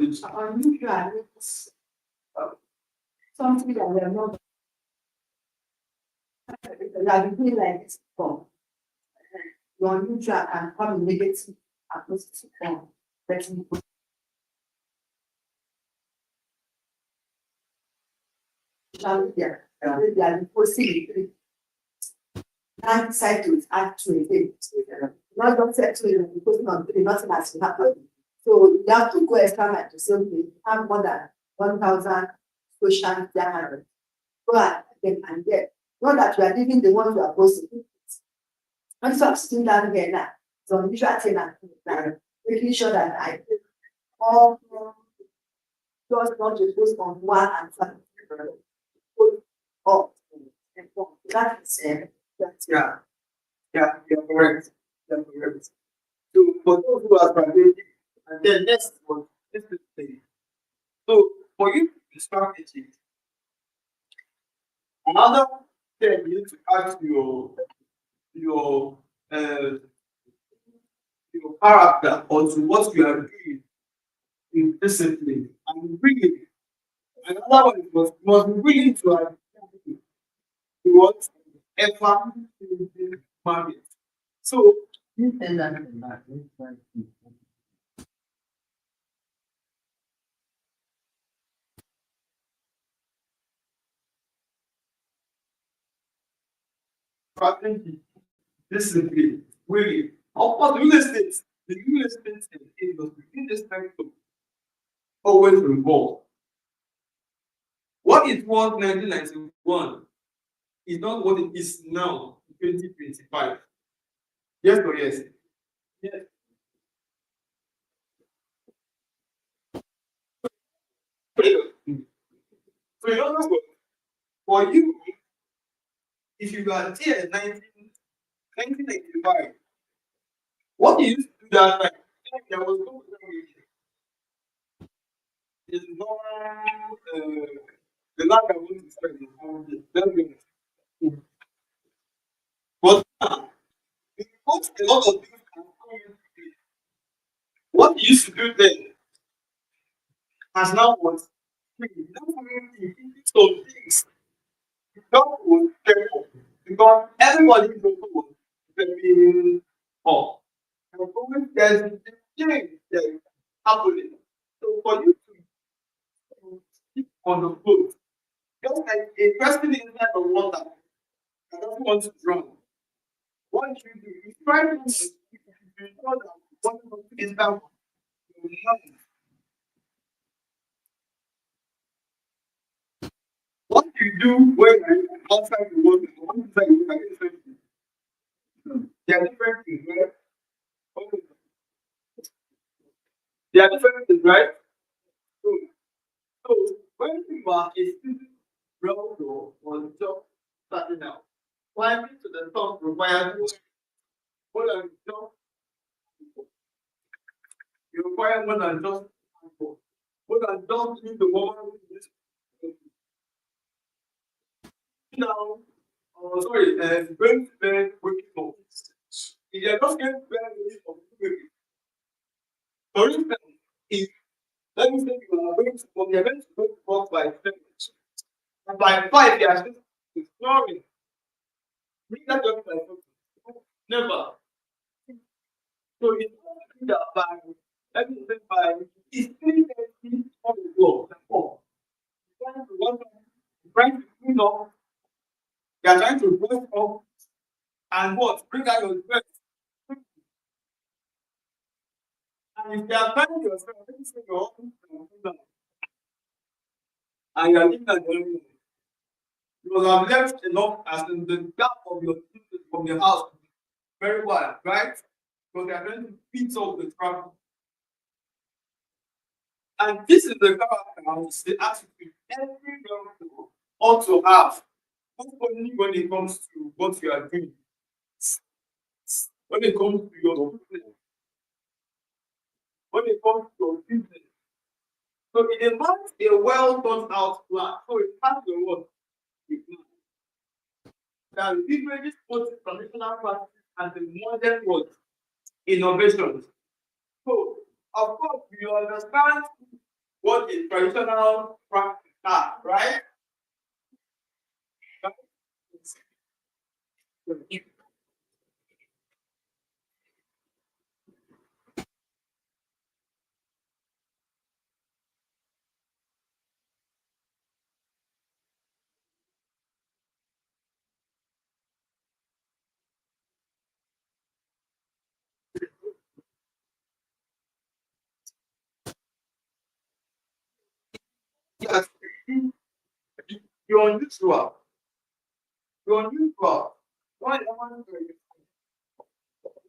it's unusual. It's something that we are not like doing like this before. The unusual can have a negative and positive form. But in social media, they are posting it. And decide to act to it. Not just say to it because nothing has to happen. So you have to go extra mile to say, okay, you have more than 1,000 social media handles. Go and get. Not that we are leaving the ones we are posting. When you start sitting down here now, so unusual thing and making sure that I all just not to post on one and post up. That is that's Yeah, you're correct. You're correct. So for those who are strategic, and then next one, this is the thing. So for you to strategy, another thing you need to ask your uh your character or to what you are doing in discipline and really another one is must be willing to adapt to what ever changing market. So strategy, discipline, really. Of course, the real estate industry in this sector always revolve. What it was 1991 is not what it is now, 2025. Yes or yes? Yes. So in other words, for you, if you are there in 1995, what you used to do that time, there was no there's no the land I want to spend is very limited. But now, because a lot of things can come into play, what you used to do then has now what now some things God will careful because everybody is also stepping up. And always there's a change that is happening. So for you to keep on the boat, just like a person inside the water that doesn't want to drown, what you do, you try to ensure that water is down your mind. What you do when you're outside the water, and inside the water, is different things. There are different things, right? Okay. There are different things, right? So, so when people are a student realtor or job starting out, climbing to the top requires more than just you require more than just more than just being the woman who is now sorry going to bed waking up. If you are just going to bed waking up, for instance, if let me say you are going to work, you are going to go to work by 7, and by 5 you are still snoring. Bring that job by 5. Never. So it's not that by let me say by it's 3:30 on the floor. Trying to clean up, you are trying to brush up and what? Bring out your dress. And if you are trying yourself, let me say your own and you are looking at your own, you will have left enough as in the gap of your from your house very wide, right? Because they are trying to beat up the traffic. And this is the character and it's the attitude every young people ought to have, not only when it comes to what you are doing, when it comes to your business, when it comes to your business. So it demands a well thought out plan. So it has to what? A plan. That leverages both traditional practices and the modern world innovations. So of course we understand what a traditional practice are, right? Yes, you're unusual. You're unusual. Why am I doing it?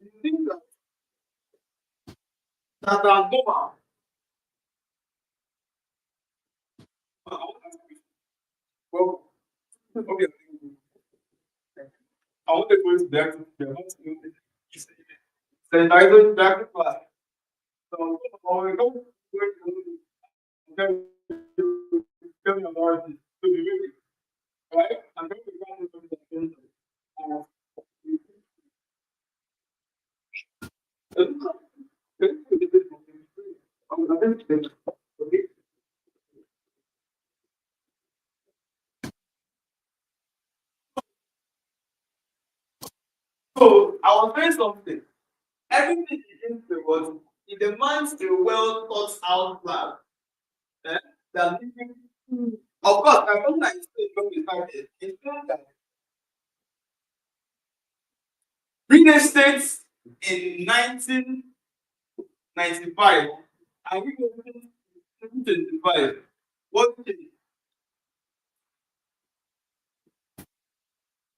You think that are normal. I want to ask you, well, okay, I want to go to back to the house. Then I go back to class. So I go to tell me about it to be ready, right? I'm going to go to the center. Okay. So I was saying something. Everything in the world, it demands a well thought out plan. Eh? That of course, I don't like to when we started. It's not that real estate in 1995 and real estate in 2025. What changed?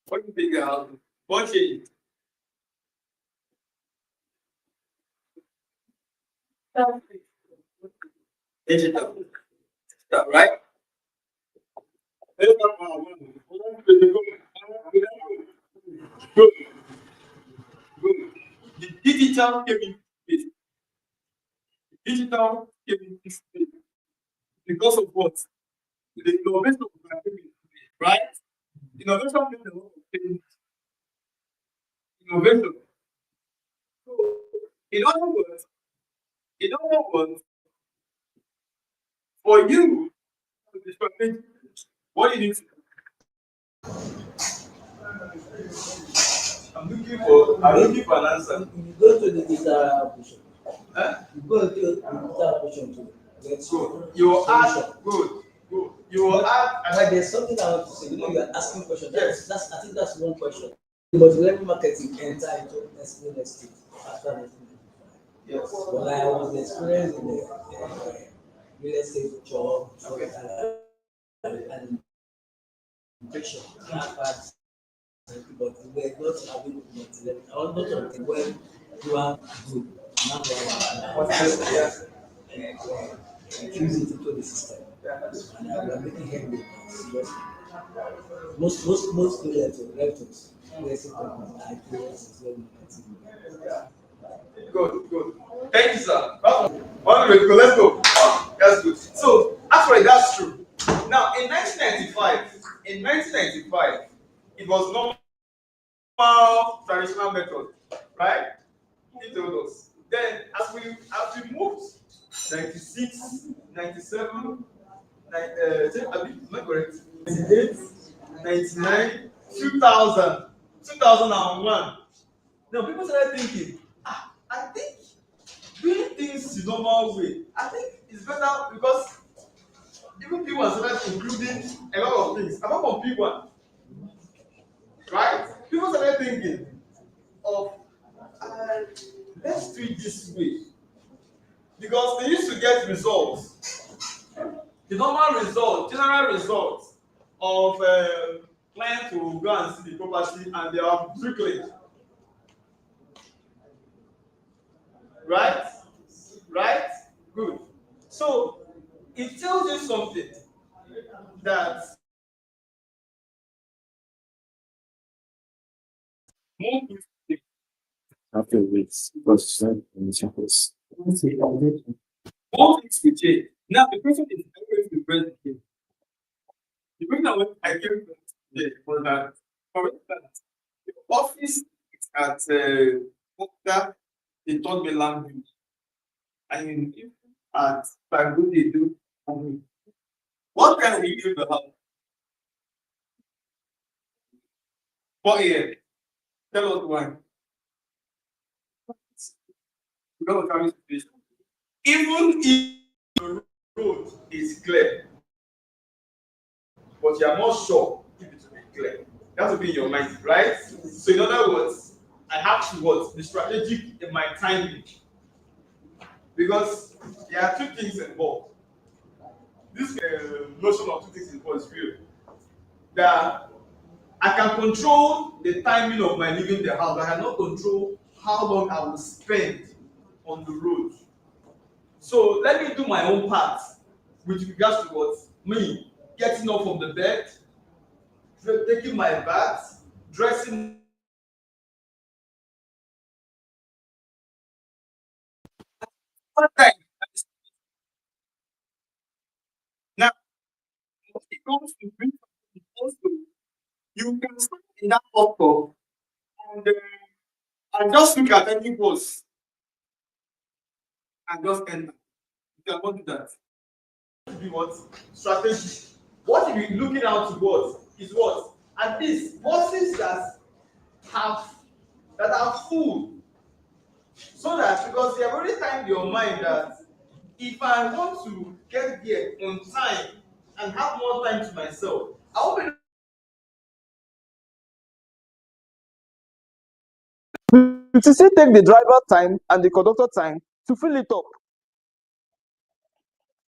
What do you think about what changed? Digital, right? Let's talk about good, good. The digital came in place. Digital came in place because of what? The innovation of creativity, right? Innovation means a lot of things. Innovation. So, in other words, in other words, for you to be strategic, what you need to I'm looking for an answer. You go to the guitar portion. Huh? You go to the guitar portion too. Let's Good. You will add good. Good. You will add but there's something I want to say. You know, you are asking questions. That's I think that's one question. But level marketing enter into explain estate after the yes. well, I was experienced in the real estate job Okay. and impression. I have had but we're not having multi-level. I want not until when you are good. Now infuse it into the system. And we are making headway seriously. Most realtors, real estate companies are influenced in marketing. Good. Good. Thank you, sir. One minute. Let's go. That's good. So actually, that's true. Now, in 1995, it was normal traditional method, right? He told us. Then, as we moved, 96, 97, am I correct? 98, 99, 2000, 2001. Now, people started thinking, I think doing things the normal way, I think it's better because even people are started including a lot of things. Apart from people, right? People started thinking of uh, let's do it this way because they used to get results. The normal result, general result of client to go and see the property and they are trickling, right? Right? Good. So it tells you something that more things After weeks, percent in samples. more things will change. Now the person is always the president. The reason I came today was that, for instance, the office is at Okta, they taught me language. And if at Bangu they do What time we leave the house? 4 a.m. Tell us why. Because of traffic situation. Even if the road is clear, but you are not sure if it will be clear. That will be in your mind, right? So in other words, I have to what? Be strategic in my timing. Because there are two things involved. This notion of two things involved is real. That I can control the timing of my leaving the house, but I cannot control how long I will spend on the road. So let me do my own part with regards to what? Me getting up from the bed, taking my bath, dressing. One time. Now, when it comes to bring also, you can stand in that auto and just look at any bus and just enter. You can do that. Be what? Strategy. What if you're looking out to what is what? At least buses have that are full. So that because you have already timed your mind that if I want to get there on time and have more time to myself, I won't be. You still take the driver time and the conductor time to fill it up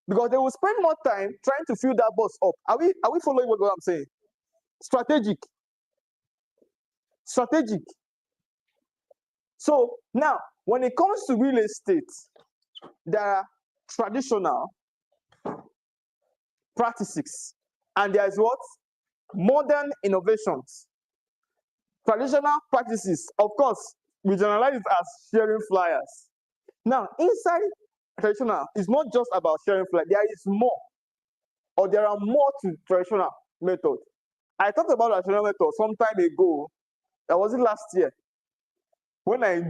because they will spend more time trying to fill that bus up. Are we following what I'm saying? Strategic. So now, when it comes to real estate, there are traditional practices and there is what? Modern innovations. Traditional practices, of course, we generalize it as sharing flyers. Now, inside traditional, it's not just about sharing flyers. There is more, or there are more to traditional method. I talked about traditional method some time ago. That was it last year. When I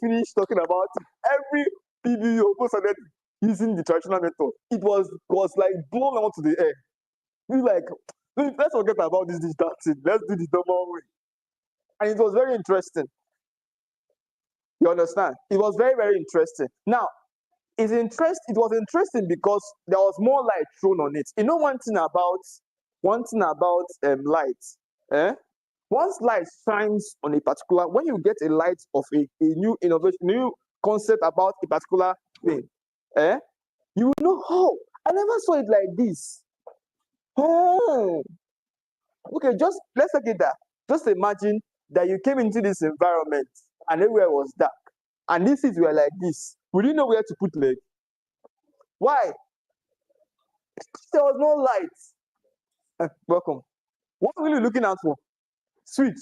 finished talking about it, every PBO started using the traditional method. It was like blown out to the air. We like, let's forget about this digital thing. Let's do the normal way. And it was very interesting. You understand? It was very, very interesting. Now, it was interesting because there was more light thrown on it. You know one thing about light, eh? Once light shines on a particular, when you get a light of a new innovation, new concept about a particular thing, you will know, oh, I never saw it like this. Oh, okay, let's take it that. Just imagine that you came into this environment and everywhere was dark, and these things were like this. We didn't know where to put leg. Why? There was no light. Welcome. What were you looking out for? Switch.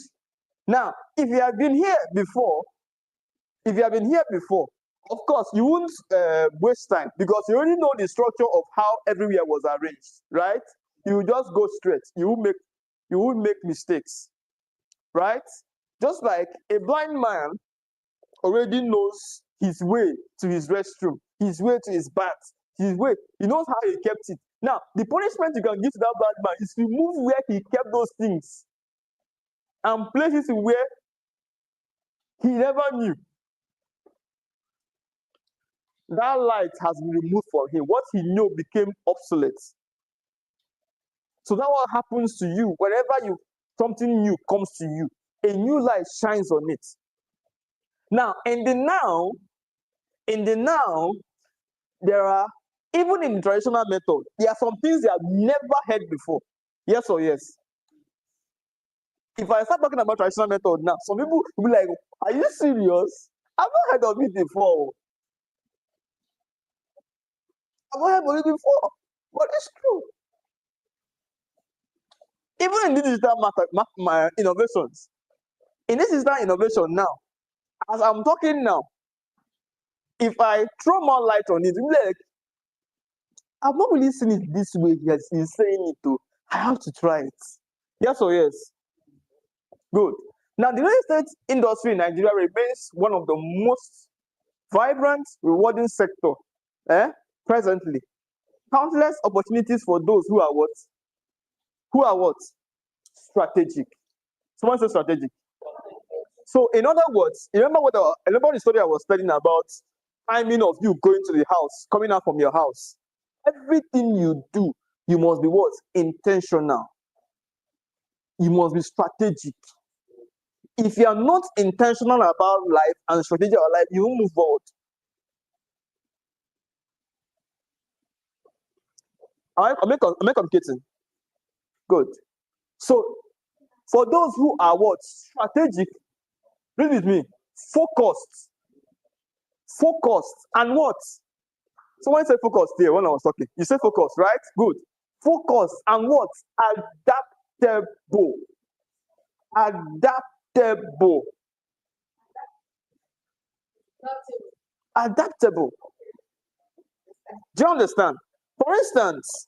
Now, if you have been here before, of course, you won't waste time because you already know the structure of how everywhere was arranged, right? You will just go straight. You won't make mistakes, right? Just like a blind man already knows his way to his restroom, his way to his bath, his way. He knows how he kept it. Now, the punishment you can give to that blind man is to move where he kept those things and place it where he never knew. That light has been removed from him. What he knew became obsolete. So that's what happens to you whenever something new comes to you. A new light shines on it. Now, in the now, there are, even in the traditional method, there are some things you have never heard before. Yes or yes? If I start talking about traditional method now, some people will be like, are you serious? I've not heard of it before. I've not heard of it before. But it's true. Even in this digital innovations, in this digital innovation now, as I'm talking now, if I throw more light on it, like, I've not really seen it this way. He's saying it too. I have to try it. Yes or yes? Good. Now, the real estate industry in Nigeria remains one of the most vibrant, rewarding sector presently. countless opportunities for those who are what? Who are what? Strategic. Someone say strategic. So, in other words, remember the story I was telling about timing of you going to the house, coming out from your house. Everything you do, you must be what? Intentional. You must be strategic. If you are not intentional about life and strategic about life, you won't move forward. Am I communicating? Good. So, for those who are what? Strategic, read with me. Focused. And what? Someone said focus there when I was talking. You said focus, right? Good. Focus and what? Adaptable. Adaptable. Do you understand? For instance,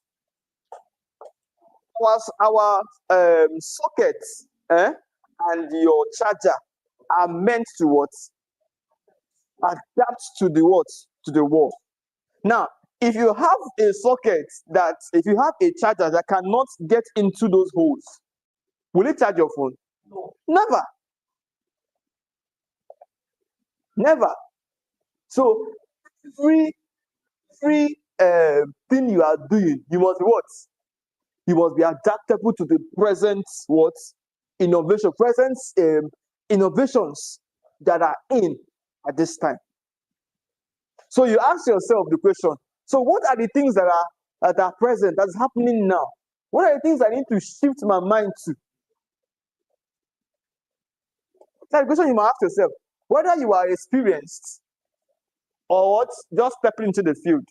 our sockets and your charger are meant to what? Adapt to the what? To the wall. Now, if you have a if you have a charger that cannot get into those holes, will it charge your phone? No. Never. So every thing you are doing, you must be what? You must be adaptable to the present what? Innovations that are in at this time. So you ask yourself the question, so what are the things that are present, that's happening now? What are the things I need to shift my mind to? That's the question you must ask yourself. Whether you are experienced or what, just stepping into the field.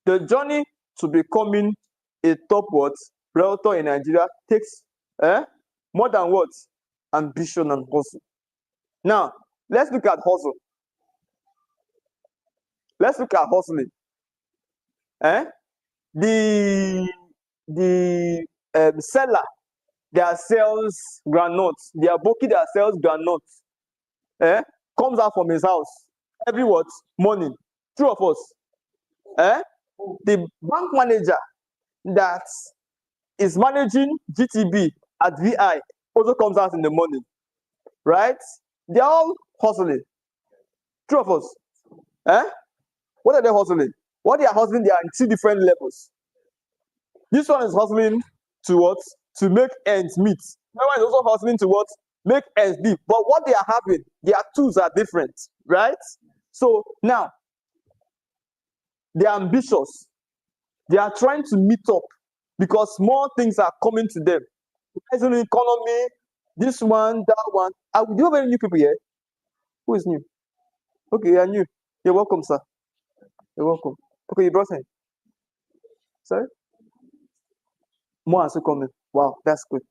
The journey to becoming a top what? Realtor in Nigeria takes more than what? Ambition and hustle. Now, let's look at hustle. Let's look at hustling. The seller that sells granuts, the aboki that sells granuts, comes out from his house every what? Morning. True of us. The bank manager that is managing GTB at VI also comes out in the morning. Right? They are all hustling. True of us. What are they hustling? What they are hustling, they are in two different levels. This one is hustling to what? To make ends meet. That one is also hustling to what? Make ends meet. But what they are having, their tools are different. Right? So now, they are ambitious. They are trying to meet up because more things are coming to them. Rising economy, this one, that one. Do you have any new people here? Who is new? Okay, you're new. You're welcome, sir. You're welcome. Okay, you brought him. Sorry? More are coming. Wow, that's good.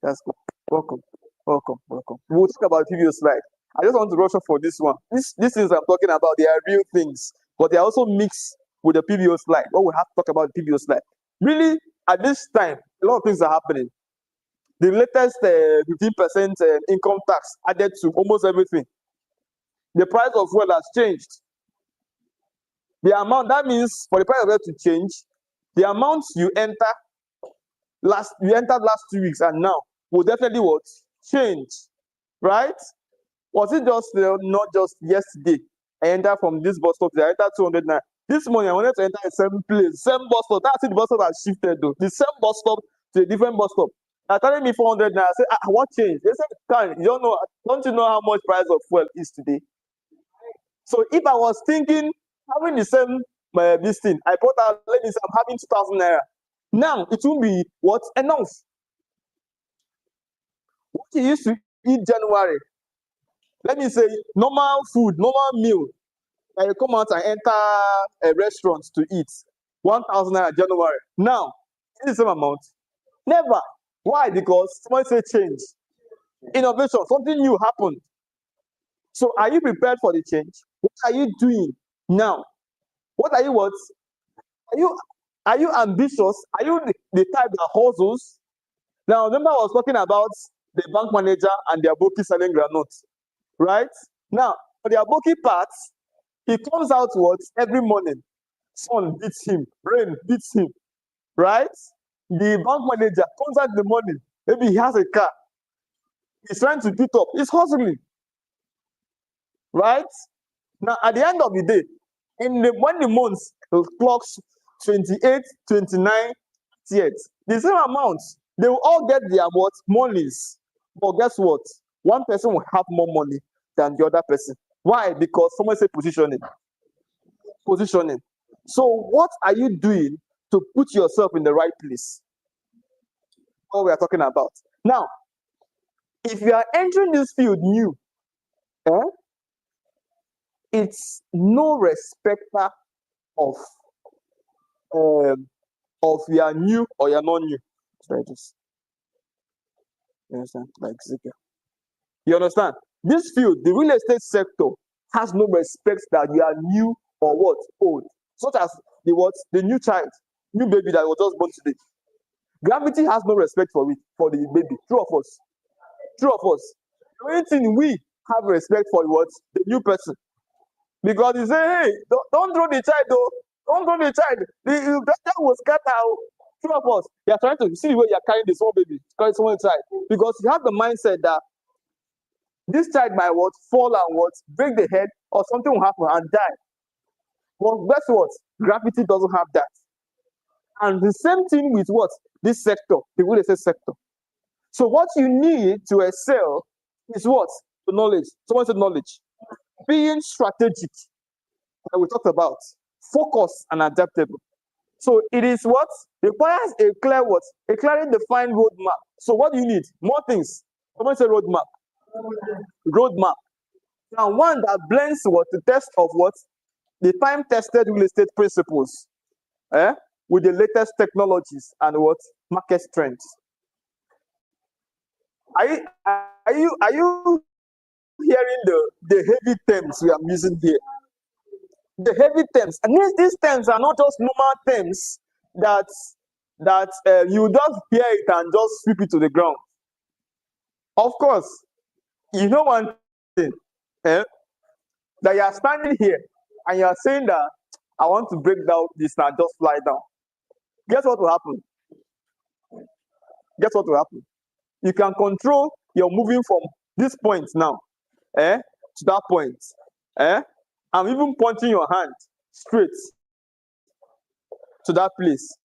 Welcome. We'll talk about previous slide. I just want to rush up for this one. These things I'm talking about, they are real things, but they are also mixed with the previous slide. What we have to talk about the previous slide. Really, at this time, a lot of things are happening. The latest 15% income tax added to almost everything. The price of fuel has changed. The amount, that means for the price of fuel to change, the amount you entered last 2 weeks and now will definitely what? Change. Right? Was it just not just yesterday? I entered from this bus stop, I entered 200 naira. This morning I wanted to enter a same place, same bus stop. That's it, the bus stop has shifted though. The same bus stop to a different bus stop. They're telling me 400 naira. I said, what changed? They said, don't you know how much price of fuel is today? So if I was thinking, having the same this thing, I bought out, let me say I'm having 2,000 naira. Now it will be what? Enough. What you used to eat January, let me say normal food, normal meal, you come out and enter a restaurant to eat, 1,000 naira January. Now, is the same amount? Never. Why? Because someone say change. Innovation, something new happened. So are you prepared for the change? What are you doing now? What are you what? Are you ambitious? Are you the type that hustles? Now, remember I was talking about the bank manager and the aboki selling granuts, right? Now, for the aboki part, he comes out what? Every morning. sun beats him, rain beats him, right? The bank manager comes out in the morning, maybe he has a car, he's trying to beat up, he's hustling, right? Now, at the end of the day, when the months clocks 28, 29, 30th, the same amount, they will all get their what? Monies. But guess what? One person will have more money than the other person. Why? Because someone say positioning. Positioning. So what are you doing to put yourself in the right place? What we are talking about. Now, if you are entering this field new, it's no respecter of you are new or you're not new. Try this. You understand? Like Zika. You understand? This field, the real estate sector, has no respect that you are new or what? Old. Such as the what? The new child, new baby that was just born today. Gravity has no respect for it, for the baby. True of us. True of us. The only thing we have respect for what? The new person. Because you say, hey, don't throw the child, though. Don't throw the child. That child was cut out. True of us. You are trying to see where you are carrying the small baby, carrying someone inside. Because you have the mindset that this child might what? Fall and what? Break the head or something will happen and die. But guess what? Gravity doesn't have that. And the same thing with what? This sector, the real estate sector. So what you need to excel is what? The knowledge. Someone said knowledge. Being strategic, that we talked about. Focus and adaptable. So it is what? Requires a clear what? A clearly defined roadmap. So what do you need? More things. Someone say roadmap. Roadmap. Now one that blends what? The test of what? The time-tested real estate principles with the latest technologies and what? Market trends. Are you hearing the heavy terms we are using here? The heavy terms, and these terms are not just normal terms that you just hear it and just sweep it to the ground. Of course, you know one thing, that you are standing here and you are saying that I want to break down this and just fly down. Guess what will happen? Guess what will happen? You can control your moving from this point now, to that point, I'm even pointing your hand straight to that place.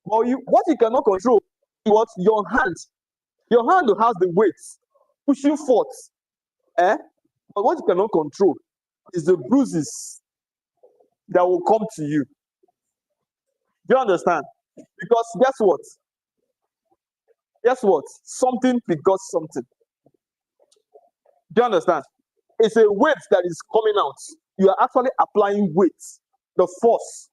But what you cannot control is what? Your hand. Your hand has the weight pushing forth. But what you cannot control is the bruises that will come to you. Do you understand? Because guess what? Guess what? Something becomes something. Do you understand? It's a weight that is coming out. You are actually applying weight, the force.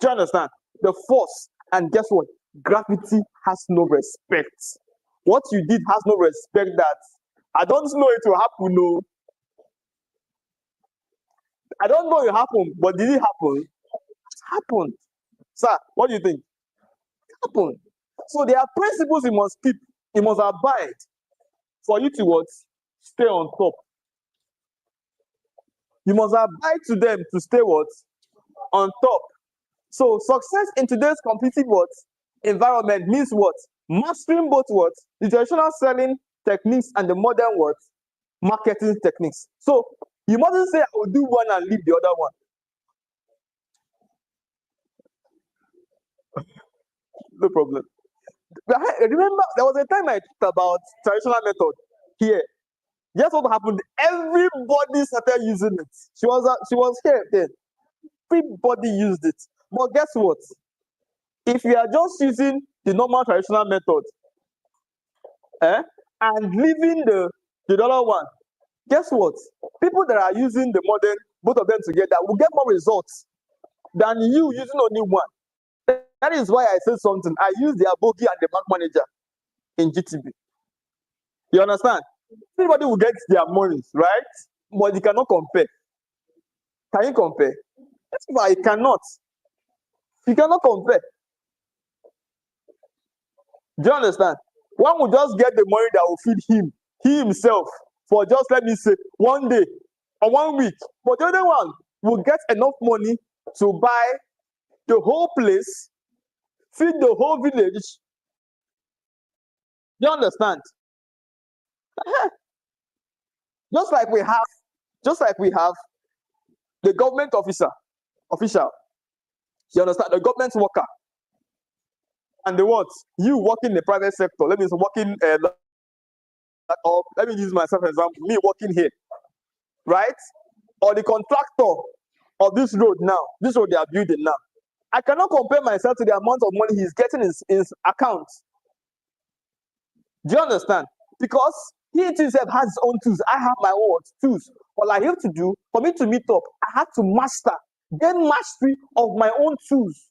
Do you understand? The force. And guess what? Gravity has no respect. What you did has no respect that I don't know it will happen. No. I don't know it happened, but did it happen? It happened. Sir, what do you think? It happened. So there are principles you must keep, you must abide for you to what? Stay on top. You must abide to them to stay what? On top. So success in today's competitive what? Environment means what? Mastering both what? The traditional selling techniques and the modern what? Marketing techniques. So you mustn't say I will do one and leave the other one. No problem. Remember, there was a time I talked about traditional method here. Guess what happened? Everybody started using it. She was here then. Everybody used it. But guess what? If you are just using the normal traditional method, and leaving the other one, guess what? People that are using the modern, both of them together, will get more results than you using only one. That is why I said something. I use the Abogi and the bank manager in GTB. You understand? Everybody will get their monies, right? But you cannot compare. Can you compare? That's why you cannot. You cannot compare. Do you understand? One will just get the money that will feed him, he himself, for just, let me say, one day. or 1 week, but the other one will get enough money to buy the whole place, feed the whole village. You understand? Just like we have the government official. You understand? The government worker and the what? You working in the private sector. Let me working. Or let me use myself as example. Me working here, right? Or the contractor of this road now. This road they are building now. I cannot compare myself to the amount of money he's getting in his account. Do you understand? Because he himself has his own tools. I have my own tools. All I have to do for me to meet up, I have to gain mastery of my own tools.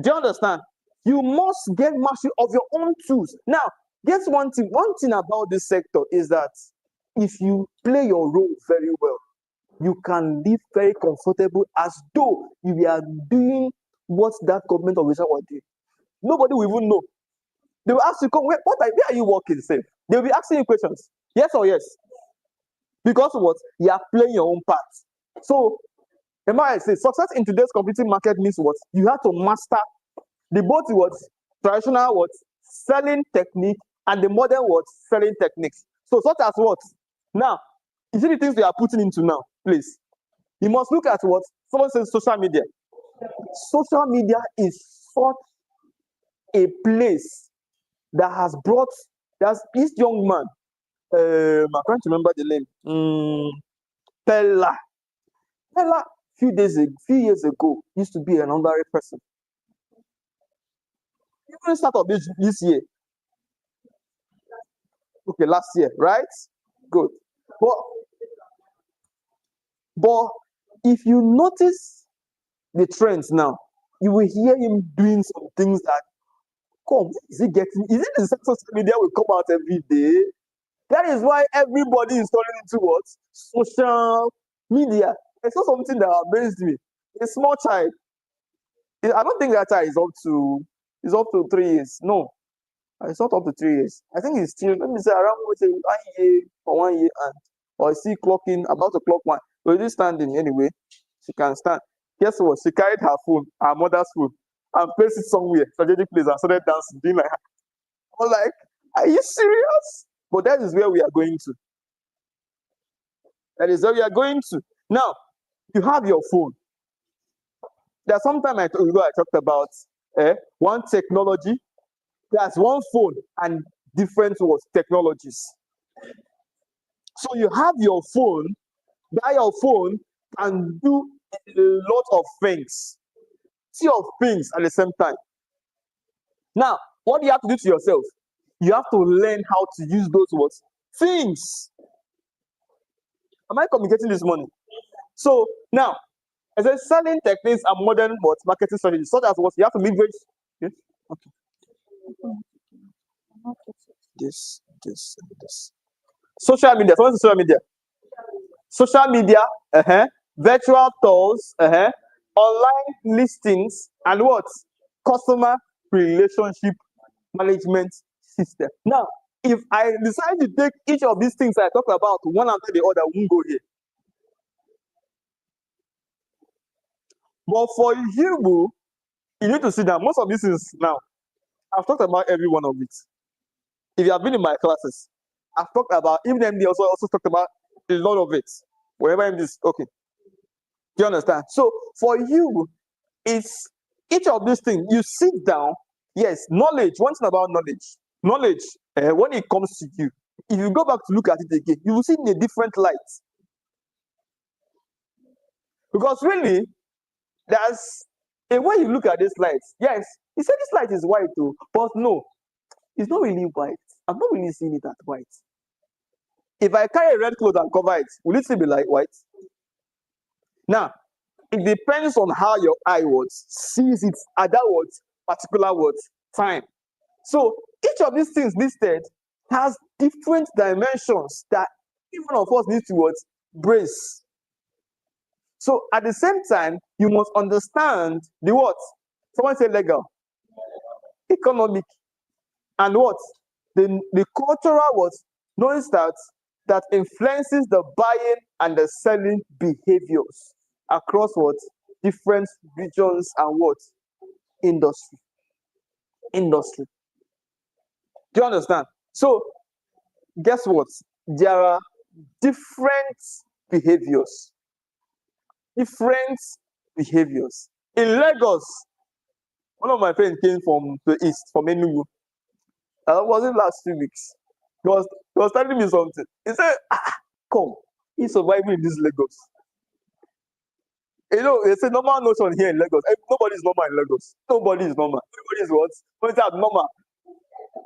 Do you understand? You must get mastery of your own tools. Now, guess one thing. One thing about this sector is that if you play your role very well, you can live very comfortable as though you are doing what that government official was doing. Nobody will even know. They will ask you, where are you working, say? They will be asking you questions. Yes or yes? Because what? You are playing your own part. So, remember I say, success in today's competing market means what? You have to master the both what? Traditional what? Selling technique and the modern what? Selling techniques. So, such as what? Now, you see the things we are putting into now, please. You must look at what? Someone says social media. Social media is such a place that has brought this young man. I'm trying to remember the name. Pella. Pella, few years ago, used to be an honorary person. Even start of this year. Okay, last year, right? Good. But if you notice the trends now, you will hear him doing some things that is it the social media will come out every day? That is why everybody is turning into what? Social media. It's not something that amazed me. A small child. I don't think that child is up to 3 years. No, it's not up to 3 years. I think it's still, let me say, around 1 year or 1 year and or see clocking about to clock one. But it's standing anyway. She can stand. Guess what? She carried her phone, her mother's phone, and placed it somewhere, strategic place, and started dancing, doing like, I'm like, are you serious? But that is where we are going to. That is where we are going to. Now, you have your phone. There's sometime I talked about one technology. There's one phone and different technologies. So you have your phone. That your phone can do a lot of things. Of things at the same time. Now, what do you have to do to yourself? You have to learn how to use those things. Am I communicating this morning? So now, as a selling techniques and modern marketing strategies, such as what you have to leverage. Yes? Okay. This. Social media. What's social media? Social media, virtual tours, online listings, and what? Customer relationship management system. Now, if I decide to take each of these things I talked about one after the other, we won't go here. But for you need to see that most of these things now, I've talked about every one of it. If you have been in my classes, I've talked about, even MD also talked about a lot of it. Wherever it is, okay. Do you understand? So for you, it's each of these things, you sit down, yes, knowledge, one thing about knowledge, when it comes to you, if you go back to look at it again, you will see in a different light. Because really, there's a way you look at this light. Yes, you say this light is white too, but no, it's not really white. I'm not really seeing it as white. If I carry a red cloth and cover it, will it still be like white? Now, it depends on how your eye sees it at that particular time. So each of these things listed has different dimensions that each one of us needs to brace. So at the same time, you must understand the what? Someone say legal, economic, and what? The cultural noise that influences the buying and the selling behaviors across what different regions and what industry. Industry. Do you understand? So guess what? There are different behaviors. Different behaviors. In Lagos, one of my friends came from the east, from Enugu. Was it last 2 weeks? He was telling me something. He said, come, he's surviving in this Lagos. You know, it's a normal notion here in Lagos. Nobody is normal in Lagos. Nobody is normal. Everybody is what? What is abnormal?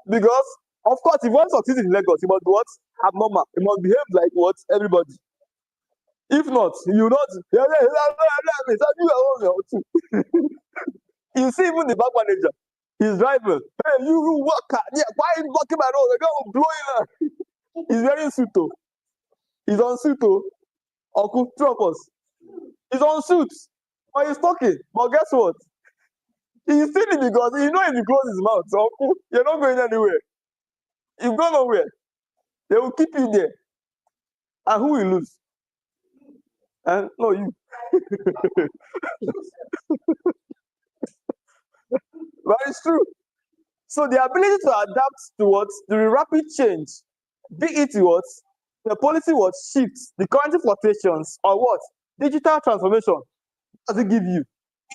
Because, of course, if one succeeds in Lagos, he must be what? Abnormal. He must behave like what? Everybody. If not, you not. You see, even the bank manager, he's driving. Hey, you worker. Yeah, why are you blocking my road? They're going to blow you. He's wearing suit. He's on suit. Uncle, two of us. He's on suit. But he's talking. But guess what? He's silly because you know if he closes his mouth, so uncle, you're not going anywhere. You go nowhere. They will keep you there. And who will lose? And no, you. But it's true. So the ability to adapt to what the rapid change, be it what the policy what shifts, the currency fluctuations, or what digital transformation, does it give you?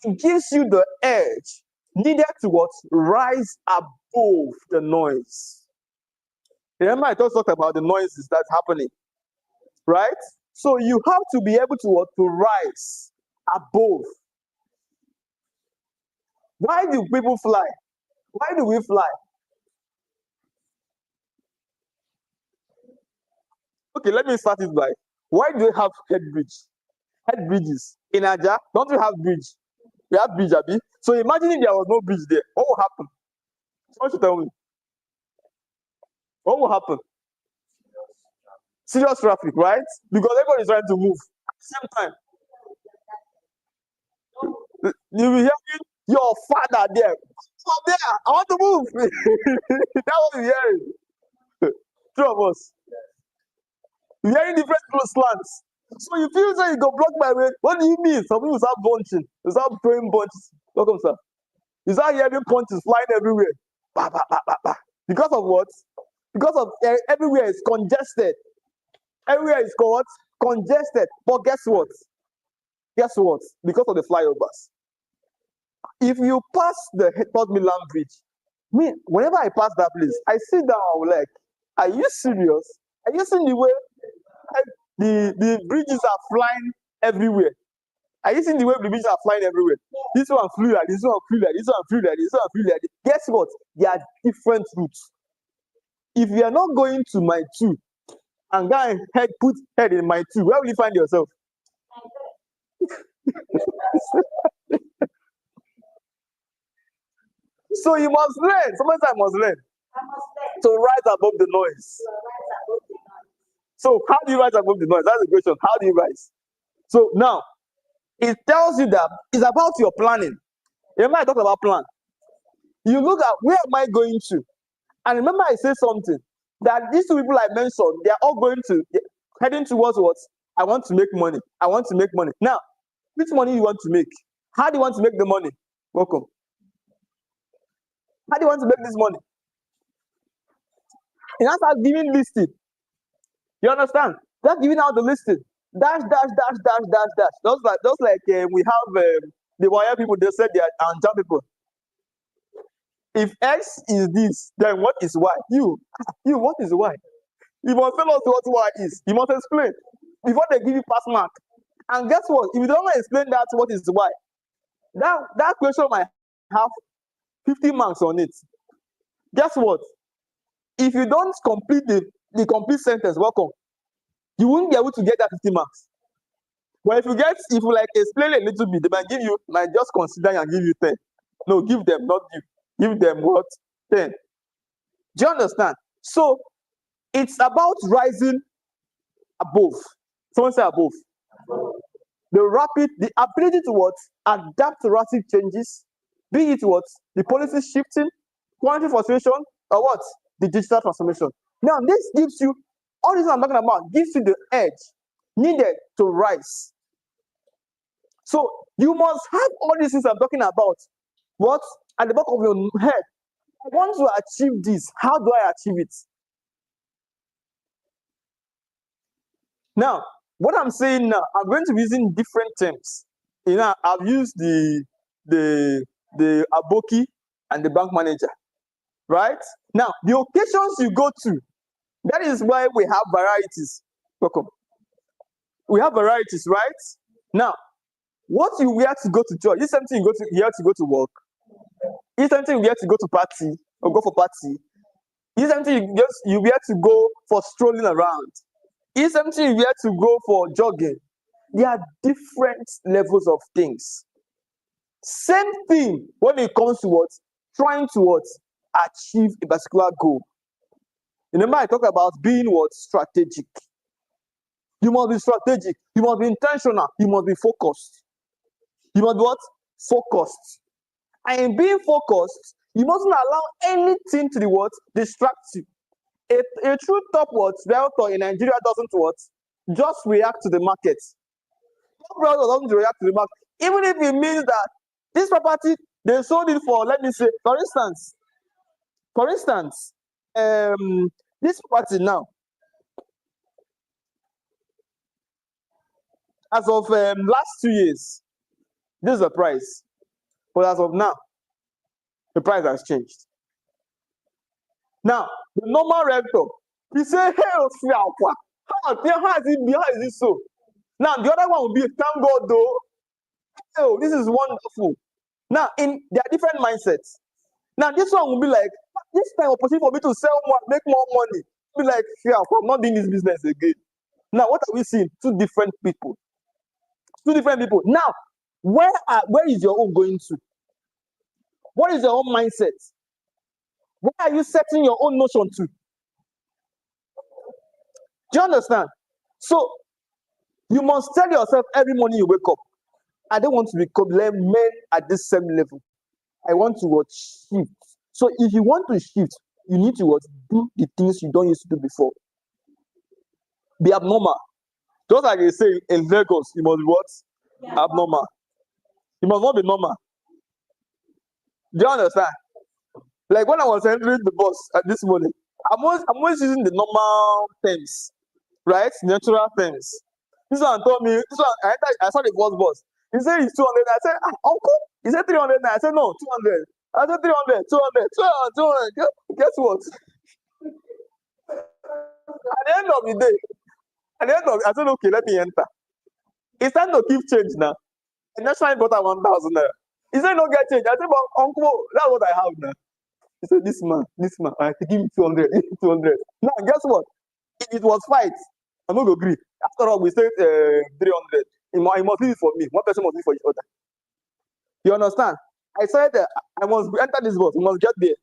It gives you the edge needed to what rise above the noise. Remember, I just talked about the noises that's happening, right? So you have to be able to what to rise above. Why do people fly? Why do we fly? Okay, let me start it by why do we have head bridges in Aja? Don't we have bridge? We have bridge, Abi. So imagine if there was no bridge there, what will happen? What you tell me? What will happen? Serious traffic, right? Because everybody is trying to move at the same time. You will hear your father there. Up there, I want to move. That's what you're hearing. Two of us. We're hearing different slants. So you feel say you go block my way. What do you mean? Some people start bunching. They start throwing bunches. Welcome, sir. You start hearing punches flying everywhere. Bah, bah, bah, bah, bah. Because of what? Because of everywhere is congested. Everywhere is what? Congested. But guess what? Guess what? Because of the flyovers. If you pass the Third Milan Bridge, me, whenever I pass that place, I sit down, I'm like, are you serious? Are you seeing the way the bridges are flying everywhere? Are you seeing the way the bridges are flying everywhere? This one flew like this one flew like this one flew like this one flew like this. Guess what? They are different routes. If you are not going to my 2 and go and put head in my 2, where will you find yourself? So you must learn. Sometimes I must learn to rise above the noise. So how do you rise above the noise? That's the question. How do you rise? So now it tells you that it's about your planning. Remember I talked about plan. You look at where am I going to? And remember I said something that these 2 people I mentioned, they are all heading towards what? I want to make money. I want to make money. Now, which money you want to make? How do you want to make the money? Welcome. How do you want to make this money? And that's how giving listing. You understand? That's giving out the listing. Dash, dash, dash, dash, dash, dash. Just like we have the wire people, they said they are Anjan people. If X is this, then what is Y? You, what is Y? You must tell us what Y is. You must explain before they give you pass mark. And guess what? If you don't explain that, what is Y? That question might have 50 marks on it. Guess what? If you don't complete the complete sentence, welcome, you won't be able to get that 50 marks. But if you like explain a little bit, they might just consider and give you 10. No, give them, not give. Give them what? 10. Do you understand? So it's about rising above. Someone say above. The ability to what? Adapt to rapid changes, be it what? The policy shifting, quantity fluctuation, or what? The digital transformation. Now, this gives you, all this I'm talking about, gives you the edge needed to rise. So you must have all these things I'm talking about. What? At the back of your head. I want to achieve this. How do I achieve it? Now, what I'm saying now, I'm going to be using different terms. I've used the aboki and the bank manager, right? Now, the occasions you go to, that is why we have varieties. Welcome. We have varieties, right? Now, what you wear to go to church, is something you wear to go to work. Is something you wear to go to party or go for party. Is something you wear to go for strolling around. Is something you wear to go for jogging. There are different levels of things. Same thing when it comes to what? Trying to what? Achieve a particular goal. Remember, I talked about being what? Strategic. You must be strategic. You must be intentional. You must be focused. You must be what? Focused. And in being focused, you mustn't allow anything to the what? Distract you. A true top what? Realtor in Nigeria doesn't what? Just react to the market. Top realtor doesn't react to the market. Even if it means that this property, they sold it for, let me say, for instance, this property now, as of last 2 years, this is the price. But as of now, the price has changed. Now, the normal realtor, he say, hey, how is it so? Now, the other one will be, thank God though, oh, this is wonderful. Now, there are different mindsets. Now, this one will be like, this time opportunity for me to sell more, make more money. Be like, yeah, I'm not doing this business again. Now, what are we seeing? Two different people. Now, where is your own going to? What is your own mindset? Where are you setting your own notion to? Do you understand? So, you must tell yourself every morning you wake up, I don't want to become men at this same level. I want to shift. So if you want to shift, you need to do the things you don't used to do before. Be abnormal. Just like they say in Lagos, you must be what? Yeah. Abnormal. You must not be normal. Do you understand? Like when I was entering the bus at this morning, I'm always using the normal terms, right? Natural terms. This one told me, I saw the first bus. He said it's 200. I said, uncle, he said 300. I said, no, 200. I said 300, 200, 200. Guess what? At the end of the day, I said, okay, let me enter. It's time to give change now. And that's why I got 1,000 naira. He said, no get change. I said, but uncle, that's what I have now. He said, this man, I have to give him 200, 200. Now, guess what? If it was fight, I'm not going to agree. After all, we said 300. He must leave it for me. One person must leave for each other. You understand? I said I must enter this bus. We must get there.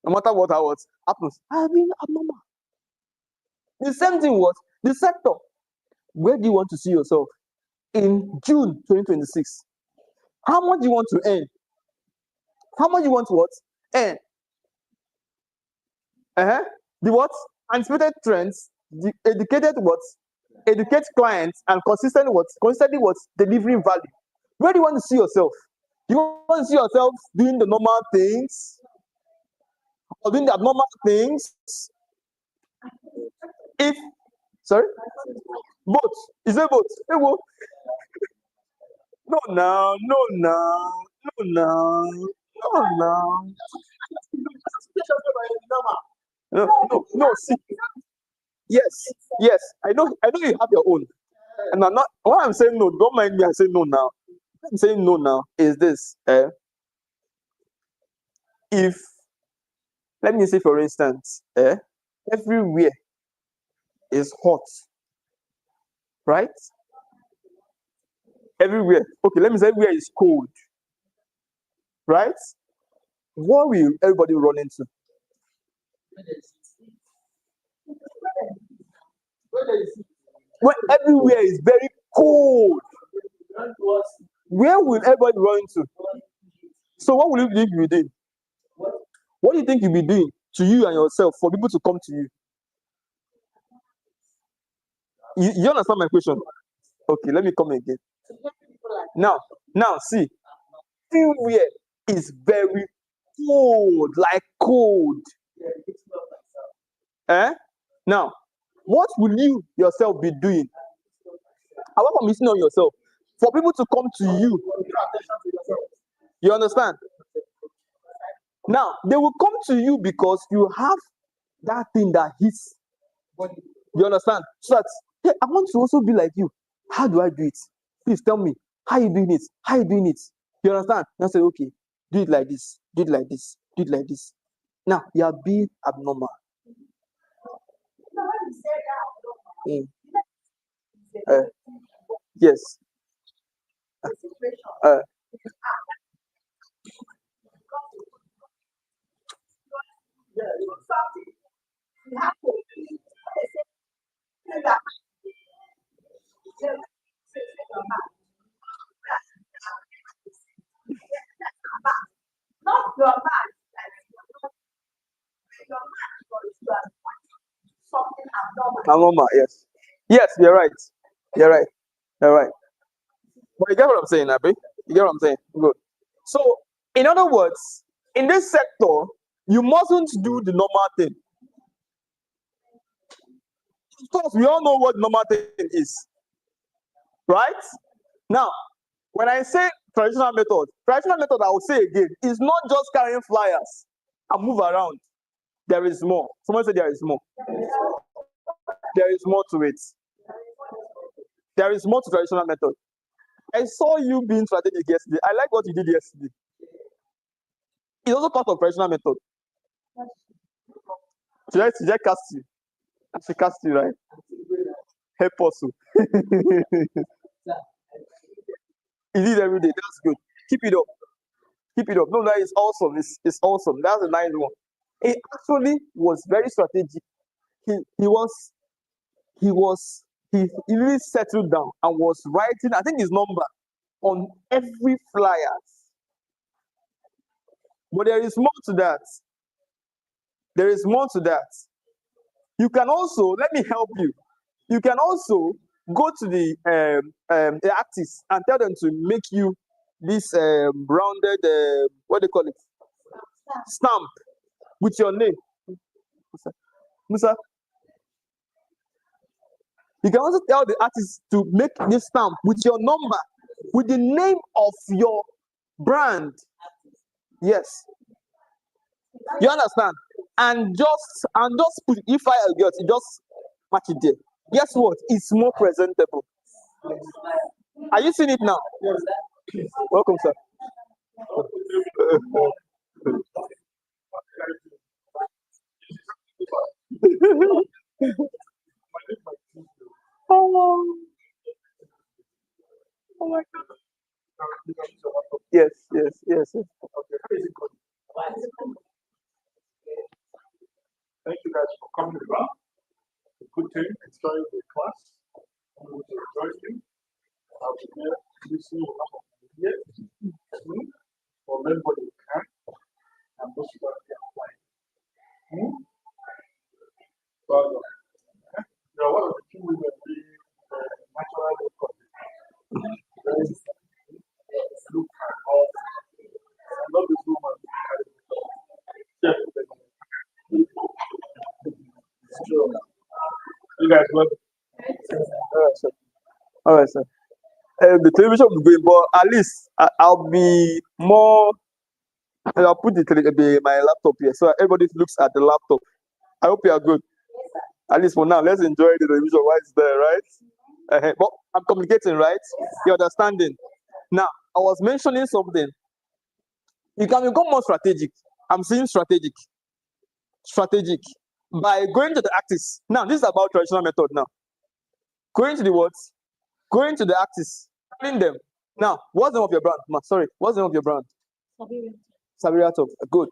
No matter what happens. I mean, abnormal. The same thing was the sector. Where do you want to see yourself in June 2026? How much do you want to earn? How much do you want to earn? The what? Anticipated trends, the educated educate clients, and constantly delivering value. Where do you want to see yourself? You want to see yourself doing the normal things or doing the abnormal things? Sorry? Both. Is it both? No, no. No, see. Yes. I know you have your own. And I'm not, what I'm saying no, don't mind me, I say no now. What I'm saying no now is this. If, let me say for instance, everywhere is hot, right? Everywhere. Okay, let me say everywhere is cold, right? What will everybody run into? When everywhere is very cold, where will everybody run into? So what will you think you'll be doing? What do you think you'll be doing to you and yourself for people to come to you? You understand my question? Okay, let me come again. Now, see, everywhere is very cold, like cold. Now, what will you yourself be doing? Apart from listening on yourself, for people to come to you, you understand? Now, they will come to you because you have that thing that hits. You understand? So that, hey, I want to also be like you. How do I do it? Please tell me. How you doing it? How you doing it? You understand? Now say, okay, do it like this, do it like this, do it like this. Now, you are being abnormal. Mm. Yes. Uh, abnormal, yes. Yes, you're right. You're right. You're right. But you get what I'm saying, Abby? You get what I'm saying? Good. So, in other words, in this sector, you mustn't do the normal thing. Of course, we all know what normal thing is, right? Now, when I say traditional method, I will say again, is not just carrying flyers and move around. There is more. Someone said there is more. There is more to it. There is more to traditional method. I saw you being strategic yesterday. I like what you did yesterday. It's also part of traditional method. Should I cast you? I should cast you, right? Help us. You did every day. That's good. Keep it up. Keep it up. No, that is awesome. It's awesome. That's a nice one. It actually was very strategic. He he really settled down and was writing, I think, his number on every flyer. But there is more to that. There is more to that. You can also, let me help you. You can also go to the artist and tell them to make you this rounded, what do they call it? Stamp with your name. Musa, you can also tell the artist to make this stamp with your number, with the name of your brand. Yes, you understand? And just put, if I get it, just match it there. Guess what? It's more presentable. Are you seeing it now? Welcome, sir. Oh, oh my God. Yes, yes, yes, yes. Thank you guys for coming around. Good to enjoy the class. I'm going to enjoy you. I'll be here listening here soon for everybody who can. And those who are applying. But you are one of the few women being natural look at all. I love this woman. You guys love it. All right, sir. All right, sir. The television will be going, but at least I'll be more. I'll put my laptop here so everybody looks at the laptop. I hope you are good. At least for now, let's enjoy the television while it's there, right? But I'm communicating, right? You're understanding. Now, I was mentioning something. You can become more strategic. I'm saying strategic. Strategic. By going to the artists. Now, this is about traditional method now. Going to the what? Going to the artists. Telling them. Now, what's the name of your brand? Sorry, what's the name of your brand? Realtor. Good.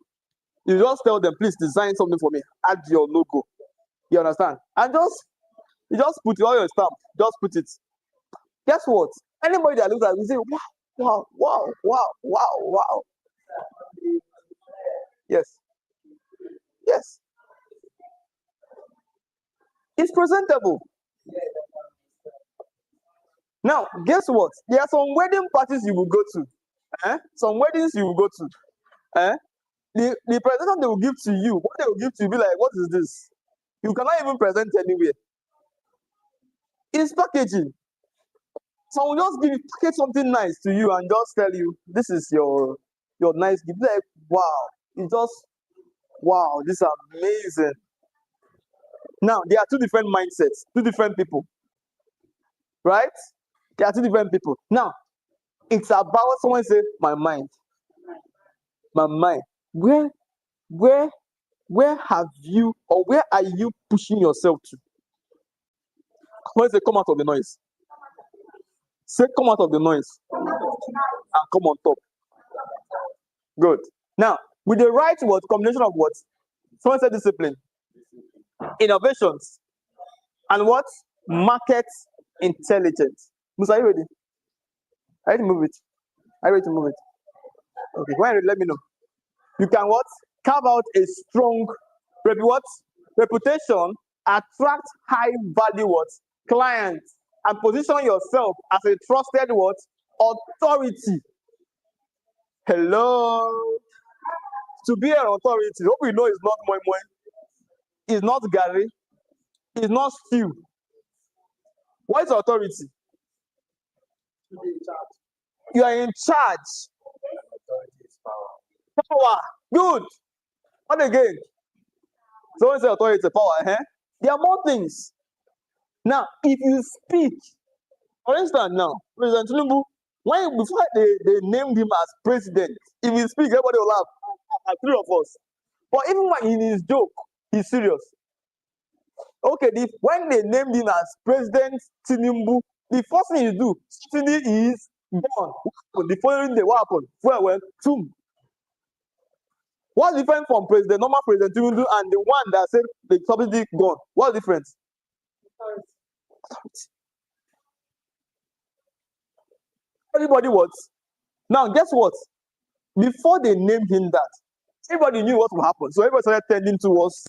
You just tell them, please design something for me. Add your logo. You understand? And you just put all your stamp. Just put it. Guess what? Anybody that looks at it will say, wow, wow, wow, wow, wow, wow. Yes. Yes. It's presentable. Now, guess what? There are some wedding parties you will go to. Some weddings you will go to. The presentation they will give to you, what they will give to you, be like, what is this? You cannot even present anywhere. It's packaging. Someone just package something nice to you and just tell you this is your nice gift. Like, wow, it's just wow, this is amazing. Now there are two different mindsets, two different people, right? There are two different people. Now it's about someone say my mind. Where have you or where are you pushing yourself to? When say come out of the noise, say come out of the noise and come on top. Good. Now with the right word combination of what? Someone said discipline, innovations, and what? Market intelligence. Musa, are you ready? Are you ready to move it? Are you ready to move it? Okay, when you're ready, let me know. You can what? Carve out a strong reputation, attract high value what? Clients, and position yourself as a trusted what? Authority. Hello. To be an authority, what we know is not moi moi, is not Gary, is not stew. What is authority? You are in charge. Power. Good. What again? Someone say authority, power. There are more things. Now, if you speak, for instance, now, President Tinubu, before they named him as president, if he speak, everybody will laugh at three of us. But even when in his joke, he's serious. Okay, when they named him as President Tinubu, the first thing you do certainly is gone. The following day, what happened? Well, boom. What's different from normal President Tinubu and the one that said the subsidy gone? What's the difference? Everybody what? Now, guess what? Before they named him that, everybody knew what would happen. So everybody started tending towards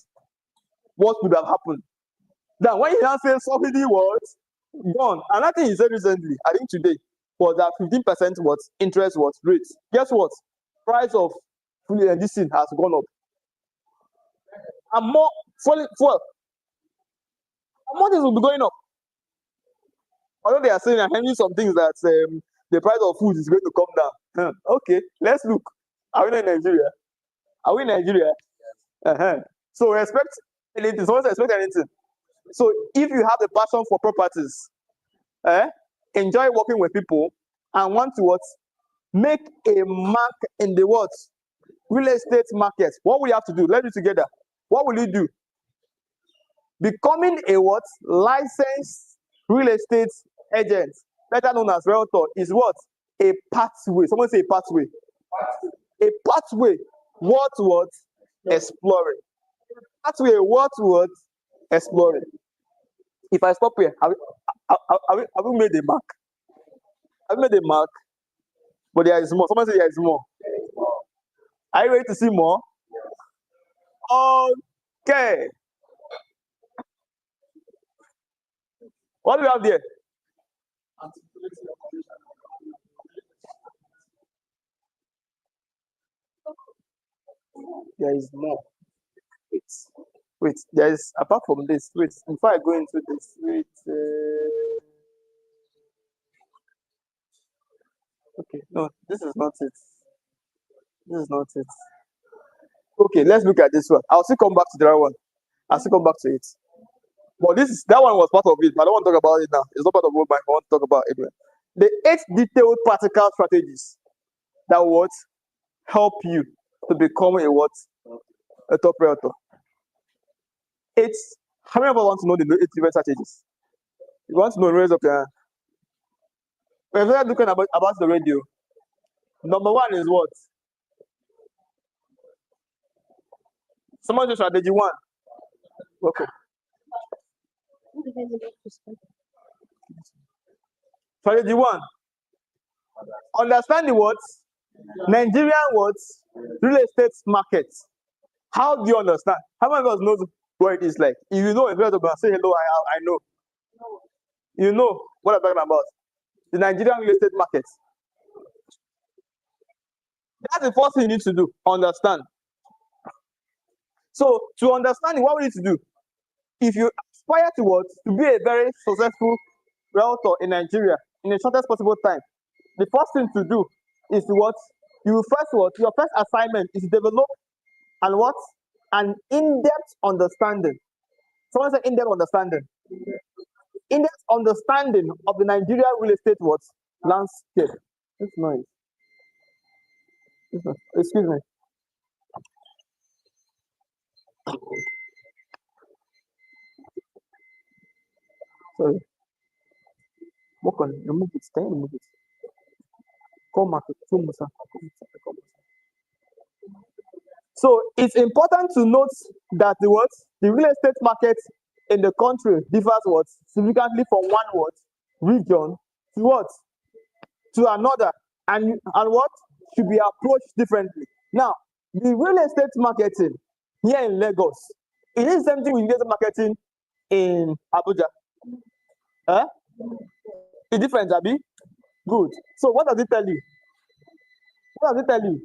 what would have happened. Then when he now said subsidy was gone, another thing he said recently, I think today, was that 15% what interest was rate. Guess what? Price of this thing has gone up. And more things will be going up. Although they are saying and handling some things that the price of food is going to come down. Okay, let's look. Are we in Nigeria? Are we in Nigeria? So respect anything. Someone expect anything. So if you have a passion for properties, enjoy working with people, and want to what? Make a mark in the what? Real estate market. What will you have to do? Let's do together. What will you do? Becoming a what? Licensed real estate agent, better known as Realtor, is what? A pathway. Someone say a pathway. A pathway. What? Exploring. Pathway. What? Exploring. If I stop here, have we made a mark? Have we made a mark? But there is more. Someone say there is more. Are you ready to see more? Okay. What do we have there? There is more. Wait. There is, apart from this, wait. Before I go into this, wait. Okay, no, this is not it. This is not it. Okay, let's look at this one. I'll still come back to the other one. I'll still come back to it. But that one was part of it. But I don't want to talk about it now. It's not part of what I want to talk about anyway. The 8 detailed practical strategies that would help you to become a top realtor. How many of us want to know the 8 different strategies? You want to know, raise up your hand. We're very looking about the radio. Number 1 is what? Someone say strategy 1. Okay. Strategy 1. Understand the what? Nigerian what? Real estate market. How do you understand? How many of us knows what it is like? If you know a realtor, say hello, I know. You know what I'm talking about. the Nigerian real estate market. That's the first thing you need to do, understand. So to understand what we need to do, if you aspire towards to be a very successful realtor in Nigeria in the shortest possible time, the first thing to do is what your first assignment is to develop and what an in-depth understanding. Someone said in-depth understanding. In-depth understanding of the Nigerian real estate landscape. It's noise. Excuse me. Sorry. Work on it. Remove it. Can you remove it? Call market. So it's important to note that the real estate market in the country differs significantly from one region to another, and what should be approached differently. Now, the real estate marketing here in Lagos, it is the same thing with real estate marketing in Abuja. It's different, Abi? Good. So what does it tell you? What does it tell you?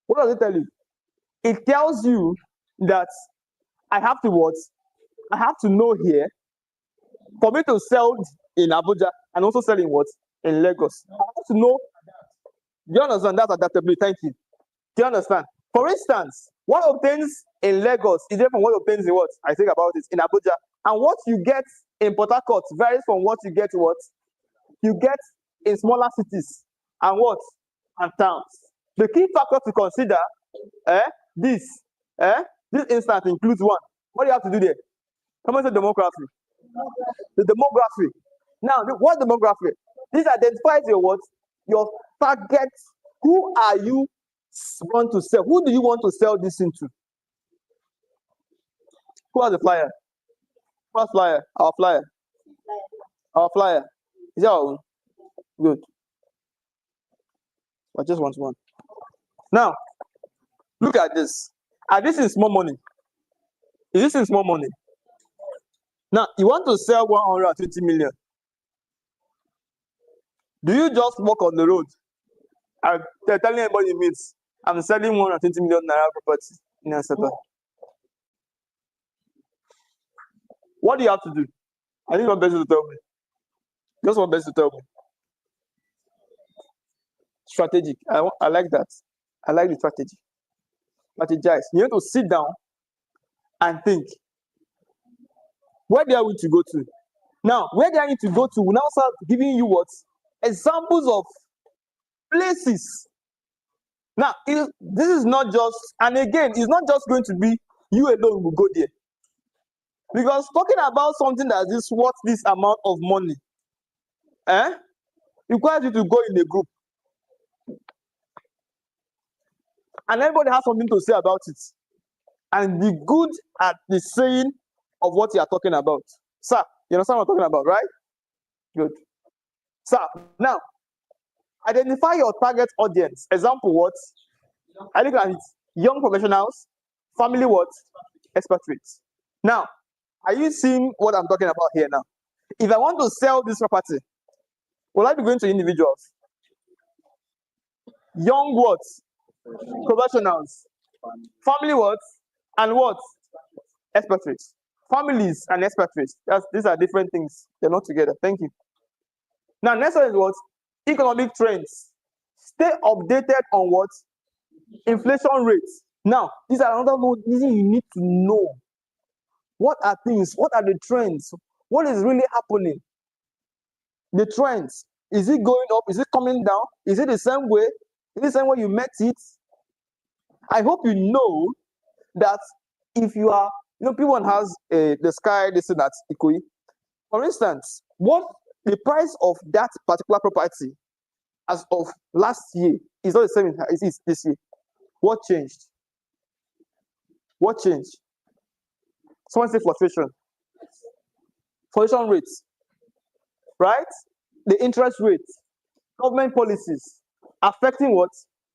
What does it tell you? It tells you that I have to know here for me to sell in Abuja and also sell in Lagos. I have to know. Do you understand? That's adaptability. Thank you. Do you understand? For instance, what obtains in Lagos is different from what obtains in I think about it in Abuja. And what you get in Port Harcourt varies from what you get in smaller cities and and towns. The key factor to consider this instance includes one. What do you have to do there? Come on to demography. The demography. Now, what demography? This identifies your target. Who are you want to sell? Who do you want to sell this into? Who has the flyer? First flyer. Our flyer. Our flyer. Is that our own? Good. I just want one. Now, look at this. This is small money. This is small money. Now, you want to sell 120 million. Do you just walk on the road and telling anybody you meet, I'm selling 120 million naira property in Asapa? What do you have to do? I think what best to tell me. Just what best to tell me. Strategic. I like that. I like the strategy. Strategize. You need to sit down and think. Where do I need to go to? Now, where do I need to go to? We now start giving you examples of places. Now, this is not just, and again, it's not just going to be you alone will go there. Because talking about something that is worth this amount of money, requires you to go in a group. And everybody has something to say about it. And be good at the saying of what you are talking about. Sir, you understand what I'm talking about, right? Good. Sir, now, identify your target audience. Example, I look at it. Young professionals, family expatriates. Now, are you seeing what I'm talking about here now? If I want to sell this property, will I be going to individuals? Young professionals, family and expatriates. Families and expatriates. These are different things. They're not together. Thank you. Now, next one is economic trends. Stay updated on inflation rates. Now, these are another thing you need to know. What are things? What are the trends? What is really happening? The trends. Is it going up? Is it coming down? Is it the same way? Is it the same way you met it? I hope you know that if you are, people has the sky, this and that, Ikoyi. For instance, what the price of that particular property as of last year is not the same as it is this year. What changed? What changed? Someone say fluctuation. Fluctuation rates, right? The interest rates, government policies affecting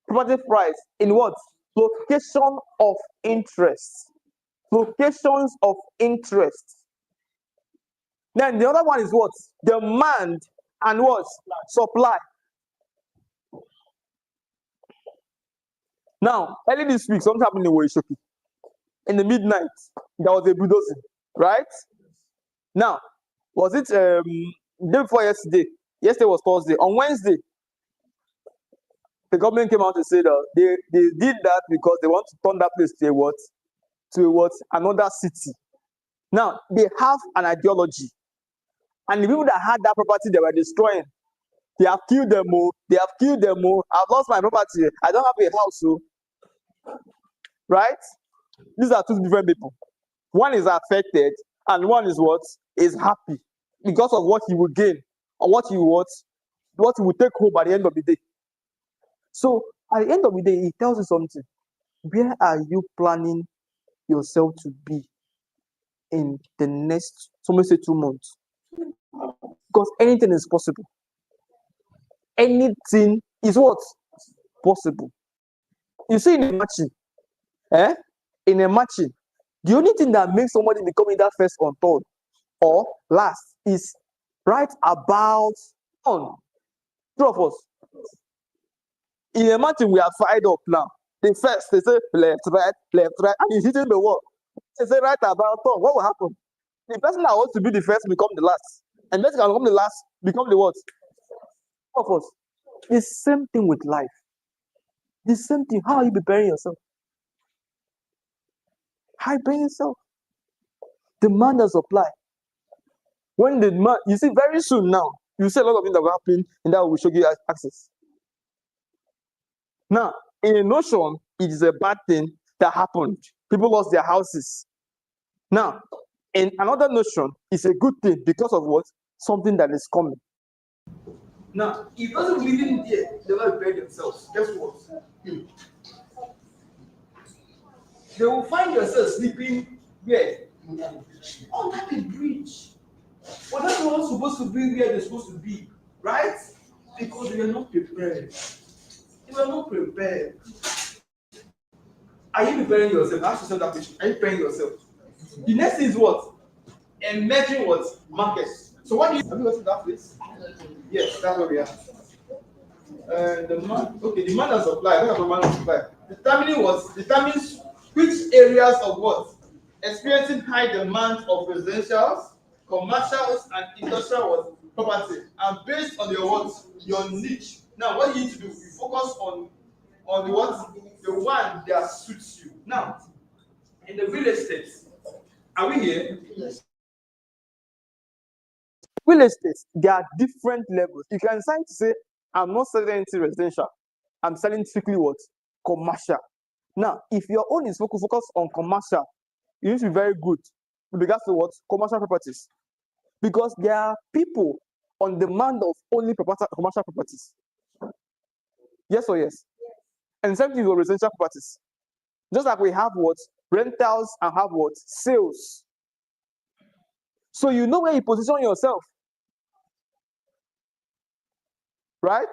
property price in location of interest. Locations of interest. Then the other one is what? Demand and what? Supply. Now, early this week, something happened in Shoki. In the midnight, there was a bulldozing, right? Now, was it day before yesterday? Yesterday was Thursday. On Wednesday, the government came out to say that they did that because they want to turn that place to a what? To a what? Another city. Now, they have an ideology. And the people that had that property, they were destroying. They have killed them all. They have killed them all. I've lost my property. I don't have a house. So, right? These are two different people. One is affected, and one is what? Is happy because of what he will gain or what he will take home at the end of the day. So at the end of the day, he tells you something. Where are you planning yourself to be in the next, somebody say 2 months? Because anything is possible. Anything is what? Possible. You see in a matching, in a matching, the only thing that makes somebody become either first or third or last is right about on. Two of us. In a matching, we are fired up now. The first, they say left, right, and he's hitting the wall. They say right about on. What will happen? The person that wants to be the first become the last. And the person that become the last become the what? Two of us. The same thing with life. The same thing. How are you preparing yourself? How are you preparing yourself? Demand and supply. When the demand, you see, very soon now, you see a lot of things that will happen, and that will show you access. Now, in a notion, it is a bad thing that happened. People lost their houses. Now, in another notion, it's a good thing because of what? Something that is coming. Now, if those who live in there, they will prepare themselves. Guess what? They will find themselves sleeping where? Under the bridge. But that's not supposed to be where they're supposed to be, right? Because they were not prepared. They were not prepared. Are you preparing yourself? Ask yourself that question. Are you preparing yourself? The next thing is what? Emerging what? Markets. So what do you have you got to that place? Yes, that's where we are. Demand and supply. What demand and supply? Determines which areas of what? Experiencing high demand of residentials, commercials, and industrial property. And based on your what? Your niche. Now, what you need to do, you focus on the what? The one that suits you. Now, in the real estate, are we here? Yes. Real estate, there are different levels. You can decide to say, I'm not selling anything residential. I'm selling strictly what? Commercial. Now, if your own is focused on commercial, you need to be very good with regards to what? Commercial properties. Because there are people on demand of only commercial properties. Yes or yes? And same thing with residential properties. Just like we have what? Rentals and have what? Sales. So you know where you position yourself. Right?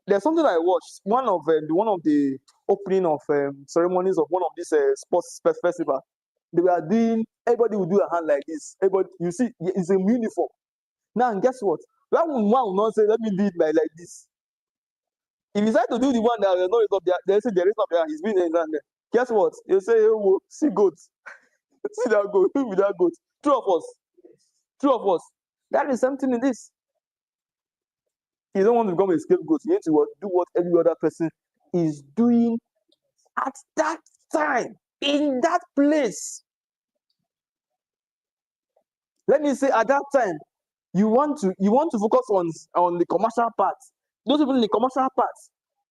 There's something I watched. One of the opening of ceremonies of one of these sports festival. They were doing. Everybody will do a hand like this. Everybody, you see, it's a uniform. Now, and guess what? That one will not say, "Let me do it like this." If you decide to do the one that no is up there, they say there is up there. He's been there. Guess what? You say, "Oh, see goats, see that goat, who with that goat?" Two of us. That is something in this. You don't want to become a scapegoat. You need to do what every other person is doing at that time, in that place. Let me say, at that time, you want to focus on the commercial part. Those people in the commercial part,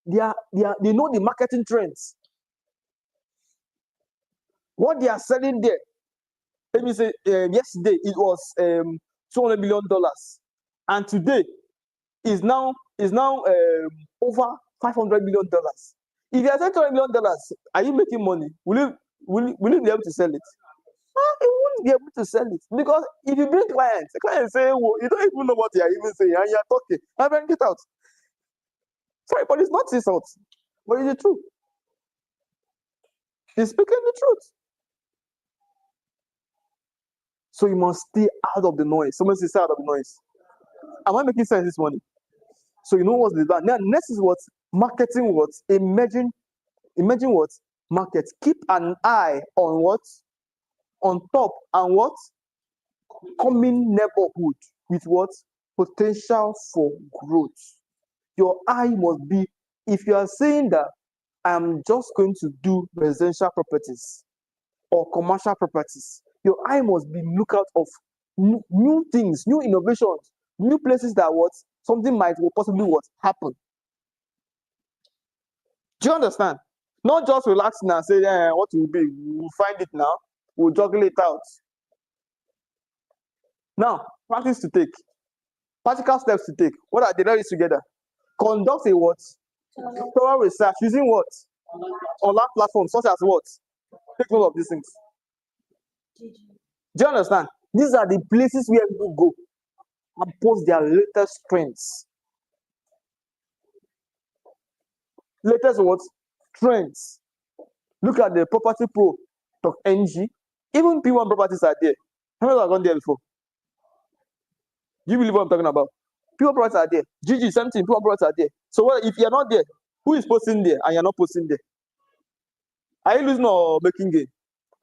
they know the marketing trends. What they are selling there. Let me say, yesterday it was $200 million, and today is now over $500 million. If you are selling $200 million, are you making money? Will you be able to sell it? You won't be able to sell it because if you bring clients, the clients say, "Well, you don't even know what they are even saying, and you are talking." I bring it out. Sorry, but it's not insult, but it's the truth. He's speaking the truth. So you must stay out of the noise. Someone say stay out of the noise. Am I making sense this morning? So you know what's the plan. Now next is what? Marketing what? Imagine what? Market. Keep an eye on what? On top and what? Coming neighborhood with what? Potential for growth. Your eye must be, if you are saying that I'm just going to do residential properties or commercial properties, your eye must be lookout of new things, new innovations, new places that what something might possibly what happen. Do you understand? Not just relaxing and say, what will be? We'll find it now. We'll juggle it out. Now, practice to take. Practical steps to take. What are they? Let's together. Conduct a what? Thorough research using what? Online platforms such as what? Take note of these things. Do you understand? These are the places where people go and post their latest trends. Latest what? Trends. Look at the property pro.ng. Even P1 properties are there. How many have gone there before? Do you believe what I'm talking about? P1 properties are there. GG, something, P1 properties are there. So what if you're not there? Who is posting there and you're not posting there? Are you losing or making gain?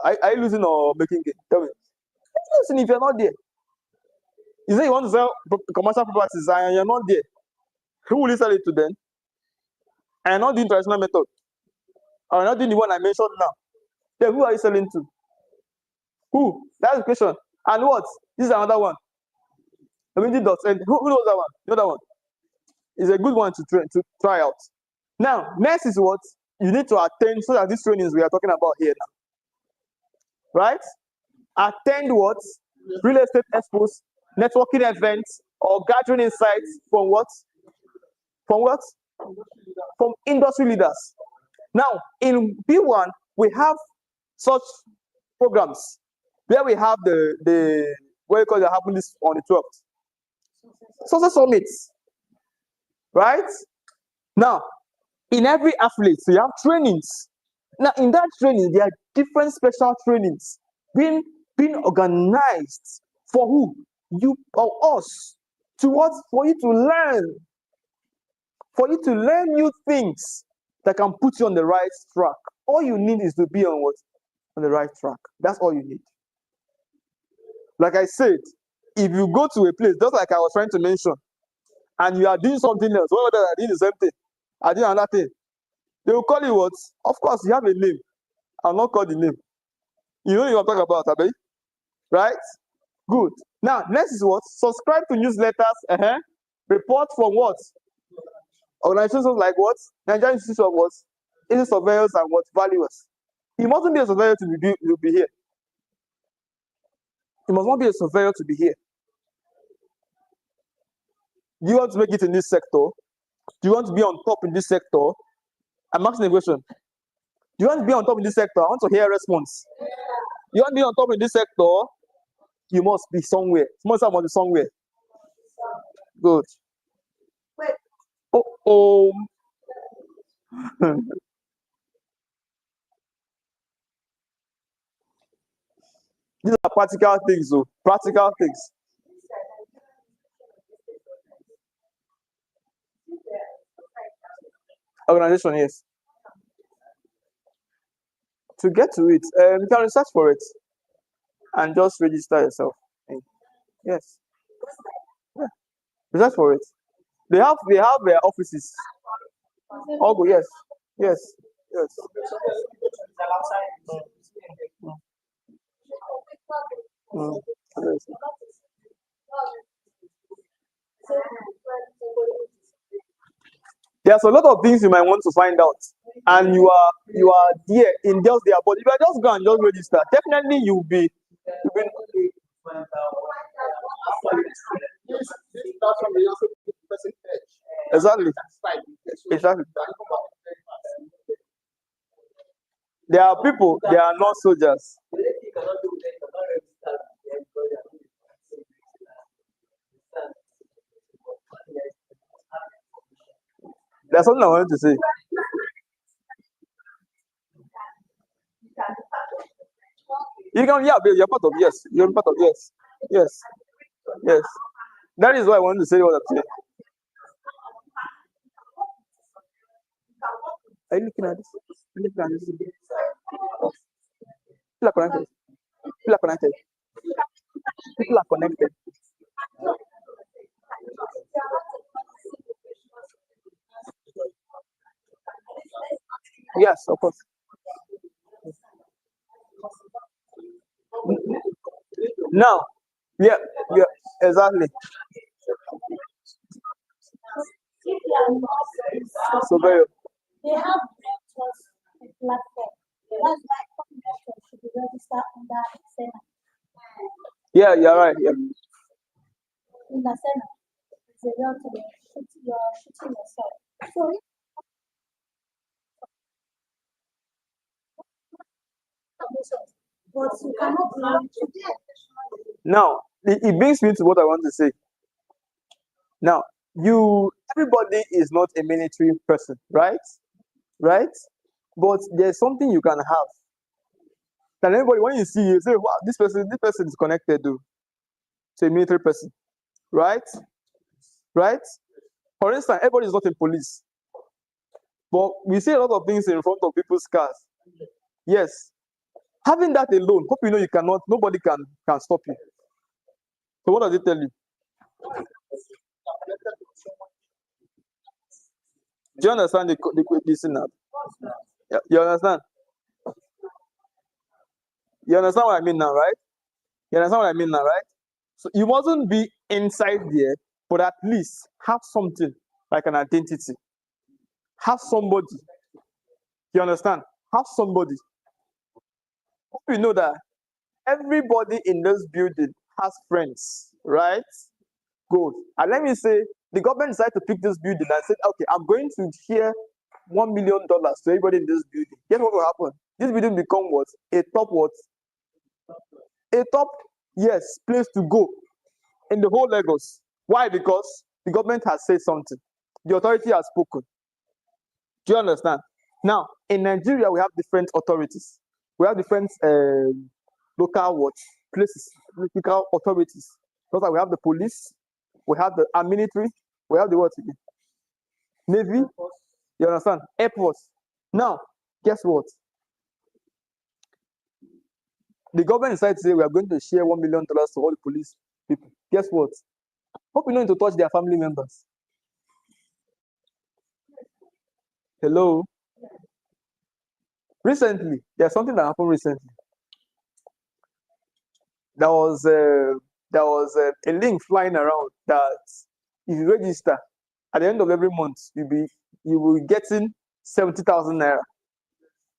Are you losing or making gain? Tell me. Listen, if you're not there. You say you want to sell commercial properties and you're not there. Who will you sell it to then? And you're not doing traditional method. Or you're not doing the one I mentioned now. Then who are you selling to? Who? That's the question. And what? This is another one. Who knows that one? The other one. It's a good one to try out. Now, next is what you need to attend so that these trainings we are talking about here now. Right? Attend what? Real estate expos, networking events, or gathering insights from what? From what? From industry leaders. Now, in P1, we have such programs where we have the what you call it happening this on the 12th. Success summits. Right? Now, in every affiliate, so you have trainings. Now, in that training, there are different special trainings being organized for who? You or us. To what? For you to learn. For you to learn new things that can put you on the right track. All you need is to be on what? On the right track. That's all you need. Like I said, if you go to a place, just like I was trying to mention, and you are doing something else, what are doing the same thing? I did another thing. They will call you what? Of course, you have a name. I'll not call the name. You know what I'm talking about, Abe? Right? Good. Now, next is what? Subscribe to newsletters. Report from what? Organizations like what? Nigerian Institute of what? Institute Surveyors and what? Valuers. You mustn't be a surveyor to be here. You must not be a surveyor to be here. Do you want to make it in this sector? Do you want to be on top in this sector? I'm asking a question. Do you want to be on top in this sector? I want to hear a response. You want to be on top in this sector? You must be somewhere. Someone must be somewhere. Good. Oh. These are practical things, though. Practical things. Organization, yes. To get to it, you can research for it and just register yourself. Yes. Yeah. Research for it. They have their offices. Oh, yes. Yes. Yes. Yes. There's a lot of things you might want to find out, and you are there in just there. But if you just go and just register, definitely you'll be exactly. There are people, they are not soldiers. There's something I wanted to say. You can, yeah, you're part of, yes. You're part of, yes. Yes. Yes. That is why I wanted to say what I'm saying. Are you looking at this? Are you looking at this? People are connected. People are connected. People are connected. Yes, of course. Now, yeah, yeah, exactly. So very. They have realtors a platform. That's why some realtors should be registered under Senate. Yeah, you're right. Yeah. In the Senate, it's a realtor, you're shooting yourself. So if permissions, but you cannot belong to them. Now, it brings me to what I want to say. Now, everybody is not a military person, right? Right? But there's something you can have. And everybody, when you see, you say, wow, this person is connected to a military person, right? Right? For instance, everybody is not a police, but we see a lot of things in front of people's cars. Yes. Having that alone, hope you know you cannot, nobody can stop you. So what does it tell you? Do you understand the signal? Yeah, you understand? You understand what I mean now, right? You understand what I mean now, right? So you mustn't be inside there, but at least have something like an identity. Have somebody. You understand? Have somebody. Hope you know that everybody in this building has friends, right? Good. And let me say, the government decided to pick this building and said, okay, I'm going to share $1 million to everybody in this building. Guess what will happen? This building become what? A top what? A top, yes, place to go in the whole Lagos. Why? Because the government has said something. The authority has spoken. Do you understand? Now, in Nigeria, we have different authorities. We have different local what places, local authorities. Because we have the police, we have the military, we have the what again? Navy. You understand? Air Force. Now, guess what? The government decided to say we are going to share $1 million to all the police people. Guess what? Hope you know to touch their family members. Hello. Recently, there's something that happened recently. There was a link flying around that if you register at the end of every month, you will be getting 70,000 naira,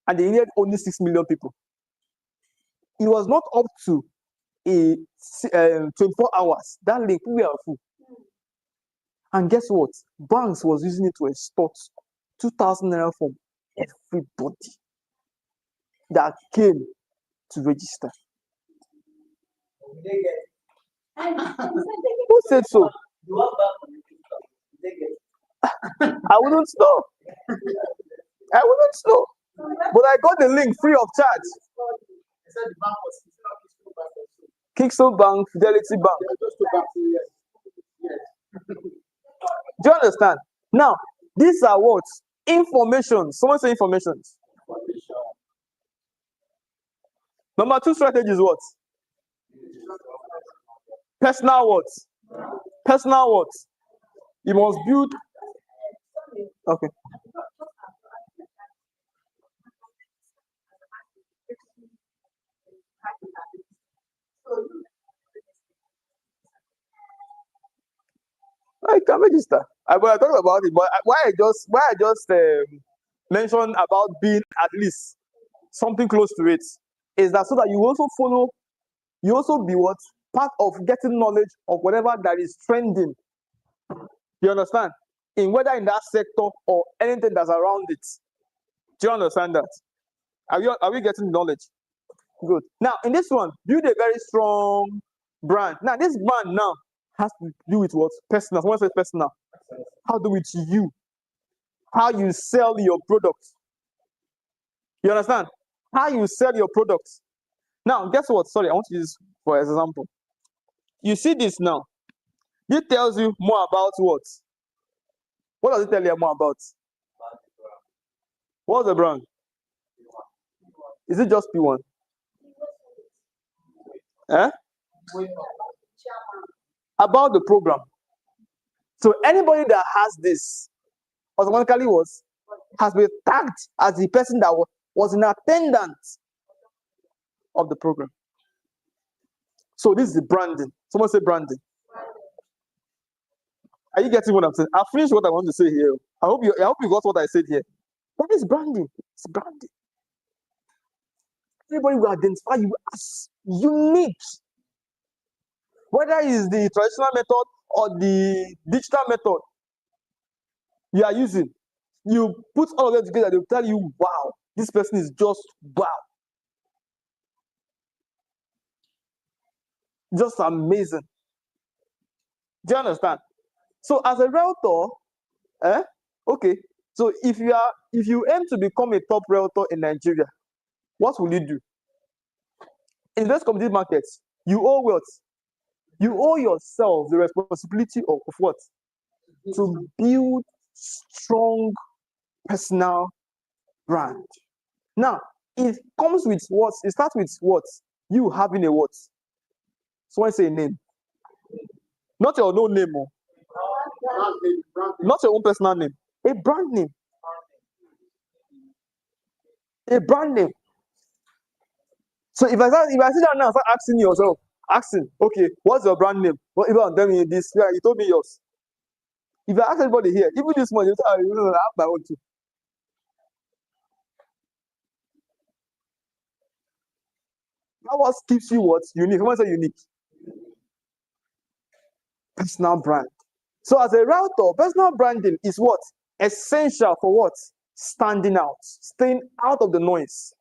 and they needed only 6 million people. It was not up to a 24 hours. That link we are full. And guess what? Banks was using it to extort 2,000 naira from everybody that came to register. Who said so? I wouldn't know. I wouldn't know. But I got the link free of charge. Kickstone Bank, Fidelity Bank. Do you understand? Now, these are what? Information. Someone say information. Number 2 strategy is what? Personal what? Personal what? You must build. Okay. I can register. I talk about it, but why I just mentioned about being at least something close to it is that so that you also follow, you also be what? Part of getting knowledge of whatever that is trending. You understand? In whether in that sector or anything that's around it. Do you understand that? Are we getting knowledge? Good. Now in this one, build a very strong brand. Now this brand now has to do with what? Personal. Someone says personal. How do it to you? How you sell your product. You understand? How you sell your product. Now, guess what? Sorry, I want to use for example. You see this now. It tells you more about what? What does it tell you more about? What's the brand? Is it just P1? Eh? About the program. So anybody that has this automatically has been tagged as the person that was in attendance of the program. So this is the branding. Someone say branding. Are you getting what I'm saying? I finished what I want to say here. I hope you got what I said here. What is branding? It's branding. Everybody will identify you as unique. Whether it's the traditional method or the digital method you are using, you put all of them together, they'll tell you, wow, this person is just wow. Just amazing. Do you understand? So as a realtor, okay. So if you aim to become a top realtor in Nigeria, what will you do? In this competitive markets, you owe what? You owe yourself the responsibility of what? To build strong personal brand. Now, it comes with what? It starts with what? You having a what? Someone say a name. Not your own name, not your own personal name. A brand name. A brand name. So if I sit down now and start asking yourself, okay, what's your brand name? What if I'm telling you this? Yeah, you told me yours. If I ask anybody here, even this morning, you tell me, I have my own too. That what keeps you what? Unique. Someone say unique. Personal brand. So as a realtor, personal branding is what? Essential for what? Standing out. Staying out of the noise.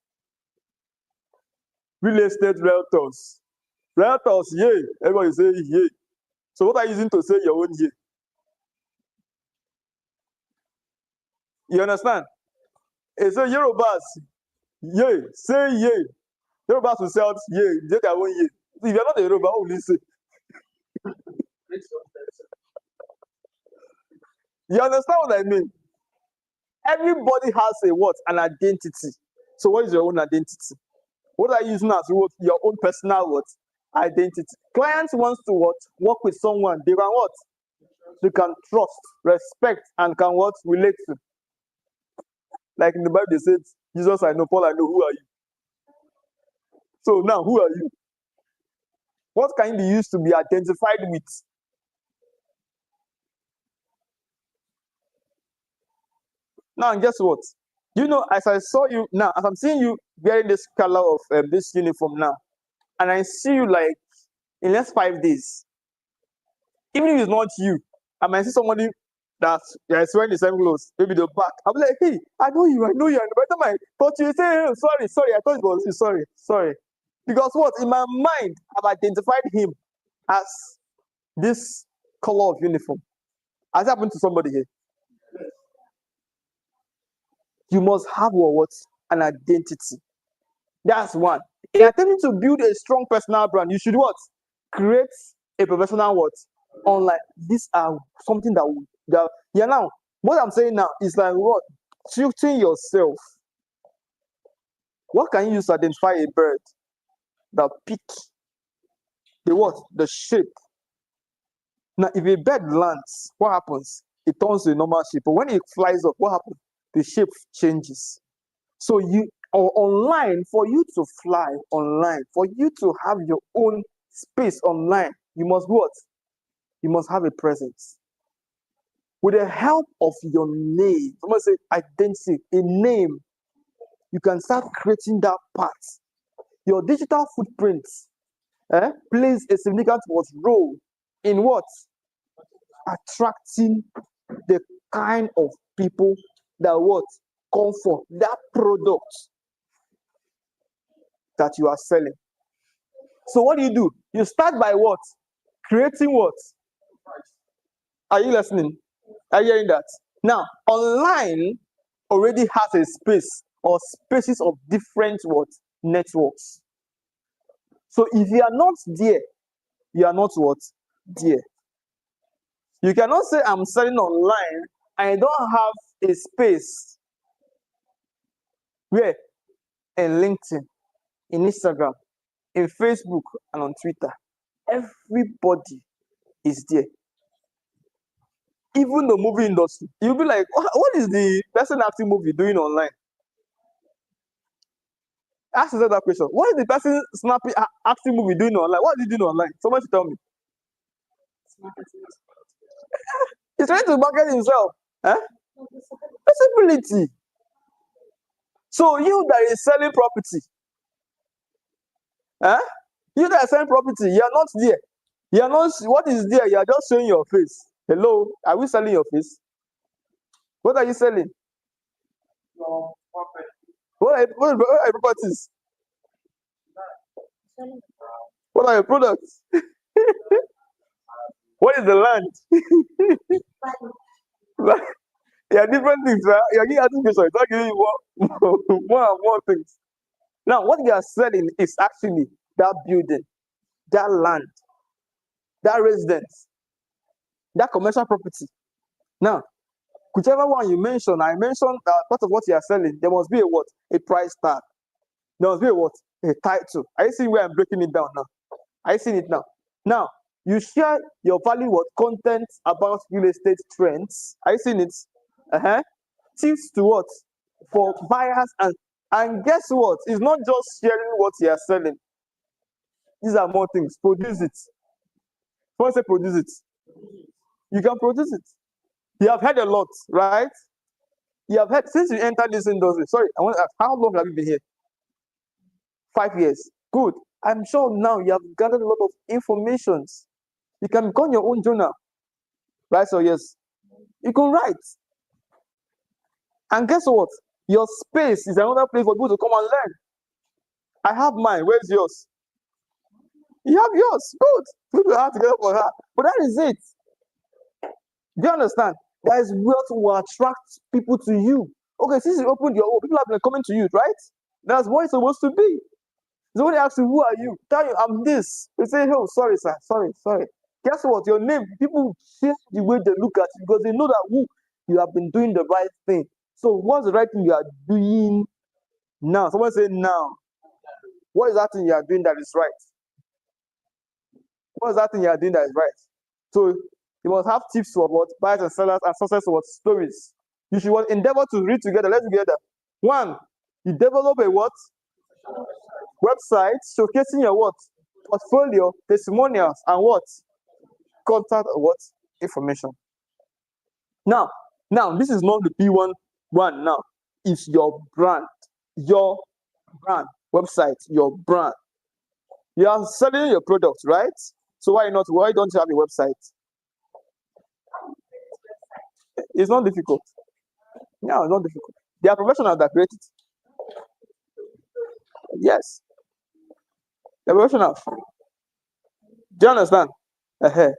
Real estate realtors. Realtors, yay. Everybody say yay. So what are you using to say your own yay? You understand? It's a Yorubas, yay. Say yay. Yorubas will shout yay. They their own yay. If you're not a Yoruba, what will you say? You understand what I mean? Everybody has a what? An identity. So what is your own identity? What are you using as what? Your own personal what? Identity. Clients wants to what? Work with someone they can what? They can trust, respect, and can what? Relate to. Like in the Bible, they said, Jesus I know, Paul I know, who are you? So now, who are you? What can be used to be identified with? Now, guess what? You know, as I saw you now, as I'm seeing you wearing this color of this uniform now, and I see you like in the next 5 days, even if it's not you, I might see somebody that's wearing the same clothes, maybe the back. I'll be like, hey, I know you. And by the time I thought you say, oh, sorry, I thought it was you, sorry. Because what? In my mind, I've identified him as this color of uniform. Has it happened to somebody here? You must have what? An identity. That's one. In attempting to build a strong personal brand, you should what? Create a professional what? Online. These are something that yeah. Now, what I'm saying now is like what? Shifting yourself. What can you use to identify a bird? The peak. The what? The shape. Now, if a bird lands, what happens? It turns to a normal shape. But when it flies up, what happens? The shape changes. So you or online, for you to fly online, for you to have your own space online, you must what? You must have a presence. With the help of your name, someone say identity, a name, you can start creating that part. Your digital footprint plays a significant role in what? Attracting the kind of people that what? Come for that product that you are selling. So what do? You start by what? Creating what? Are you listening? Are you hearing that? Now, online already has a space or spaces of different what? Networks. So if you are not there, you are not what? There. You cannot say I'm selling online and I don't have a space where in LinkedIn, in Instagram, in Facebook, and on Twitter. Everybody is there. Even the movie industry, you'll be like, what is the person acting movie doing online? Ask yourself that question. What is the person snapping acting movie doing online? What is he doing online? Someone should tell me. He's trying to market himself. Huh? Visibility. So you that is selling property, huh? You that is selling property, you are not there. You are not. What is there? You are just showing your face. Hello, are we selling your face? What are you selling? What are your properties? What are your products? What is the land? There are different things, right? You're giving education, it's not giving you more and more things. Now, what you are selling is actually that building, that land, that residence, that commercial property. Now, whichever one you mention, I mentioned part of what you are selling, there must be a what? A price tag. There must be a what? A title. Are you seeing where I'm breaking it down now? Are you seeing it now? Now, you share your value what content about real estate trends. Are you seeing it? Tips to what? For buyers and guess what? It's not just sharing what you are selling. These are more things. Produce it. First, say produce it. You can produce it. You have heard a lot, right? You have heard since you entered this industry. Sorry, I want to ask, how long have you been here? 5 years. Good. I'm sure now you have gathered a lot of information. You can become your own journal. Right? So yes, you can write. And guess what? Your space is another place for people to come and learn. I have mine. Where's yours? You have yours. Good. People have to get up for her. But that is it. Do you understand? That is what will attract people to you. Okay, since you opened your own, people have been coming to you, right? That's what it's supposed to be. So when they ask you, who are you? Tell you, I'm this. They say, oh, sorry, sir. Sorry. Guess what? Your name, people change the way they look at you because they know that you have been doing the right thing. So what's the right thing you are doing now? Someone say now. What is that thing you are doing that is right? What is that thing you are doing that is right? So you must have tips for what buyers and sellers and success what stories. You should endeavor to read together. Let's together. One, you develop a what? Website showcasing your what? Portfolio, testimonials, and what? Contact what? Information. Now, this is not the P1 one now. It's your brand. Your brand. Website, your brand. You are selling your product, right? So why not? Why don't you have a website? It's not difficult. No, it's not difficult. They are professionals that create it. Yes. They're professionals. Do you understand? Even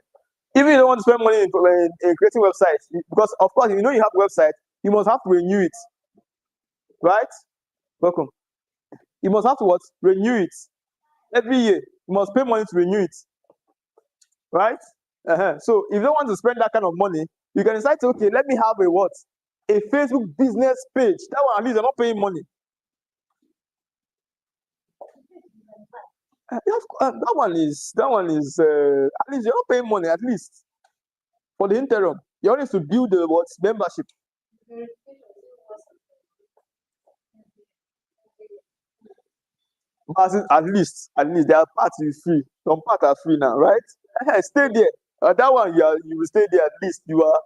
if you don't want to spend money in creating websites, because of course, if you know you have a website, you must have to renew it. Right? Welcome. You must have to what? Renew it. Every year. You must pay money to renew it. Right? So if you don't want to spend that kind of money, you can decide to, okay, let me have a what? A Facebook business page. That one, at least you're not paying money. That one is at least you're not paying money, at least for the interim. You only need to build the what membership. At least there are parts you free. Some parts are free now, right? Stay there. That one you will stay there. At least you are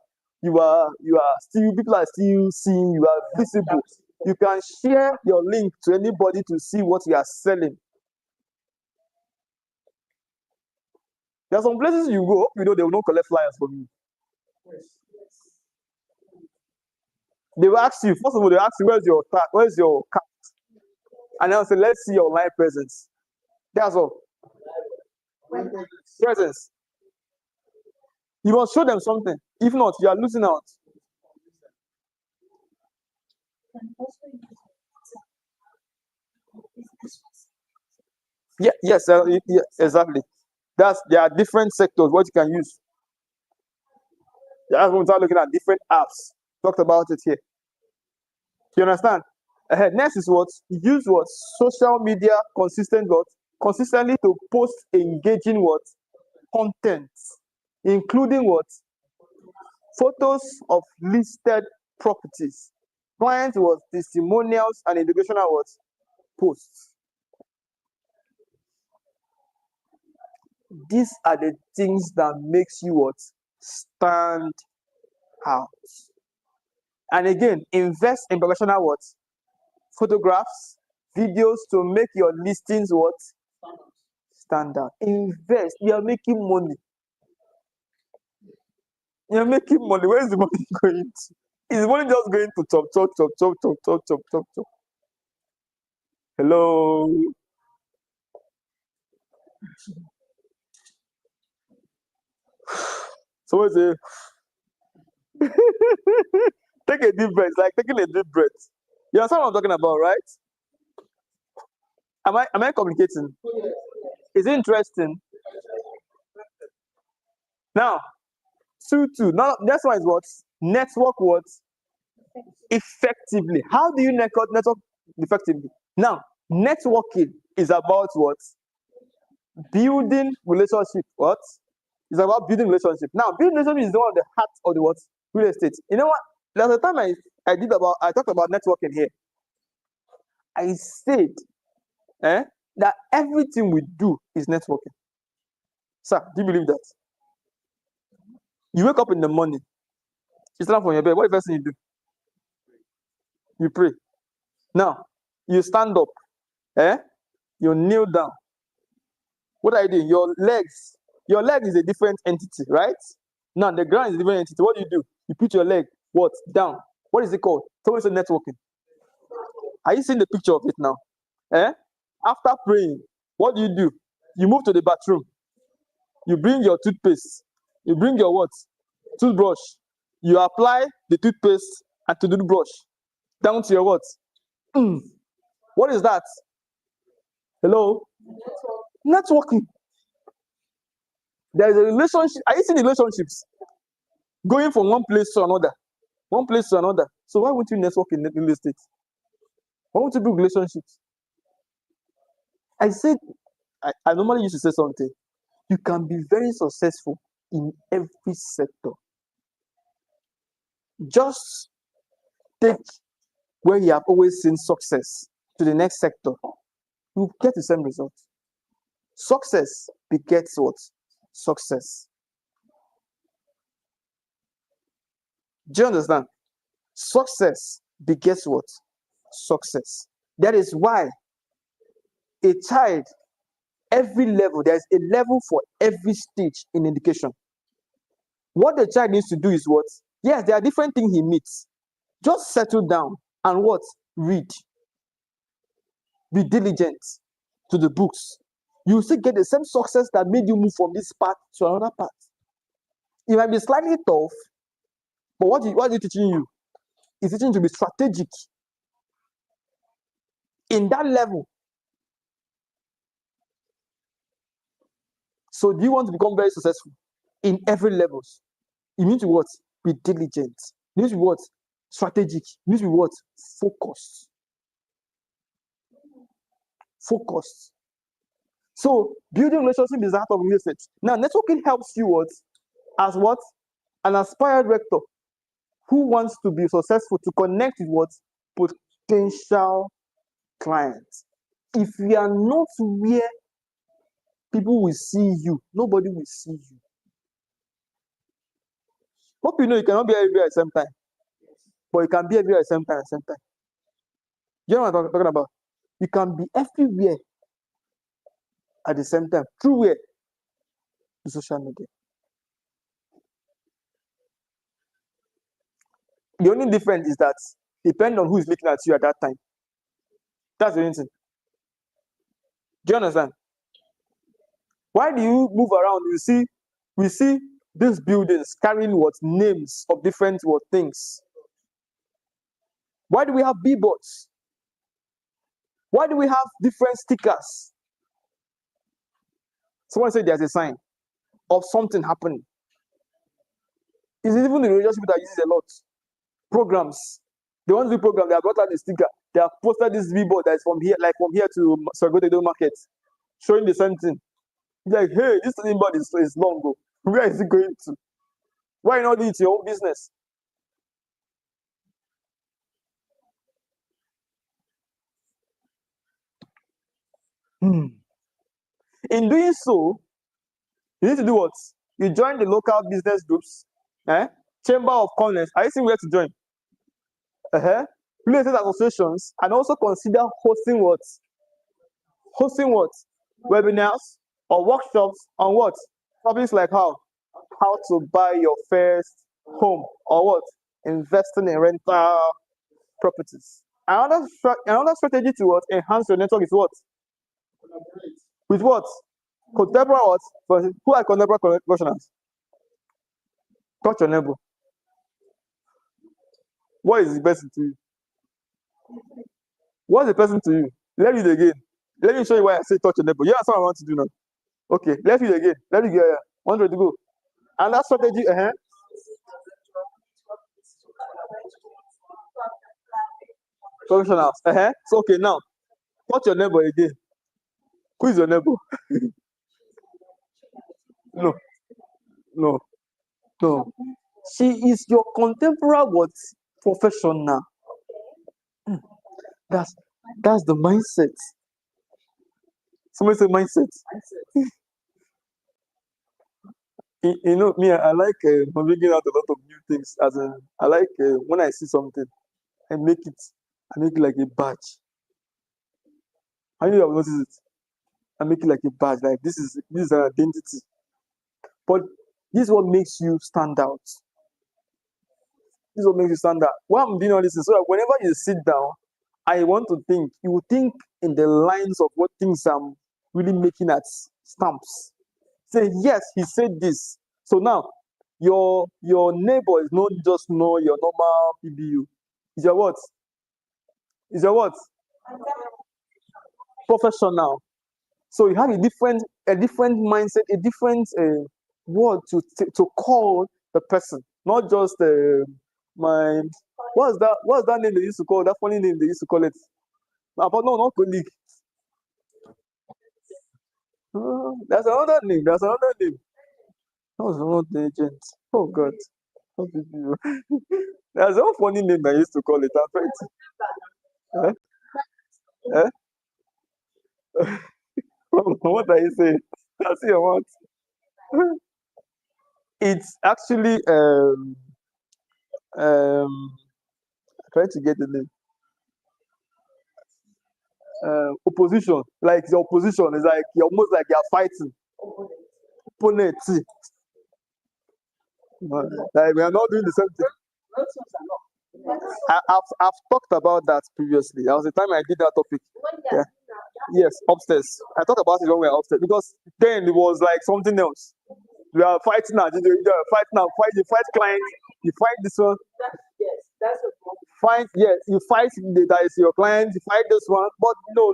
still, people are still seeing you, are visible. You can share your link to anybody to see what you are selling. There are some places you go, they will not collect flyers from you. They will ask you, first of all, they ask you, where's your card? And they'll say, let's see your online presence. That's all. Presence. You must show them something. If not, you are losing out. Yeah, yes, yeah, exactly. There are different sectors what you can use. That's when we start looking at different apps. Talked about it here. You understand? Next is what? Use what? Social media consistently to post engaging what? Content, including what? Photos of listed properties, client was testimonials and educational what? Posts. These are the things that makes you what? Stand out. And again, invest in professional what? Photographs, videos to make your listings what? Stand out. Invest. You are making money. You're making money. Where is the money going to? Is the money just going to chop, chop, chop, chop, chop, chop, chop, chop, chop? Hello. Someone say, take a deep breath. It's like taking a deep breath. You understand what I'm talking about, right? Am I communicating? Is it interesting? Now, two. Now, next one is what? Network what? Effectively. How do you network effectively? Now, networking is about what? Building relationship. What? It's about building relationship. Now, building relationship is one of the heart of the what? Real estate. You know what? There's a time I talked about networking here. I said that everything we do is networking. Sir, do you believe that? You wake up in the morning, you stand up from your bed. What is the first thing you do? You pray. Now, you stand up, you kneel down. What are you doing? Your leg is a different entity, right? Now, the ground is a different entity. What do? You put your leg, what? Down. What is it called? Someone said networking. Are you seeing the picture of it now? After praying, what do? You move to the bathroom. You bring your toothpaste. You bring your what? Toothbrush. You apply the toothpaste and to the toothbrush down to your what? What is that? Hello? Networking. There is a relationship. Are you seeing the relationships? Going from one place to another. One place to another. So why won't you network in real estate? Why won't you build relationships? I said, I normally used to say something. You can be very successful in every sector. Just take where you have always seen success to the next sector. You get the same result. Success begets what? Success. Do you understand? Success begets what? Success. That is why a child, every level, there's a level for every stage in education. What the child needs to do is what? Yes, there are different things he meets. Just settle down and what? Read. Be diligent to the books. You still get the same success that made you move from this path to another path. It might be slightly tough, but what is it teaching you? It's teaching you to be strategic in that level. So do you want to become very successful in every levels? You need to what? Be diligent. You need to be what? Strategic. You need to be what? Focused. Focused. So building relationship is the heart of real estate. Now networking helps you what? As what? An aspired rector who wants to be successful to connect with what? Potential clients. If you are not where people will see you, nobody will see you. Hope you know you cannot be everywhere at the same time, but you can be everywhere at the same time. You know what I'm talking about? You can be everywhere at the same time. Through where? The social media. The only difference is that depend on who is looking at you at that time. That's the only thing. Do you understand? Why do you move around? We see these buildings carrying what? Names of different what things. Why do we have billboards? Why do we have different stickers? Someone said there's a sign of something happening. It's even the relationship that uses a lot. Programs. They want to do program. They have brought out the sticker. They have posted this billboard that is from here, like from here to Sargotedo Market, showing the same thing. It's like, hey, this billboard is long ago. Where is it going to? Why not do it your own business? In doing so, you need to do what? You join the local business groups, chamber of commerce. Are you seeing where to join? Real estate associations, and also consider hosting what? Hosting what? Webinars or workshops on what? Topics like how to buy your first home, or what? Investing in rental properties. Another strategy to what? Enhance your network is what? With what? Contemporary what? Who are contemporary professionals? Touch your neighbor. What is the person to you? What's the person to you? Let me read again. Let me show you why I say touch your neighbor. Yeah, that's what I want to do now. Okay, let's read again. Let me go. 100 to go. And that strategy, professionals. So okay, now touch your neighbor again. Who is your neighbor? No, no, no. She is your contemporary what? Professional. That's the mindset. Somebody say mindset. You know me, I like figuring out a lot of new things. As in, I like when I see something, I make it like a badge. I know you have noticed it. I make it like a badge. Like this is an identity. But this is what makes you stand out. This is what makes you stand out. Why I'm doing all this is so that whenever you sit down, I want to think. You will think in the lines of what things I'm really making at stamps. Say yes, he said this. So now your neighbor is not just your normal PBU. Is your what? Is your what? Professional. So you have a different mindset, a different word to call the person, not just my what's that name they used to call, that funny name they used to call it. But no, not colleague. There's another name. That was another agent. Oh God. How did you? There's a funny name I used to call it. I'm trying to, what are you saying? I see your what? It's actually trying to get the name. Opposition. Like the opposition is like you're almost like you're fighting. Opponent. Like we are not doing the same thing. I've talked about that previously. There was a time I did that topic. Yeah. Yes, upstairs. I talked about it when we were upstairs because then it was like something else. We are fighting now. You fight clients, you fight this one. Yes, that's a problem. You fight that is your client, you fight this one. But no.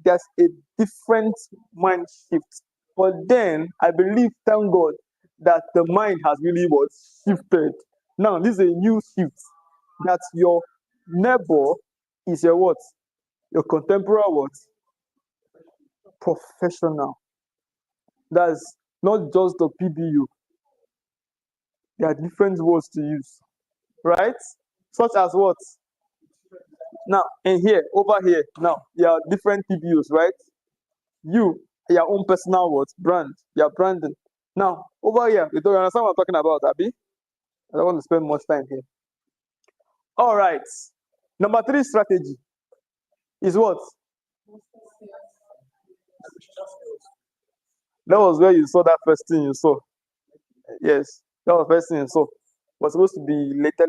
There's a different mind shift. But then I believe, thank God, that the mind has really shifted. Now this is a new shift. That your neighbor is your what? Your contemporary what? Professional. That's not just the PBU. There are different words to use, right? Such as what? Now, in here, over here, now, there are different PBUs, right? You, your own personal words, brand, your branding. Now, over here, you don't understand what I'm talking about, Abby? I don't want to spend much time here. All right. Number 3 strategy is what? That was where you saw that first thing you saw. Yes, that was the first thing you saw. Was supposed to be later.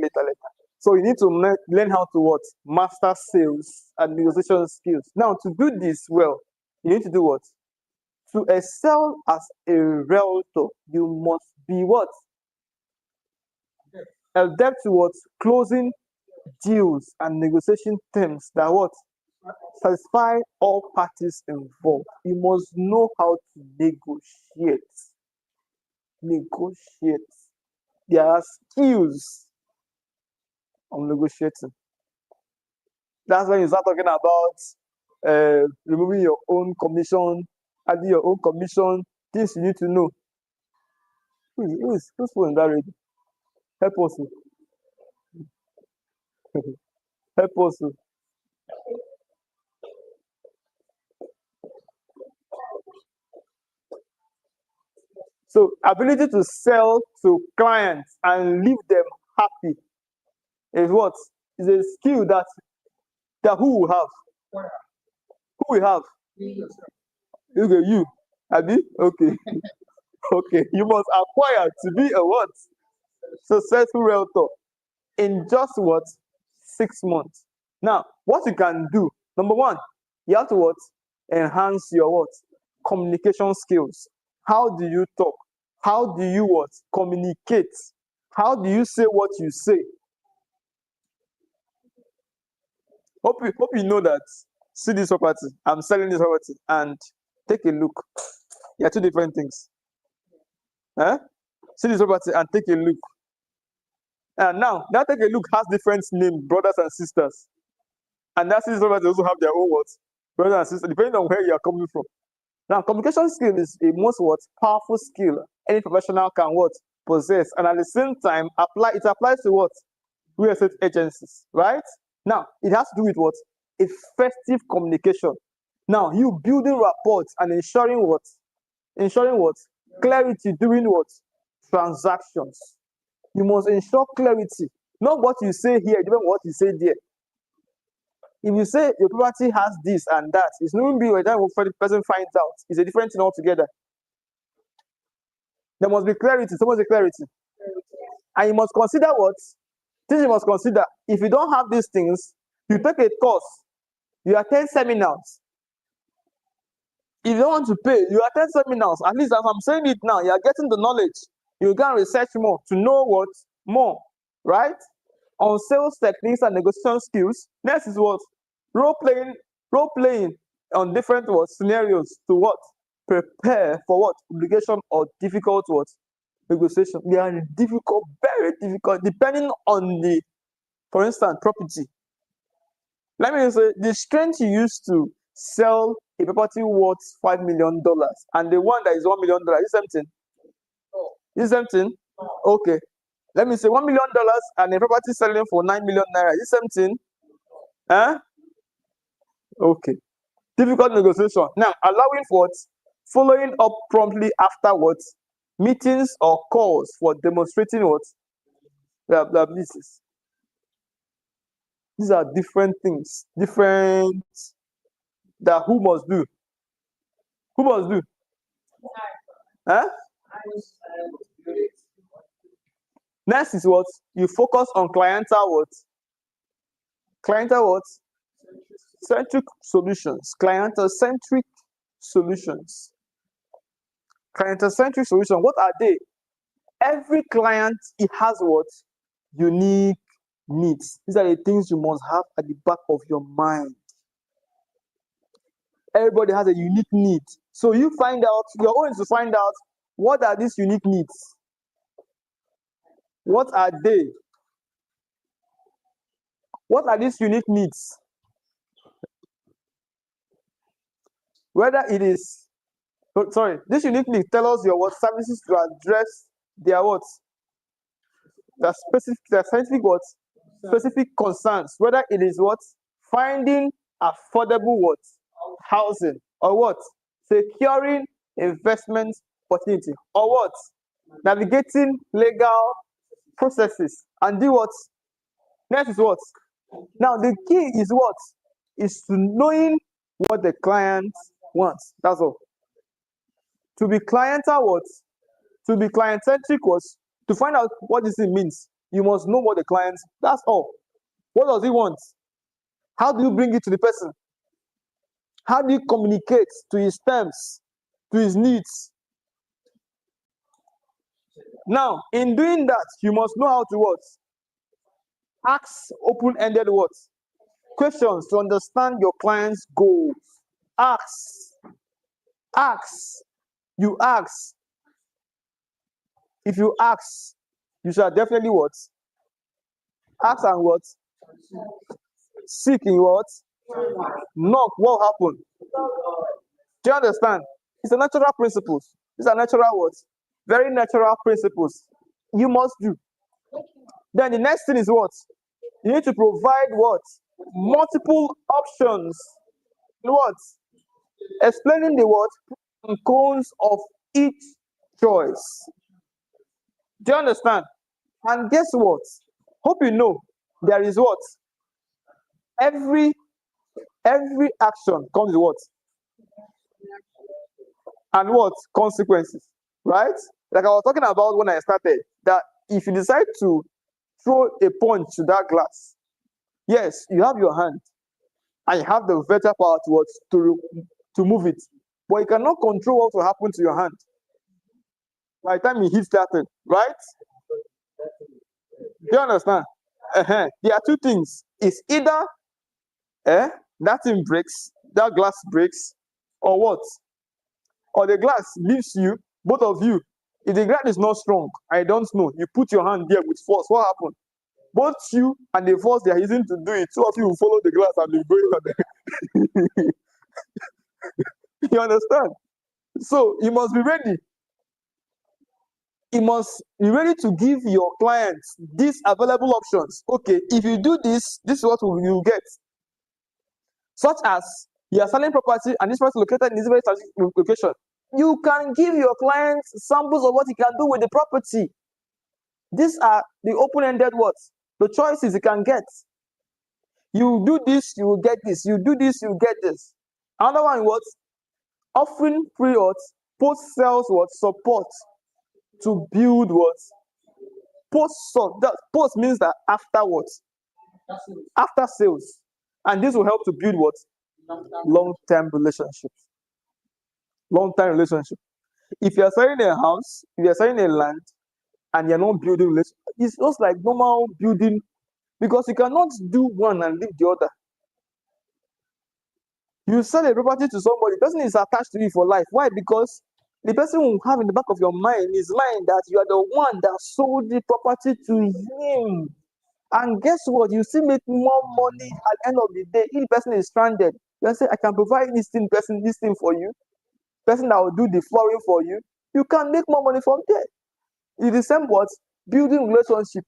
So you need to learn how to what? Master sales and negotiation skills. Now, to do this well, you need to do what? To excel as a realtor, you must be what? Adept to what? Closing deals and negotiation terms that what? Satisfy all parties involved. You must know how to negotiate. Negotiate. There are skills on negotiating. That's when you start talking about removing your own commission, adding your own commission, things you need to know. Who's pulling that ready? Help us. Help us. So ability to sell to clients and leave them happy is what? Is a skill that who will have? Who will have? Okay, you. Abi? Okay. Okay. You must acquire to be a what? Successful realtor in just what? 6 months. Now, what you can do, number one, you have to what? Enhance your what? Communication skills. How do you talk? How do you what? Communicate? How do you say what you say? Hope you know that. See this property. I'm selling this property, and take a look. They are two different things. Huh? See this property and take a look. And now, that take a look has different names, brothers and sisters. And that see this property also have their own words, brothers and sisters, depending on where you are coming from. Now, communication skill is a most what powerful skill any professional can what possess, and at the same time it applies to what real estate agencies, right? Now, it has to do with what effective communication. Now, you building rapport and ensuring what clarity during what transactions. You must ensure clarity, not what you say here, different what you say there. If you say your property has this and that, it's not be when the person finds out. It's a different thing altogether. There must be clarity. There must be clarity. And you must consider what? Things you must consider. If you don't have these things, you take a course, you attend seminars. If you don't want to pay, you attend seminars. At least as I'm saying it now, you are getting the knowledge. You can research more to know what? More. Right? On sales techniques and negotiation skills. Next is what? Role playing on different what scenarios to what? Prepare for what? Obligation or difficult what? Negotiation. They are difficult, very difficult, depending on the, for instance, property. Let me say the strength you use to sell a property worth $5 million and the one that is $1 million is something. Is something? Okay. Let me say $1 million and a property selling for 9 million naira. Is something? Huh? Okay. Difficult negotiation. Now, allowing for what? Following up promptly afterwards, meetings or calls for demonstrating what? The abilities. These are different things. Different that who must do? Who must do? Huh? Next is what? You focus on clientele what? Clientele what? Centric solutions. Clientele centric solutions. Clientele centric solution. What are they? Every client, it has what? Unique needs. These are the things you must have at the back of your mind. Everybody has a unique need. So you find out, your own is to find out what are these unique needs? What are they? What are these unique needs? Whether it is, this unique need tell us your what services to address their what? The specific what? Specific concerns. Whether it is what? Finding affordable what? Housing or what? Securing investment opportunity or what? Navigating legal processes and do what? Next is what? Now the key is what? Is to knowing what the client wants. That's all. To be clientele what? To be client-centric was to find out what this thing means. You must know what the client. That's all. What does he want? How do you bring it to the person? How do you communicate to his terms, to his needs? Now, in doing that, you must know how to what? Ask open-ended what? questions to understand your client's goals. Ask. You ask. If you ask, you shall definitely what? Ask and what? Seek in what? Knock. What happened? Do you understand? It's a natural principles. These are natural what? Very natural principles. You must do. Then the next thing is what? You need to provide what? Multiple options. What? Explaining the what? Pros and cons of each choice. Do you understand? And guess what? Hope you know there is what? Every action comes with what? And what? Consequences. Right? Like I was talking about when I started, that if you decide to throw a punch to that glass, yes, you have your hand and you have the better power towards to move it, but you cannot control what will happen to your hand by the time it hits that thing, right? Do you understand? There are two things. It's either that thing breaks, that glass breaks, or what? Or the glass leaves you, both of you. If the glass is not strong, I don't know. You put your hand there with force. What happened? Both you and the force they are using to do it, two of you will follow the glass and be going on there. You understand? So you must be ready. You must be ready to give your clients these available options. Okay, if you do this, this is what you will get. Such as you are selling property and this property located in this very strategic location. You can give your clients samples of what you can do with the property. These are the open-ended words. The choices you can get. You do this, you will get this. You do this, you will get this. Another one what? Offering free what? Post-sales what? Support to build what? Post means that afterwards. After sales. And this will help to build what? Long-term relationships. Long-term relationship. If you're selling a house, if you're selling a land, and you're not building relationships, it's just like normal building, because you cannot do one and leave the other. You sell a property to somebody, the person is attached to you for life. Why? Because the person will have in the back of your mind, his mind, that you are the one that sold the property to him. And guess what? You still make more money at the end of the day. If the person is stranded, you can say, I can provide this thing for you. Person that will do the flooring for you. You can make more money from there. It's the same what? Building relationship.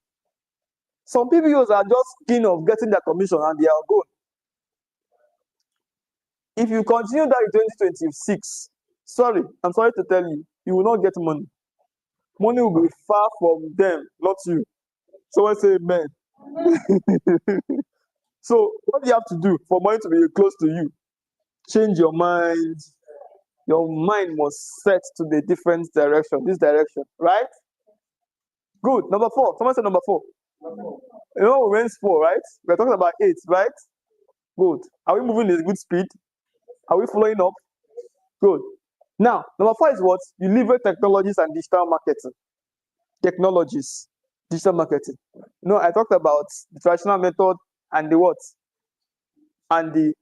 Some people are just keen of getting their commission and they are gone. If you continue that in 2026, I'm sorry to tell you, you will not get money. Money will be far from them, not you. Someone say amen. So what do you have to do for money to be close to you? Change your mind. Your mind must set to the different direction, this direction, right? Good. Number 4. Someone said number 4. You know, we went 4, right? We're talking about 8, right? Good. Are we moving at a good speed? Are we following up? Good. Now, number 4 is what? You leverage technologies and digital marketing. Technologies, digital marketing. You know, I talked about the traditional method and the what? And the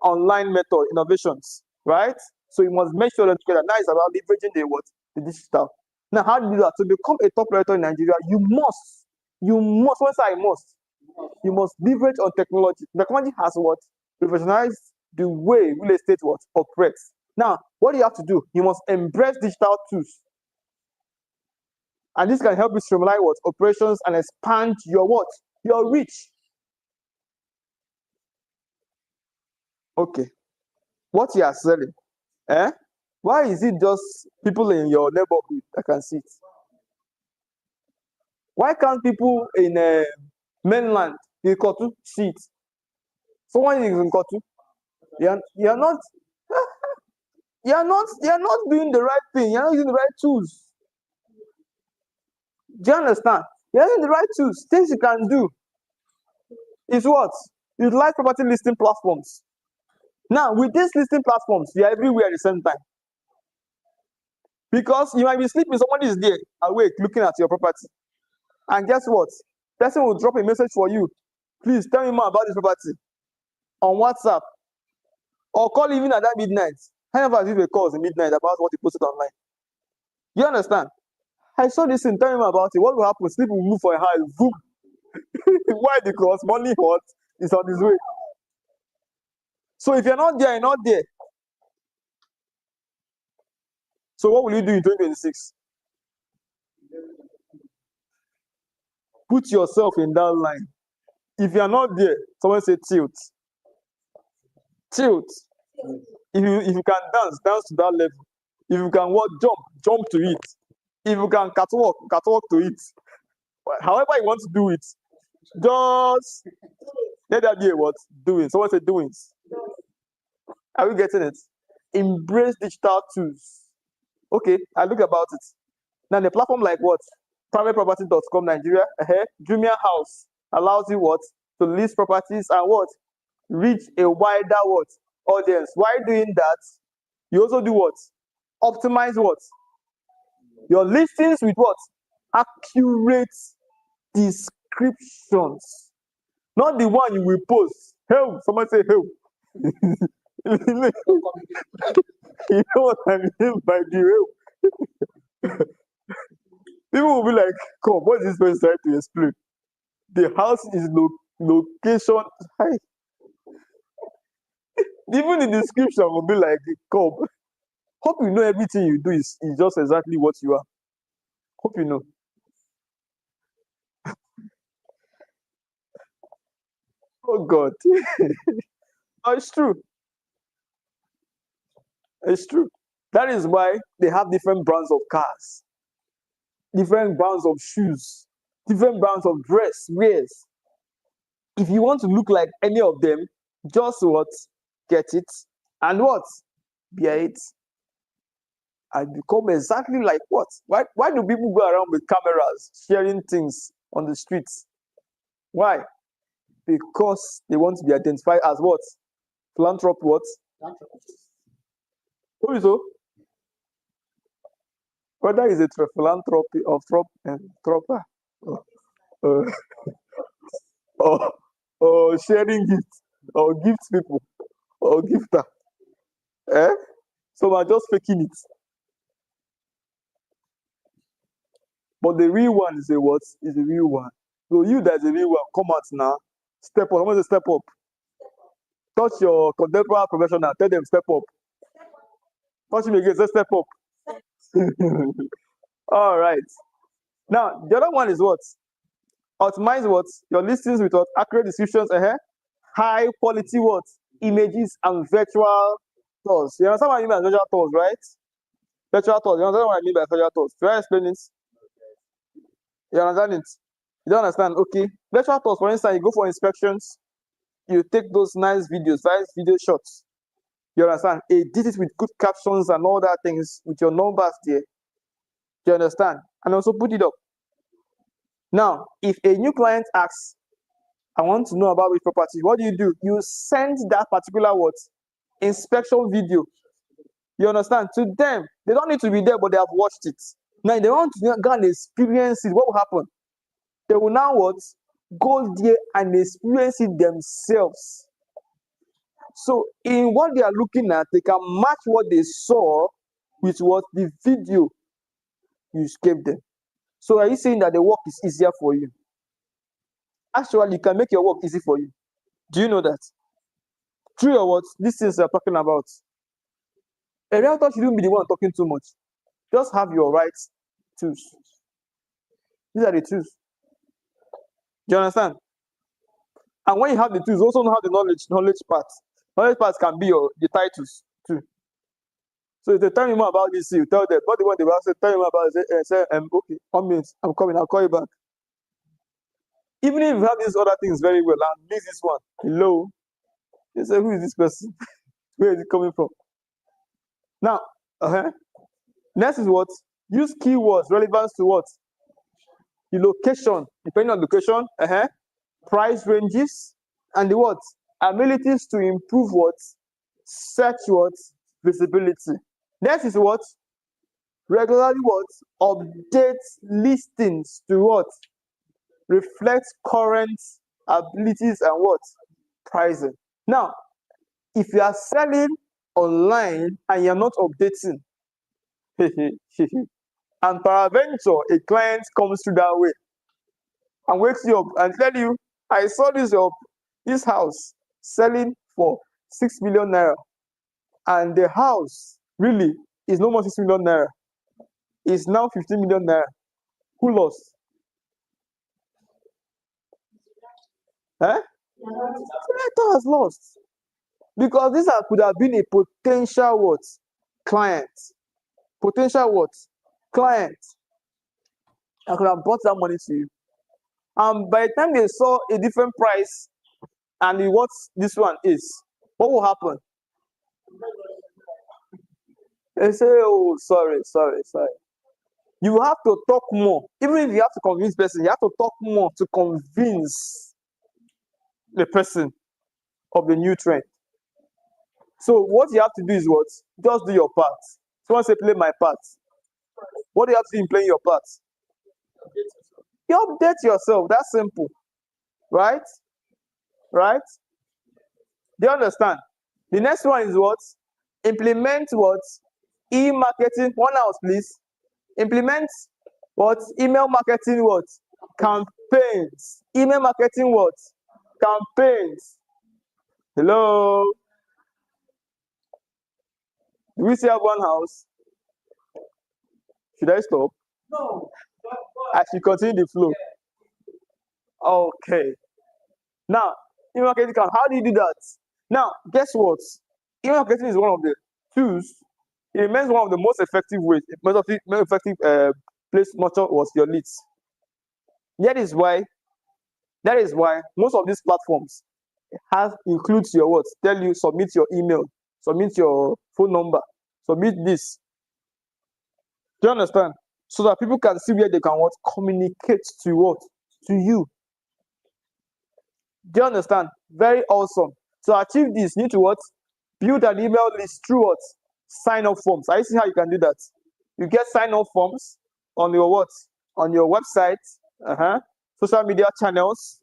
online method, innovations, right? So you must make sure that together. Now it's about leveraging the what? The digital. Now, how do you do that? To become a top realtor in Nigeria, you must, once I must, you must leverage on technology. Technology has what? Revolutionized the way real estate what? Operates. Now, what do you have to do? You must embrace digital tools. And this can help you streamline what? Operations and expand your what? Your reach. Okay. What you are selling, why is it just people in your neighborhood that can see it? Why can't people in mainland in Kotu see it? Someone is in Kotu, you're not doing the right thing. You're not using the right tools. Do you understand? You're using the right tools. Things you can do is what? Utilize property listing platforms. Now, with these listing platforms, they are everywhere at the same time. Because you might be sleeping, somebody is there, awake, looking at your property. And guess what? Person will drop a message for you. Please tell me more about this property on WhatsApp or call even at that midnight. I never received a call in midnight about what he posted online. You understand? I saw this thing, tell me more about it. What will happen? Sleep will move for a high. Boom. Why? Because money what is on his way. So if you're not there, you're not there. So what will you do in 2026? Put yourself in that line. If you're not there, someone say tilt. Tilt. If you can dance to that level. If you can what, jump to it. If you can catwalk to it. However you want to do it, just let that be a what? Doing. Someone say doings. Are we getting it? Embrace digital tools. Okay, I look about it. Now the platform like what? Privateproperty.com Nigeria, Jumia House allows you what? To list properties and what? Reach a wider what? Audience. Why doing that? You also do what? Optimize what? Your listings with what? Accurate descriptions. Not the one you will post. Help! Someone say help. You know what I mean by the help? People will be like, come, what is this person trying to explain? The house is location. Hi. Even the description will be like, come. Hope you know everything you do is just exactly what you are. Hope you know. Oh God. Oh, it's true. It's true. That is why they have different brands of cars, different brands of shoes, different brands of dress, wears. If you want to look like any of them, just what? Get it and what? Bear it. And become exactly like what? Why do people go around with cameras sharing things on the streets? Why? Because they want to be identified as what? Philanthrop what? Who is so? Whether is it philanthropy or tropper uh, or sharing gifts or gift people or gifter. Eh? So we're just faking it. But the real one is a what? Is the real one. So you that's the real one, come out now. Step up. I'm going to step up. Touch your contemporary professional. Tell them step up. Touch him again. Say step up. All right. Now the other one is what? Optimize what? Your listings with what? Accurate descriptions. High quality what? Images and virtual tours. You understand what I mean by virtual tours, right? Virtual tours. You understand what I mean by virtual tours? Do I explain it? You understand it? You don't understand? Okay. Virtual tours, for instance, you go for inspections, you take those nice video shots. You understand? Edit it with good captions and all that things with your numbers there. You understand? And also put it up. Now, if a new client asks, I want to know about which property, what do? You send that particular what? Inspection video. You understand? To them, they don't need to be there, but they have watched it. Now, they want to go and experience it. What will happen? They will now what? Go there and experience it themselves. So, in what they are looking at, they can match what they saw with what the video you gave them. So, are you saying that the work is easier for you? Actually, you can make your work easy for you. Do you know that? True or what? These things we are talking about. A realtor shouldn't be the one talking too much. Just have your right tools. These are the tools. Do you understand? And when you have the tools, also know how the knowledge part. Knowledge parts can be the titles too. So if they tell me more about this, you tell them. What they want, they will say, tell me more about it. Say, okay, 1 minute, I'm coming, I'll call you back. Even if you have these other things very well, and miss this one, hello, they say, who is this person? Where is it coming from? Now, next is what? Use keywords relevant to what? The location, depending on location, price ranges, and the what? Abilities to improve what? Search what? Visibility. Next is what? Regularly what? Update listings to what? Reflect current abilities, and what? Pricing. Now, if you are selling online and you're not updating, and peradventure a client comes through that way and wakes you up and tell you, I saw this house selling for 6 million naira, and the house really is no more 6 million naira, it's now 15 million naira. Who lost? Eh? Realtor has lost, because this could have been a potential what? Client. Potential what? Client. I could have brought that money to you. And by the time they saw a different price and what this one is, what will happen? They say, oh, sorry. You have to talk more. Even if you have to convince person, you have to talk more to convince the person of the new trend. So what you have to do is what? Just do your part. Someone say, play my part. What do you have to do in playing your part? You update yourself. That's simple. Right? Right? Do you understand? The next one is what? Implement what? E-marketing. 1 hour, please. Implement what? Email marketing what? Campaigns. Email marketing what? Campaigns. Hello? Do we still have one house? Should I stop? No. I should continue the flow. Okay. Now, email marketing account. How do you do that? Now, guess what? Email marketing is one of the tools. It remains one of the most effective ways, most effective place motor was your leads. That is why most of these platforms includes your what? Tell you submit your email, submit your phone number, submit this. Do you understand? So that people can see where they can what? Communicate to what? To you. Do you understand? Very awesome. To achieve this, you need to what? Build an email list through what? Sign up forms. I see how you can do that. You get sign up forms on your what? On your website, social media channels.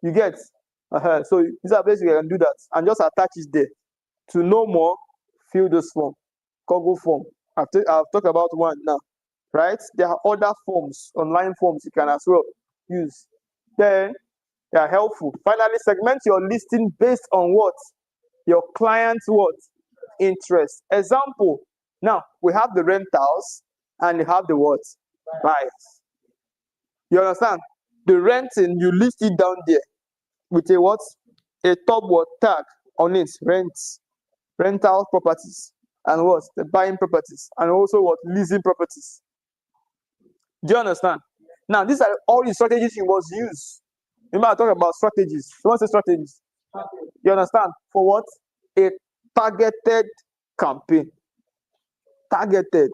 You get. So these are places you can do that and just attach it there. To know more, fill this form. Google form. I've talked about one now, right? There are other forms, online forms you can as well use. Then they are helpful. Finally, segment your listing based on what? Your client's what? Interest. Example. Now, we have the rentals and you have the what? Buyers. You understand? The renting, you list it down there with a what? A top what tag on it. Rents. Rental properties. And what? The buying properties. And also what? Leasing properties. Do you understand? Now, these are all the strategies you must use. Remember, I talk about strategies. What's the strategies? You understand? For what? A targeted campaign. Targeted.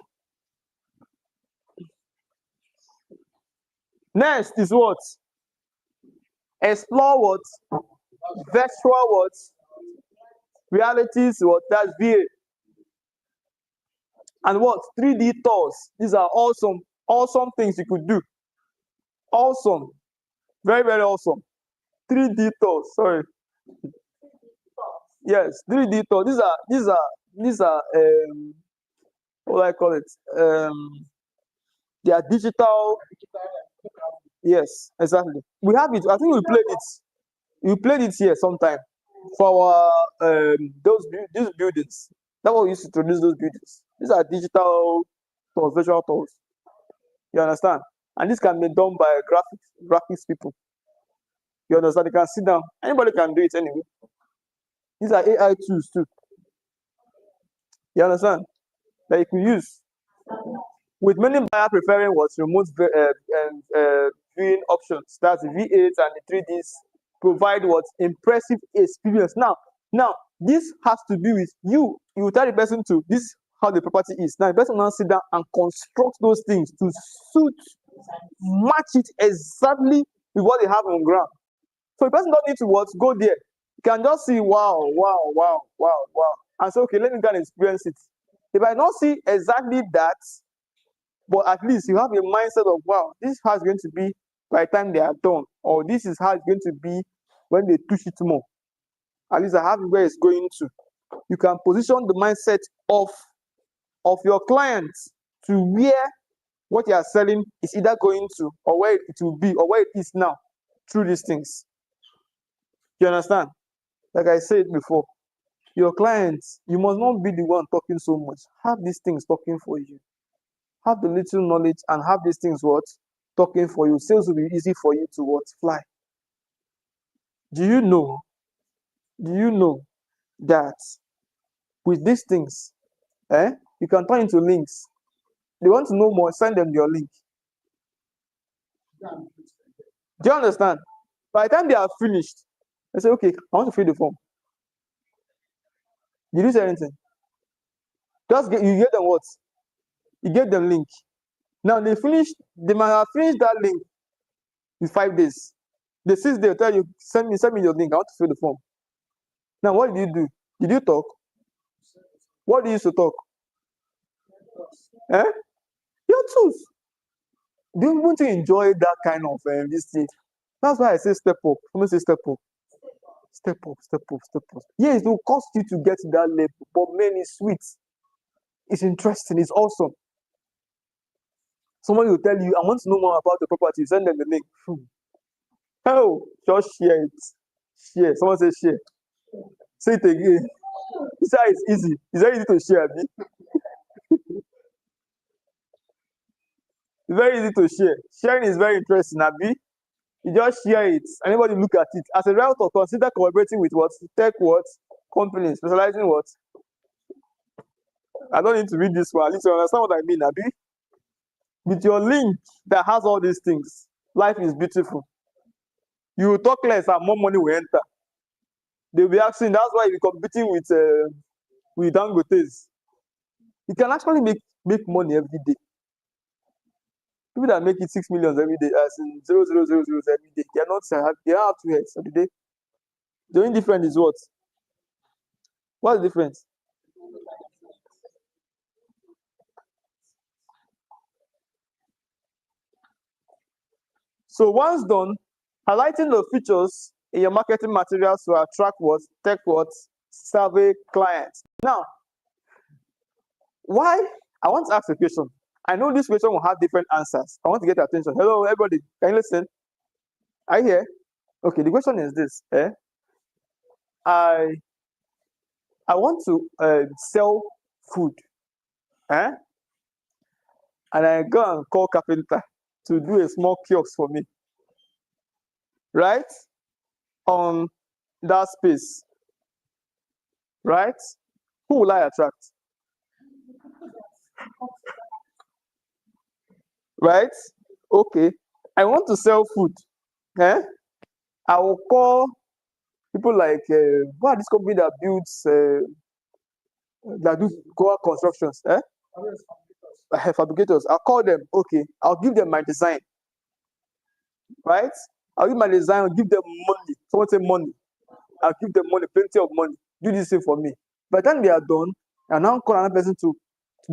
Next is what? Explore what? Virtual what? Realities what? That's VA. And what? 3D tours. These are awesome things you could do. Awesome. Very, very awesome. 3D tours. Sorry. Yes, 3D tours. These are what do I call it? They are digital. Yes, exactly. We have it. I think we played it. We played it here sometime for our these buildings. That's what we used to introduce those buildings. These are digital tours, visual tours. You understand? And this can be done by graphics people. You understand? They can sit down. Anybody can do it anyway. These are AI tools too. You understand? That you can use. With many buyers preferring what remote viewing options, that's V8 and the 3Ds provide what impressive experience. Now, this has to do with you. You tell the person to this how the property is. Now, the person will now sit down and construct those things to match it exactly with what they have on ground. So the person don't need to what go there. You can just see wow, and say, okay, let me go and experience it. If I don't see exactly that, but at least you have a mindset of wow, this house is going to be by the time they are done, or this is how it's going to be when they push it more. At least I have where it's going to. You can position the mindset of your clients to where what you are selling is either going to, or where it will be, or where it is now through these things. You understand? Like I said before, your clients, you must not be the one talking so much. Have these things talking for you. Have the little knowledge and have these things what talking for you. Sales will be easy for you to what fly. Do you know that with these things, you can turn into links. They want to know more, send them your link. Do you understand? By the time they are finished, they say, okay, I want to fill the form. Did you say anything? You get them what? You get them link. Now they might have finished that link in 5 days. The 6th day, they'll tell you, send me your link. I want to fill the form. Now, what did you do? Did you talk? What did you used to talk? Your tools. Do you want to enjoy that kind of this thing? That's why I say step up. Let me say step up. Step up, step up, step up. Yes, it will cost you to get to that level, but man, it's sweet. It's interesting. It's awesome. Somebody will tell you, I want to know more about the property. Send them the link. Oh, just share it. Share. Someone say share. Say it again. Say it's easy. It's very easy to share. It's very easy to share. Sharing is very interesting, Abi. You just share it. Anybody look at it. As a realtor, consider collaborating with what? Tech what? Companies. Specializing what? I don't need to read this one. At least you understand what I mean, Abi. With your link that has all these things, life is beautiful. You will talk less and more money will enter. They'll be asking, that's why you're competing with Dangotes. You can actually make money every day. People that make it 6 million every day, as in 0,000 every day, they don't have 2 heads every day. The only difference is what? What's the difference? So once done, highlighting the features in your marketing materials to attract what? Tech what? Survey clients. Now, why? I want to ask a question. I know this question will have different answers. I want to get your attention. Hello, everybody. Can you listen? Are you here? Okay, the question is this. I want to sell food. And I go and call carpenter to do a small kiosk for me. Right? On that space. Right? Who will I attract? Right? Okay. I want to sell food. I will call people like what are this company that builds that do core constructions? Fabricators. I'll call them. Okay. I'll give them my design. Right? I'll give my design. I'll give them money. Someone say money. I'll give them money, plenty of money. Do this thing for me. By the time they are done, I now call another person to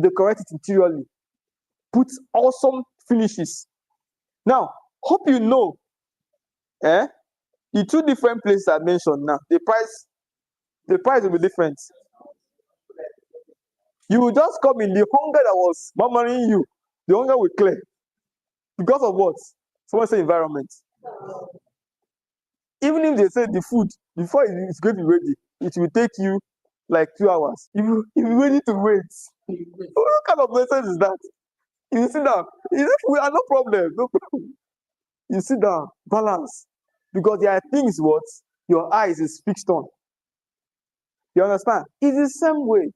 decorate it interiorly. Put awesome finishes. Now, hope you know, the 2 different places I mentioned now, the price will be different. You will just come in, the hunger that was murmuring you, the hunger will clear. Because of what? Someone say environment. Even if they say the food, before it's going to be ready, it will take you like 2 hours. You need to wait. What kind of nonsense is that? You sit down. We are no problem. No problem. You sit down, balance. Because there are things what your eyes is fixed on. You understand? It's the same way.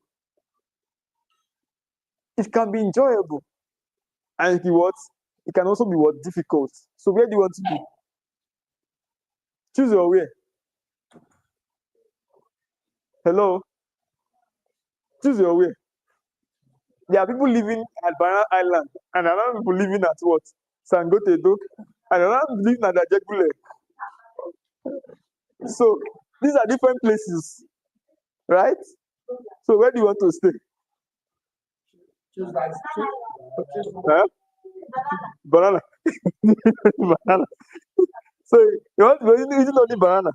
It can be enjoyable. And it can also be what? Difficult. So where do you want to be? Choose your way. Hello? Choose your way. There are people living at Banana Island, and another people living at what? Sangotedo, and another living at Ajegule. So these are different places, right? So where do you want to stay? Banana. Banana. So you want to eat only banana,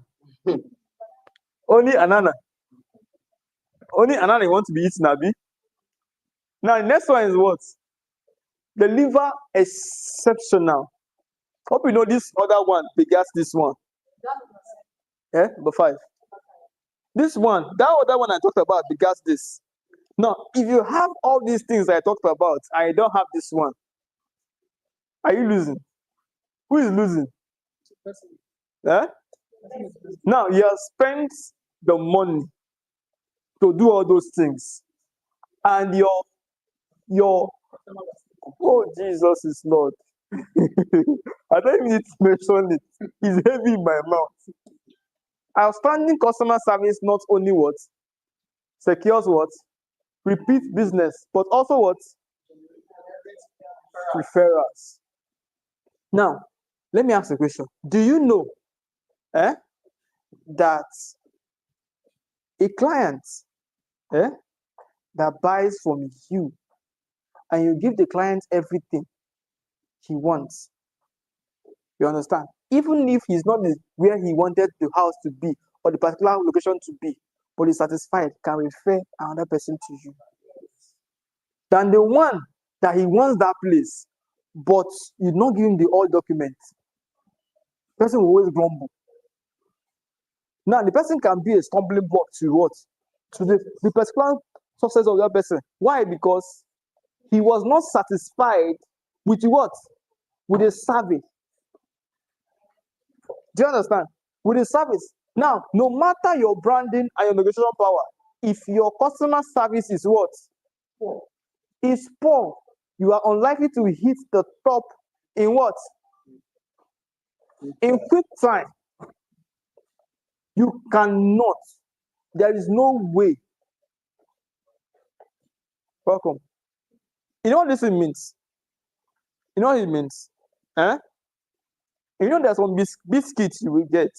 only anana, only anana you want to be eating, Abi. Now the next one is what? The liver exceptional. Hope you know this other one begats this one. Number 5. This one, that other one I talked about begats this. Now, if you have all these things I talked about, I don't have this one. Are you losing? Who is losing? Now you have spent the money to do all those things, and your oh Jesus is Lord. I don't even need to mention it. It's heavy in my mouth. Outstanding customer service not only what secures what repeat business, but also what referrals. Now, let me ask a question. Do you know that a client that buys from you and you give the client everything he wants, you understand? Even if he's not where he wanted the house to be or the particular location to be, but he's satisfied, can refer another person to you. Than the one that he wants that place, but you not give him the all documents. The person will always grumble. Now, the person can be a stumbling block to what? To the particular success of that person. Why? Because he was not satisfied with what? With the service. Do you understand? With the service. Now, no matter your branding and your negotiation power, if your customer service is what? Is poor, you are unlikely to hit the top in what? In quick time. You cannot. There is no way. Welcome. You know what this means? You know what it means? You know there's some biscuits you will get,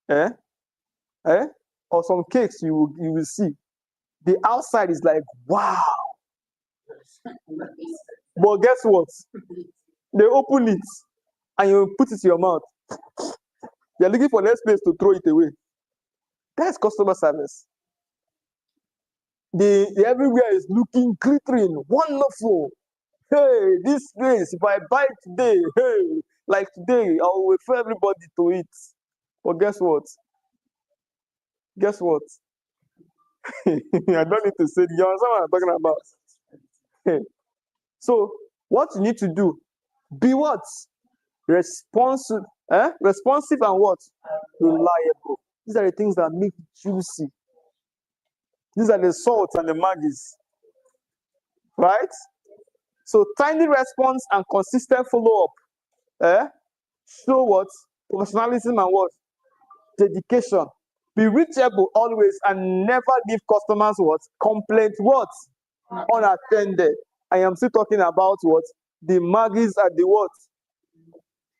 or some cakes you will see. The outside is like, wow. But guess what? They open it and you put it in your mouth. You're looking for next place to throw it away. That's customer service. The everywhere is looking glittering, wonderful. Hey, this place, if I buy today, hey, like today, I will refer everybody to it. But guess what? Guess what? I don't need to say it. You understand what I'm talking about? So, what you need to do, be what? Responsive, responsive and what? Reliable. These are the things that make it juicy. These are the salts and the maggies. Right? So, timely response and consistent follow-up. Show what? Professionalism and what? Dedication. Be reachable always and never leave customers what? Complaint what? Unattended. I am still talking about what? The maggies and the what?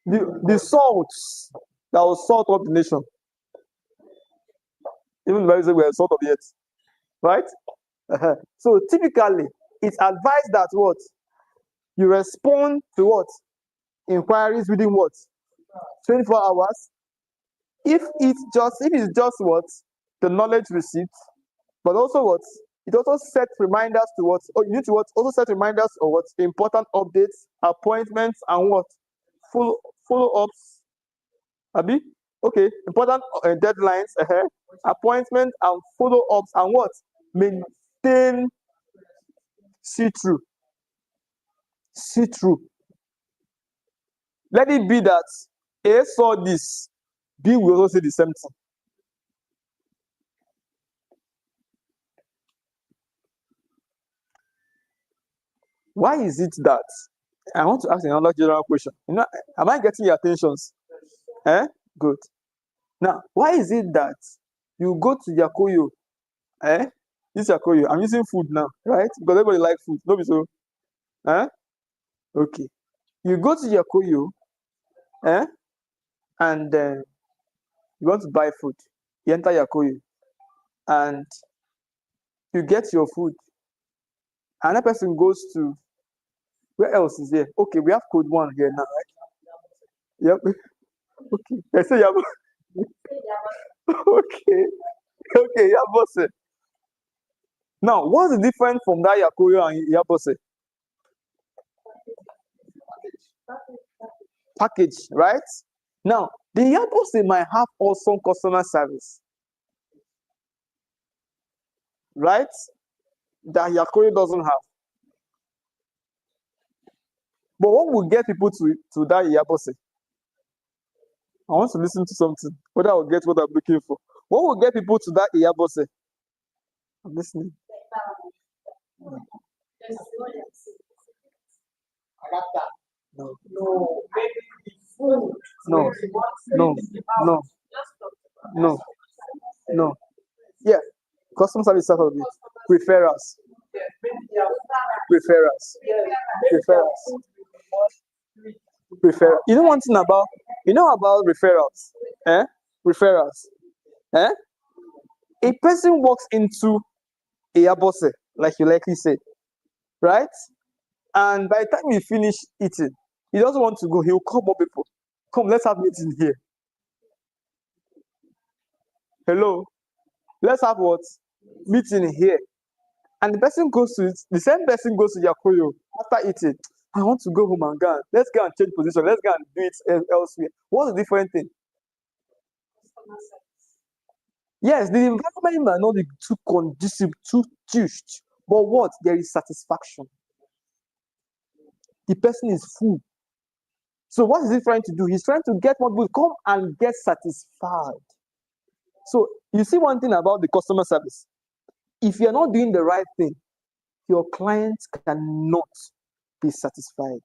The salts that will salt up the nation. Even the Bible says we are salt of the earth. Right? So typically, it's advised that what? You respond to what? Inquiries within what? 24 hours. If it's just what? The knowledge received, but also what? It also sets reminders to what? Oh, you need to what? Also set reminders of what? Important updates, appointments, and what? Follow-ups. Abi? Okay. Important deadlines, appointments, and follow-ups, and what? Maintain see-through. See-through. Let it be that A saw this, B will also say the same thing. Why is it that? I want to ask another general question. You know, am I getting your attentions? Good. Now, why is it that you go to Yakoyo? This Yakoyo. I'm using food now, right? Because everybody likes food. No, be so. Okay. You go to Yakoyo, and you want to buy food. You enter Yakoyo, and you get your food. Another person goes to, where else is there? Okay, we have code 1 here now, right? Yep. Okay. I say Yabo. Okay. Okay, Yabose. Now, what's the difference from that Yakoyo and Yabose? Package, right? Now, the Yabose might have awesome customer service, right? That Yakoyo doesn't have. But what will get people to that Yabose? I want to listen to something, whether I'll get what I'm looking for. What will get people to that Yabose? I'm listening. No. No, maybe the food. No. No. No. No. No. Yeah. Customer service is part of it. Referrals. Referrals. Referrals. Referral. You know one thing about referrals? Referrals. A person walks into a Yabose, like you likely said, right? And by the time you finish eating, he doesn't want to go. He'll call more people. Come, let's have meeting here. Hello, let's have what? Meeting here. And the person goes to it, the same person goes to Yakoyo after eating. I want to go home and go. Let's go and change position. Let's go and do it elsewhere. What's the different thing? Yes, the environment might not be too conducive, too touched, but what? There is satisfaction. The person is full. So what is he trying to do? He's trying to get more people come and get satisfied. So you see one thing about the customer service. If you're not doing the right thing, your client cannot be satisfied.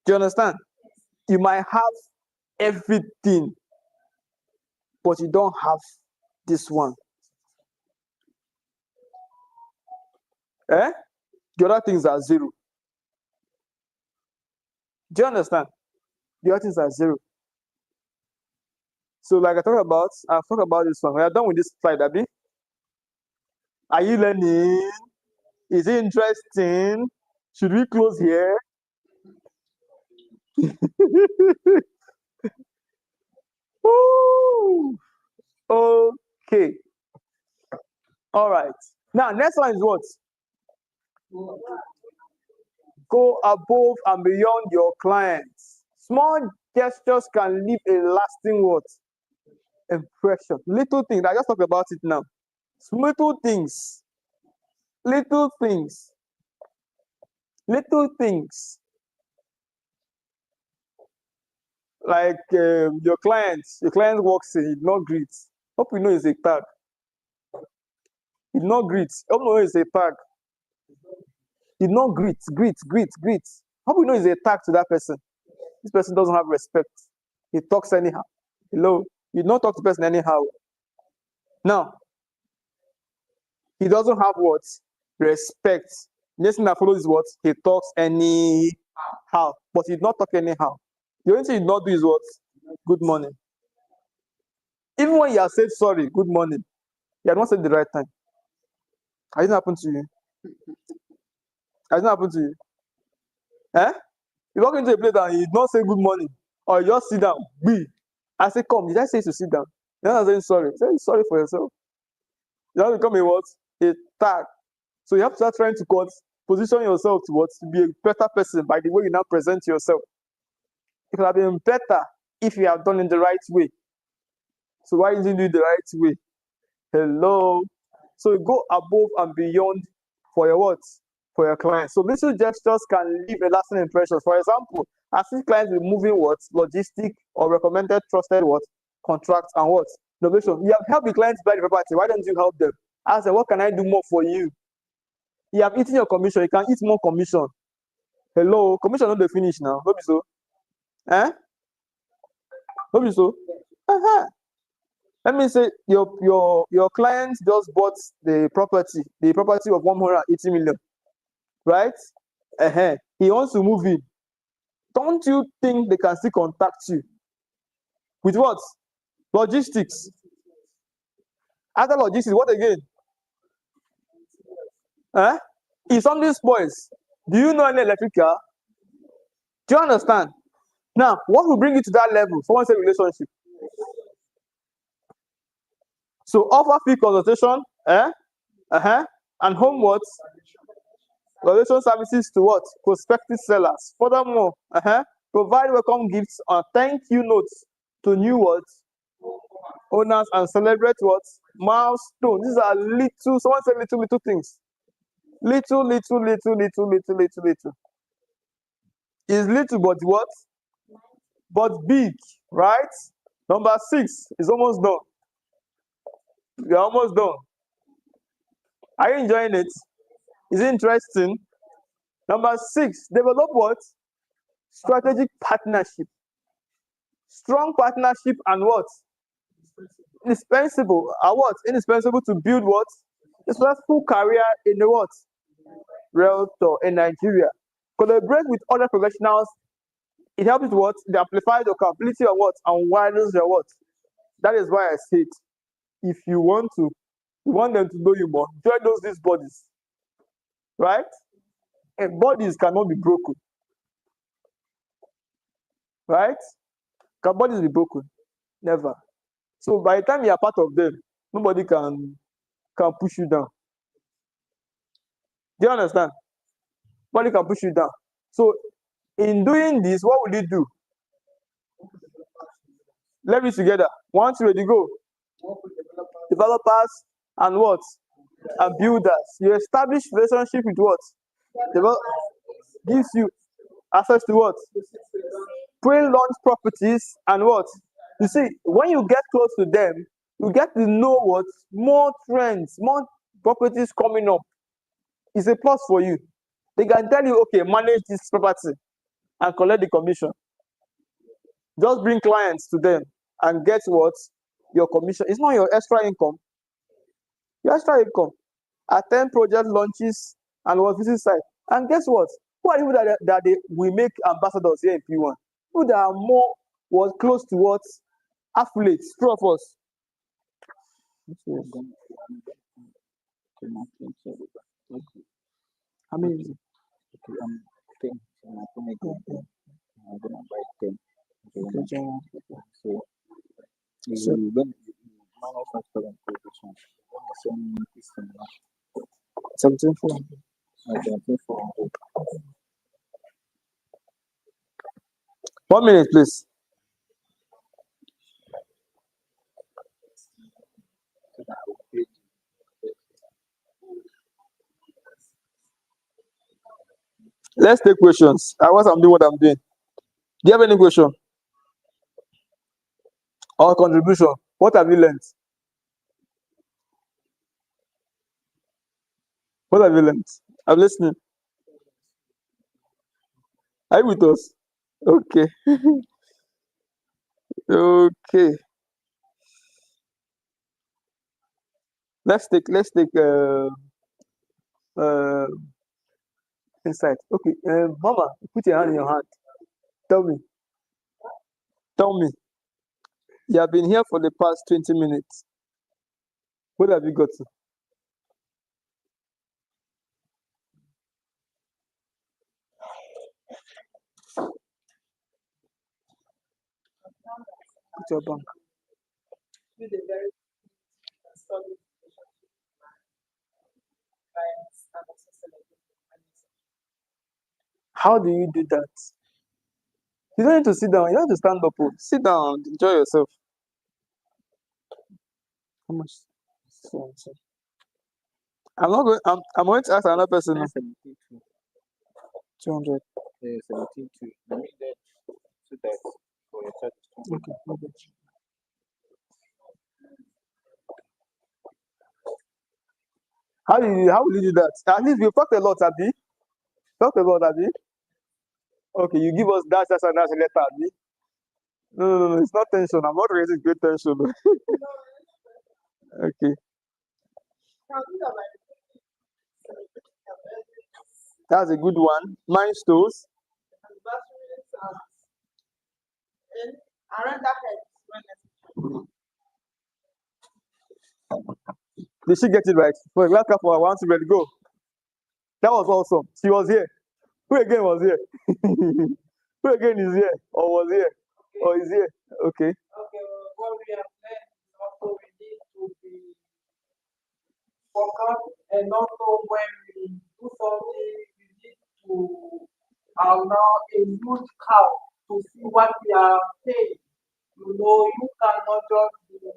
Do you understand? You might have everything, but you don't have this one. The other things are zero. Do you understand? The other things are zero. So like I've talked about this one. We are done with this slide, Abby. Are you learning? Is it interesting? Should we close here? Woo! Okay. All right. Now, next one is what? Go above and beyond your clients. Small gestures can leave a lasting what? Impression. Little things. I just talked about it now. Little things. Little things. Little things. Like your client walks in, he did not greet. Hope you know it's a tag. He did not greet. Hope you know it's a tag. Did not greet. Hope you know it's a tag to that person. This person doesn't have respect. He talks anyhow. Hello? You don't talk to the person anyhow. Now, he doesn't have what? Respect. Next thing that follows is what? He talks anyhow. But he did not talk anyhow. The only thing he did not do is what? Good morning. Even when you have said sorry, good morning, you have not said the right time. Has it happened to you? Has it happened to you? You walk into a place and you did not say good morning. Or you just sit down. I say, come. Did I say to sit down? You're not saying sorry. Say sorry for yourself. You have to become a what? A tag. So you have to start trying to position yourself to what? To be a better person by the way you now present yourself. It could have been better if you have done it the right way. So why didn't you do it the right way? Hello. So you go above and beyond for your what? For your clients. So little gestures can leave a lasting impression. For example, assist clients with moving what? Logistic or recommended trusted what? Contracts and what? Innovation. You have helped the clients buy the property. Why don't you help them? Ask them, what can I do more for you? You have eaten your commission. You can eat more commission. Hello. Commission not the finish now. Don't be so. Don't be so. Let me say your client just bought the property of 180 million, right? He wants to move in. Don't you think they can still contact you? With what? Logistics. After logistics, what again? If something spoils, do you know any electric car? Do you understand? Now, what will bring you to that level? Someone say relationship. So offer fee consultation, and home what? Valuation services to what? Prospective sellers. Furthermore, provide welcome gifts and thank you notes to new what? Owners and celebrate what? Milestone. These are little, someone said little things. Little. It's little, but what? But big, right? Number 6 is almost done. You're almost done. Are you enjoying it? Is it interesting? Number 6, develop what? Strategic partnership. Strong partnership and what? Indispensable. What? Indispensable to build what? A successful career in the what? Realtor in Nigeria. Collaborate with other professionals. It helps with what? They amplify the capability of what? And widens your what? That is why I said, if you want them to know you more, join these bodies. Right? And bodies cannot be broken. Right? Can bodies be broken? Never. So by the time you are part of them, nobody can push you down. Do you understand? Nobody can push you down. So in doing this, what will you do? Let me together. 1, 2, ready, go. Developers and what? And builders. You establish relationship with what? Gives you access to what? Pre-launch properties and what? You see, when you get close to them, you get to know what? More trends, more properties coming up. It's a plus for you. They can tell you, okay, manage this property and collect the commission. Just bring clients to them and get what? Your commission. It's not your extra income. Your extra income. Attend project launches and what visit site. And guess what? Who are people that we make ambassadors here in P1? Who that are more close to what? Affiliates. Two of us. How many is it? Okay, 10. I'm gonna buy 10. Okay, so you when minus of 7 17,400. 17,400. 1 minute, please. Let's take questions. I'm doing what I'm doing. Do you have any question? Or contribution? What have you learned? What have you learned? I'm listening. Are you with us? Okay. Okay. Let's take insight. Okay. Mama, put your hand in your hand. Tell me. You have been here for the past 20 minutes. What have you got to? Put your bank. With a very solid relationship with my clients and also celebrate my How do you do that? You don't need to sit down. You have to stand up. Sit down. Enjoy yourself. How much? So. I'm not going. I'm going to ask another person. 200. 72. Let me get so that for your charge. Okay. Okay. How will you do that? At least we talked a lot, Abi. Okay, you give us that's a letter, Abi. No, it's not tension. I'm not raising great tension. Okay. That's a good one. Milestones. and around that head Did she get it right? For a welcome for 1 2 ready go. That was awesome. She was here. Who again was here? Who Who again is here or was here or is here? Okay. Okay, what we have learned is also we need to be focused, and also when we do something, we need to allow a huge count to see what we are paying. You know, you cannot just be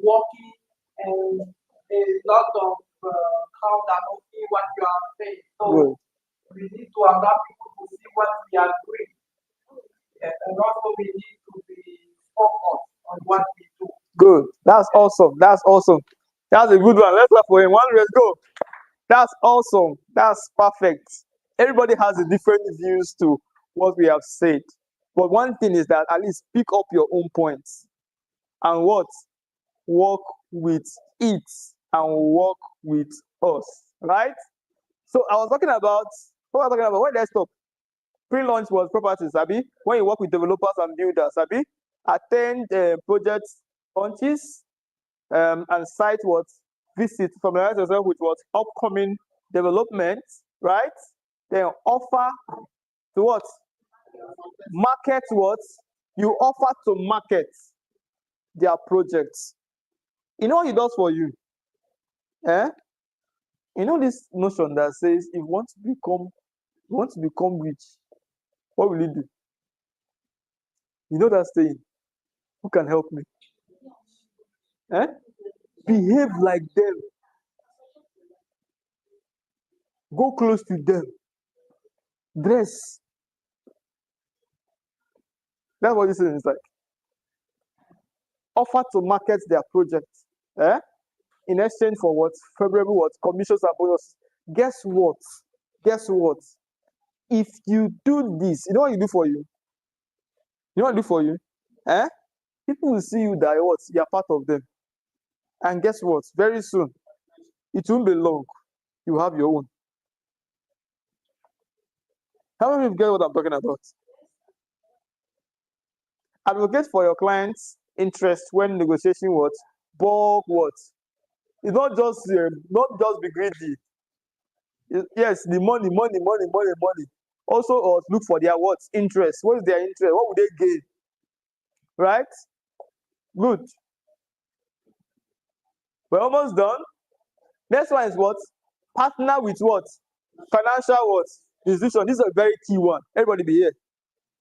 working and a lot of count and not see what you are paying. So Good. we need to allow people to see what we are doing. And also we need to be focused on what we do. Good. That's awesome. That's awesome. That's a good one. Let's clap for him. Let's go. That's awesome. That's perfect. Everybody has a different views to what we have said. But one thing is that at least pick up your own points and what? Work with it and work with us. Right? So I was talking about what was I talking about? Where did I stop? Pre-launch was properties, Sabi. When you work with developers and builders, Sabi. Attend project launches and site what visit, familiarize yourself with what upcoming developments, right? Then offer to what market what you offer to market their projects. You know what he does for you? You know this notion that says if you want to become rich, what will you do? You know that saying, who can help me? Behave like them. Go close to them. Dress. That's what this is like. Offer to market their project. In exchange for what? Favorable what? Commissions and bonuses. Guess what? Guess what? If you do this, you know what you do for you? You know what I do for you? People will see you that what? You're part of them. And guess what? Very soon, it won't be long. You have your own. How many of you get what I'm talking about? Advocate for your client's interest when negotiating what? Bulk what? It's not just be greedy. Yes, the money. Also, look for their what? Interest. What is their interest? What would they gain? Right? Good. We're almost done. Next one is what? Partner with what? Financial what? Institution. This is a very key one. Everybody be here.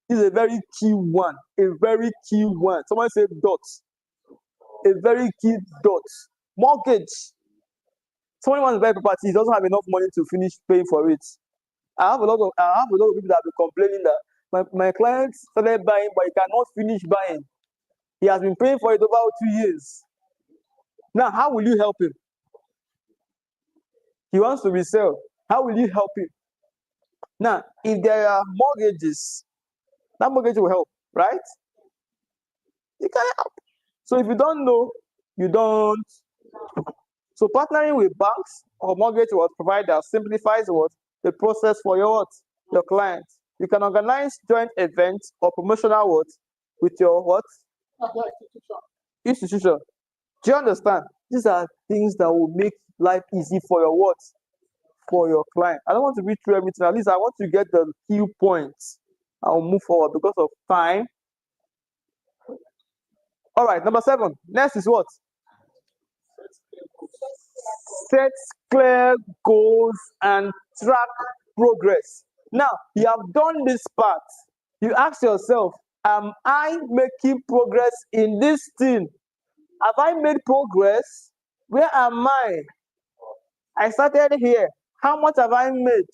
This is a very key one. A very key one. Someone say dots. A very key dot. Mortgage. Someone wants to buy property, he doesn't have enough money to finish paying for it. I have a lot of people that have been complaining that my client started buying, but he cannot finish buying. He has been paying for it over 2 years. Now, how will you help him? He wants to resell. How will you help him? Now, if there are mortgages, that mortgage will help, right? It can help. So if you don't know, you don't. So partnering with banks or mortgage provider simplifies what? The process for your clients. You can organize joint events or promotional what? With your what? Institution. Do you understand? These are things that will make life easy for your what? For your client. I don't want to read through everything. At least I want to get the key points. I'll move forward because of time. All right, number 7. Next is what? Set clear goals and track progress. Now, you have done this part. You ask yourself, am I making progress in this thing? Have I made progress? Where am I? I started here. How much have I made?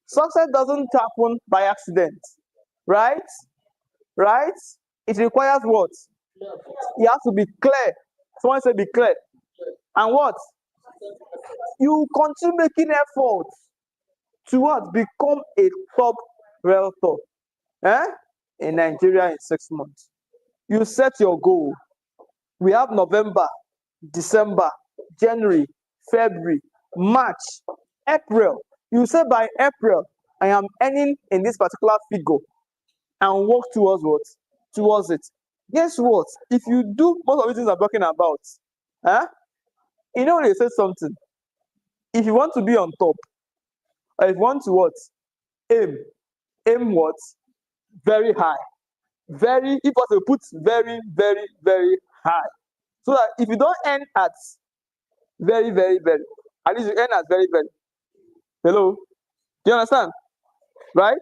Success doesn't happen by accident, right? Right? It requires what? You have to be clear. Someone say be clear. And what? You continue making efforts to what? Become a top realtor in Nigeria in 6 months. You set your goal. We have November, December, January, February, March, April. You say by April, I am earning in this particular figure and work towards what? Towards it. Guess what? If you do most of the things I'm talking about, you know they say something. If you want to be on top, or if you want to what? Aim aim what? Very high. Very, if possible, put very, very, very high. So that if you don't end at very, very, very, at least you end at very, very. Hello? Do you understand? Right?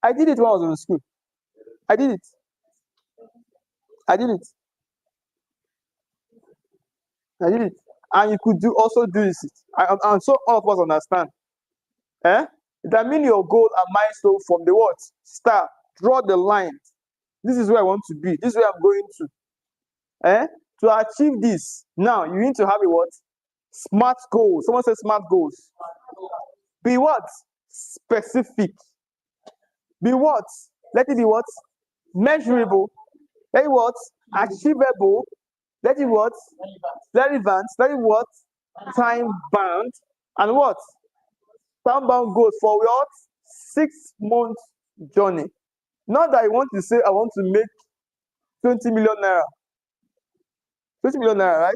I did it when I was in school. I did it. I did it. I did it. And you could also do this. And so all of us understand. That means your goal and milestone from the what? Start. Draw the line. This is where I want to be. This is where I'm going to. To achieve this, now you need to have a what? Smart goals. Someone says smart goals. Be what? Specific. Be what? Let it be what? Measurable. Let it what? Achievable. Let it what? Relevant. Let it what? Time bound. And what? Time bound goals for what? 6 months journey. Not that I want to say I want to make 20 million naira. 20 million naira, right?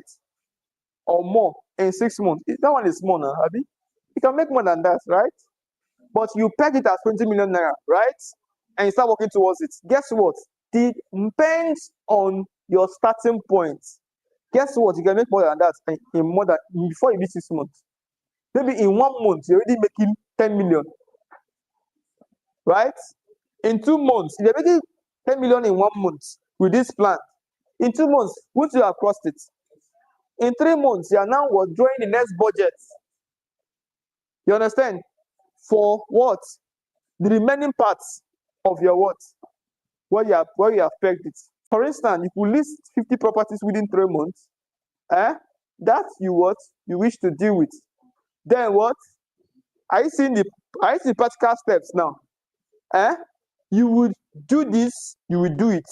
Or more in 6 months. That one is small now, Abi. You can make more than that, right? But you peg it as 20 million naira, right? And you start working towards it. Guess what? It depends on your starting point. Guess what? You can make more than that in more than before you reach 6 months. Maybe in 1 month, you're already making 10 million. Right? In 2 months, if you're making 10 million in 1 month with this plan, in 2 months, once you have crossed it, in 3 months, you are now withdrawing the next budget. You understand? For what? The remaining parts of your what? Where you have pegged it. For instance, if you list 50 properties within 3 months, that you wish to deal with. Then what? Are you seeing the practical steps now? You would do this, you will do it.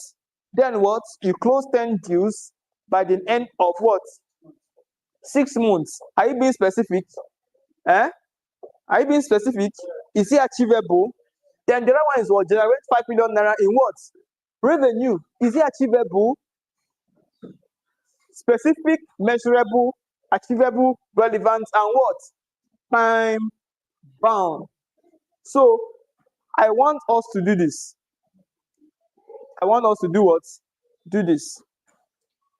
Then what? You close 10 deals by the end of what? 6 months. Are you being specific? Are you being specific? Is it achievable? Then the other one is what? Generate 5 million naira in what? Revenue. Is it achievable? Specific, measurable, achievable, relevant, and what? Time bound. So I want us to do this. I want us to do what? Do this.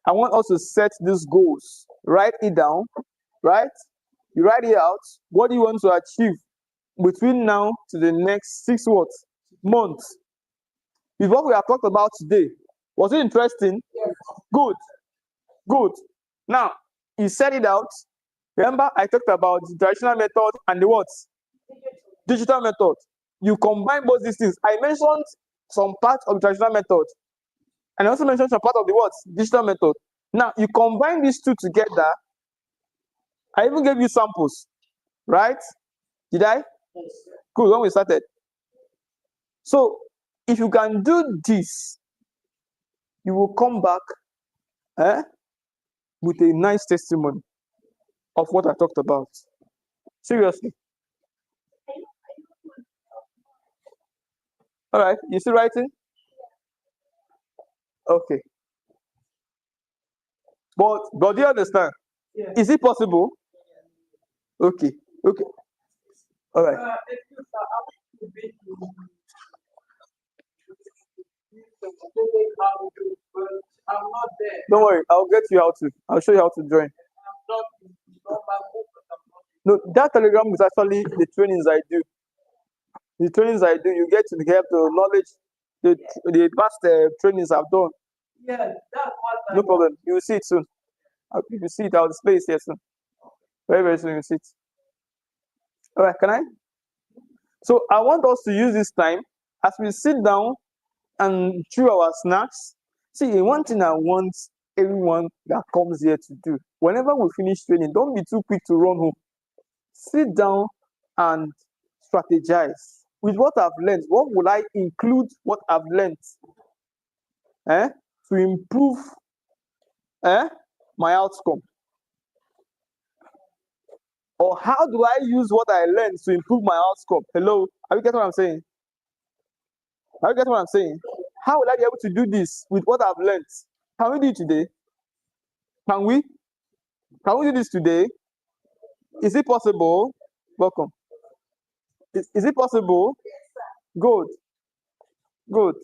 I want us to set these goals. Write it down, right? You write it out. What do you want to achieve between now to the next 6 what? Months? With what we have talked about today. Was it interesting? Yes. Good. Good. Now, you set it out. Remember, I talked about the traditional method and the what? Digital method. You combine both these things. I mentioned some part of the traditional method. And I also mentioned some part of the what? Digital method. Now, you combine these two together. I even gave you samples. Right? Did I? Yes. Good, when we started. So, if you can do this, you will come back with a nice testimony of what I talked about. Seriously. All right, you still writing? Okay. But do you understand? Yeah. Is it possible? Okay. Okay. All right. I'm not there. Don't worry, I'll get you how to. I'll show you how to join. No, that Telegram is actually the trainings I do. The trainings I do, you get to get the knowledge, the past trainings I've done. Yeah, that's what No problem. You will see it soon. You will see it. I'll display it here soon. Very, very soon you'll see it. All right, can I? So I want us to use this time as we sit down and chew our snacks. See, one thing I want everyone that comes here to do, whenever we finish training, don't be too quick to run home. Sit down and strategize. With what I've learned, what will I include what I've learned to improve my outcome? Or how do I use what I learned to improve my outcome? Hello? Are you getting what I'm saying? Are you getting what I'm saying? How will I be able to do this with what I've learned? Can we do it today? Can we? Can we do this today? Is it possible? Welcome. Is it possible? Good, good.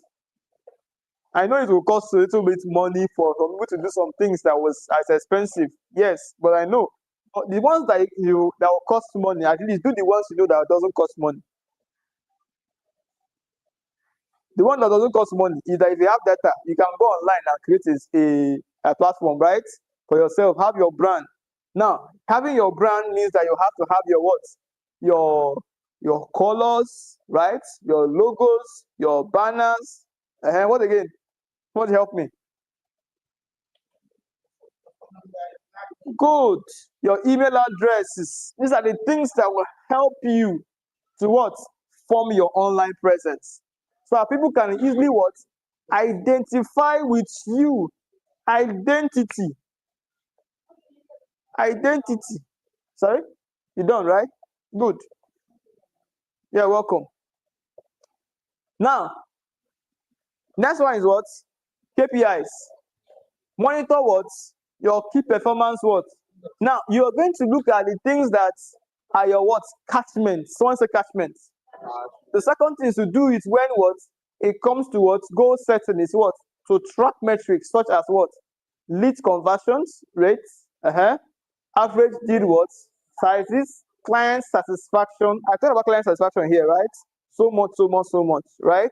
I know it will cost a little bit money for some people to do some things that was as expensive. Yes, but I know. But the ones that will cost money, at least do the ones you know that doesn't cost money. The one that doesn't cost money is that if you have data, you can go online and create a platform, right? For yourself, have your brand. Now, having your brand means that you have to have your what? Your colors, right? Your logos, your banners. What again? What help me? Good. Your email addresses. These are the things that will help you to what? Form your online presence. So that people can easily what? Identify with you. Identity. Identity. Sorry? You done, right? Good. You're welcome. Now, next one is what? KPIs. Monitor what? Your key performance what? Now, you are going to look at the things that are your what? Catchments. Someone say catchments. The second thing to do is when what? It comes to what? Goal setting is what? To track metrics such as what? Lead conversions, rates, average deal what? Sizes, client satisfaction. I talked about client satisfaction here, right? So much, right?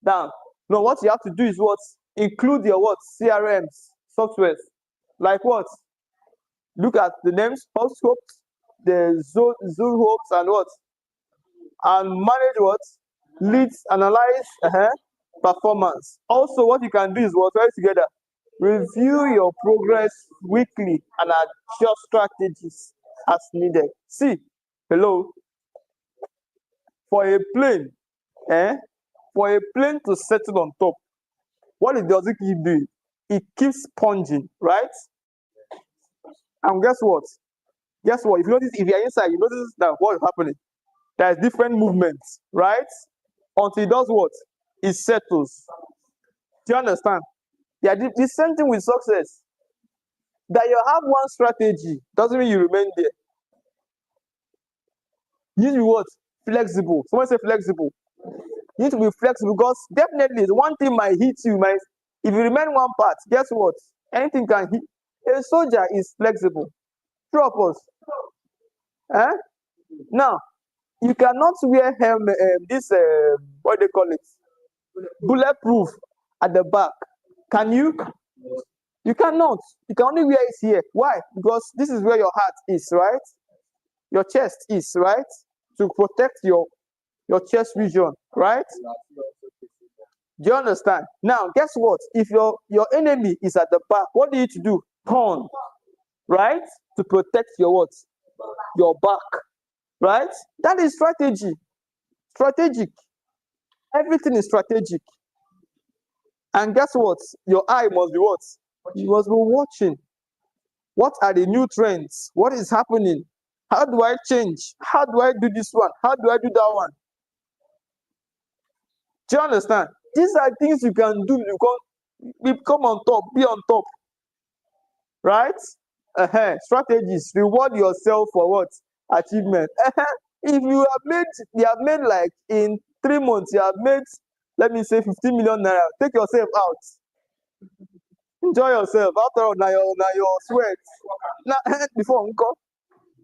Now, what you have to do is what? Include your what? CRMs, softwares. Like what? Look at the names, horoscopes, the Zoom hopes, and what? And manage what? Leads, analyze performance. Also, what you can do is what? Right together. Review your progress weekly and adjust strategies as needed. See, hello. For a plane, for a plane to settle on top, what it does it keep doing? It keeps sponging, right? And guess what? Guess what? If you're inside, you notice that what is happening. There's different movements, right? Until it does what? It settles. Do you understand? Yeah, the same thing with success. That you have one strategy doesn't mean you remain there. You need to be what? Flexible. Someone say flexible. You need to be flexible because definitely one thing might hit you. If you remain one part, guess what? Anything can hit. A soldier is flexible. True of us. Now, you cannot wear helmet, what they call it? Bulletproof at the back. Can you? You cannot. You can only wear it here. Why? Because this is where your heart is, right? Your chest is, right? To protect your chest region, right? Do you understand? Now, guess what? If your enemy is at the back, what do you need to do? Turn, right? To protect your what? Your back, right? That is strategy. Strategic. Everything is strategic. And guess what? Your eye must be what? You must be watching. What are the new trends? What is happening? How do I change? How do I do this one? How do I do that one? Do you understand? These are things you can do. You can become on top, be on top. Right? Strategies. Reward yourself for what? Achievement. If you have made like in 3 months, you have made, let me say 15 million naira. Take yourself out. Enjoy yourself. After all, now your sweat. Now, before uncle,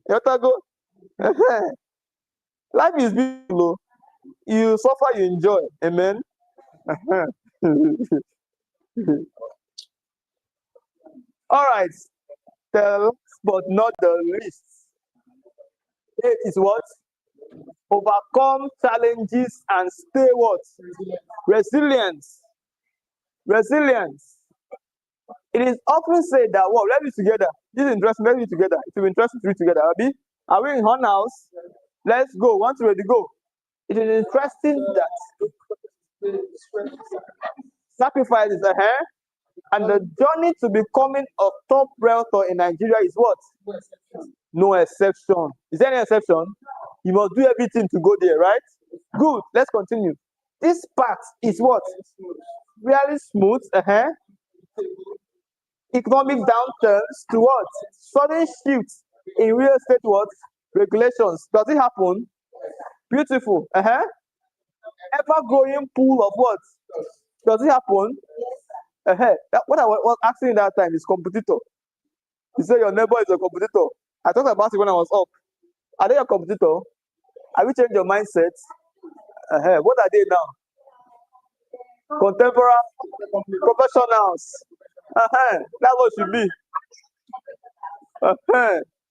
you have to go. Life is beautiful. You suffer, you enjoy. Amen. All right. The last but not the least, it is what? Overcome challenges and stay what? Resilience. Resilience. It is often said that, well, let's be together. This is interesting. Let's be together. It will be interesting to be together. Abi? Are we in one house? Let's go. Once we're ready to go. It is interesting that sacrifices and the journey to becoming a top realtor in Nigeria is what? No exception. Is there any exception? You must do everything to go there, right? Good. Let's continue. This path is what? Really smooth. Economic downturns to what? Sudden shifts in real estate what? Regulations. Does it happen? Beautiful. ever-growing pool of what? Does it happen? What I was asking that time is competitor. You say your neighbor is a competitor. I talked about it when I was up. Are they a competitor? Have you changed your mindset? What are they now? Contemporary professionals. That's what it should be.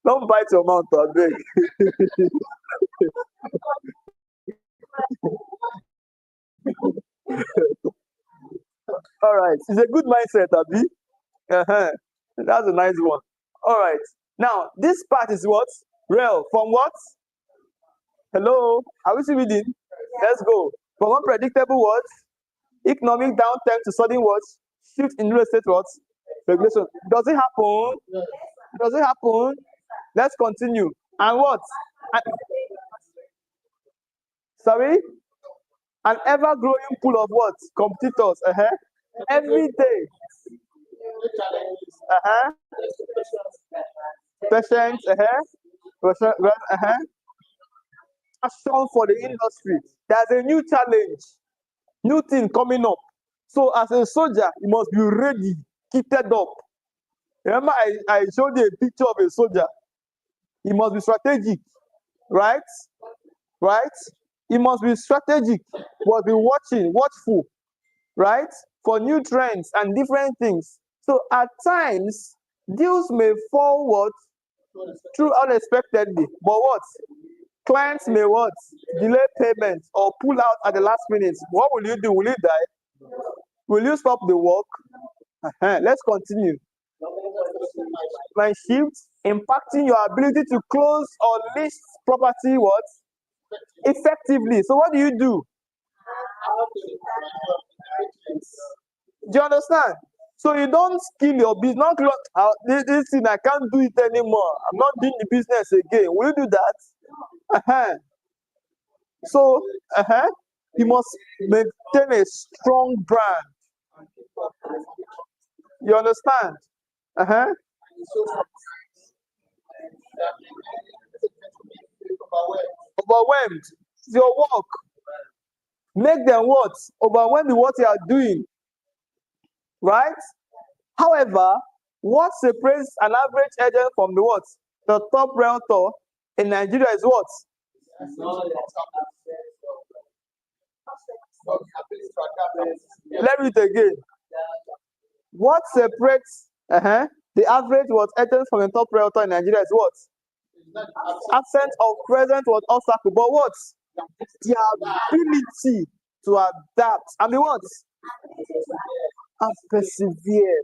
Don't bite your mouth, I beg. All right, it's a good mindset, Abi. That's a nice one. All right, now this part is what? Real. From what? Hello, are we still reading? Let's go. From unpredictable words, economic downturn to sudden words, shift in real estate words, regulation. Does it happen? Does it happen? Let's continue. And what? Sorry? An ever-growing pool of what? Competitors. Every day. Patience. Passion for the industry. There's a new challenge, new thing coming up. So as a soldier, you must be ready, kitted up. Remember, I showed you a picture of a soldier. He must be strategic, right? Right? He must be strategic, must be watchful, right? For new trends and different things. So at times, deals may fall what? Through unexpectedly. But what? Clients may what? Delay payments or pull out at the last minute. What will you do? Will you die? Will you stop the work? Let's continue. My shift impacting your ability to close or list property what? Effectively. So what do you do? Do you understand? So you don't skill your business. Not this thing, I can't do it anymore. I'm not doing the business again. Will you do that? So you must maintain a strong brand. You understand? Overwhelmed. It's your work. Make them what? Overwhelmed with what you are doing. Right? However, what separates an average agent from the what? The top realtor in Nigeria is what? Let me read again. What separates the average what agent from the top realtor in Nigeria is what? Absence of present what obstacle, but what? The ability to adapt and the what? And persevere.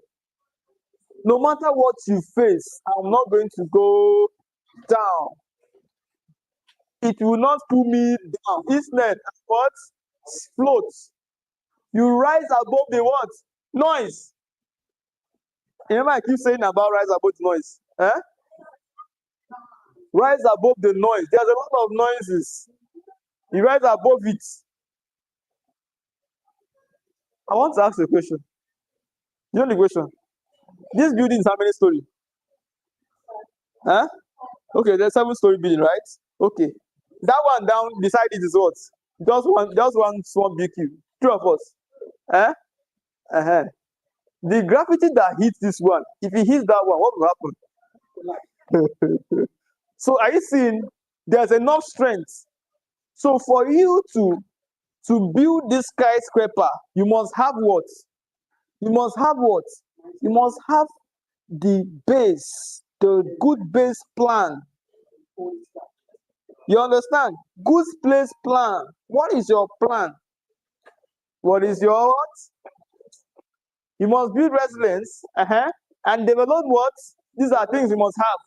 No matter what you face, I'm not going to go down. It will not pull me down. Instead, what? Float. You rise above the what? Noise. Remember, I keep saying about rise above the noise. Rise above the noise. There's a lot of noises. You rise above it. I want to ask a question. You know the question? This building is how many stories? Okay, there's 7-story building, right? Okay. That one down beside it is what? Just one small BQ. 2 of us. The gravity that hits this one, if it hits that one, what will happen? So are you seeing there's enough strength? So for you to build this skyscraper, you must have what? You must have what? You must have the base, the good base plan. You understand? Good place plan. What is your plan? What is your what? You must build resilience and develop what? These are things you must have.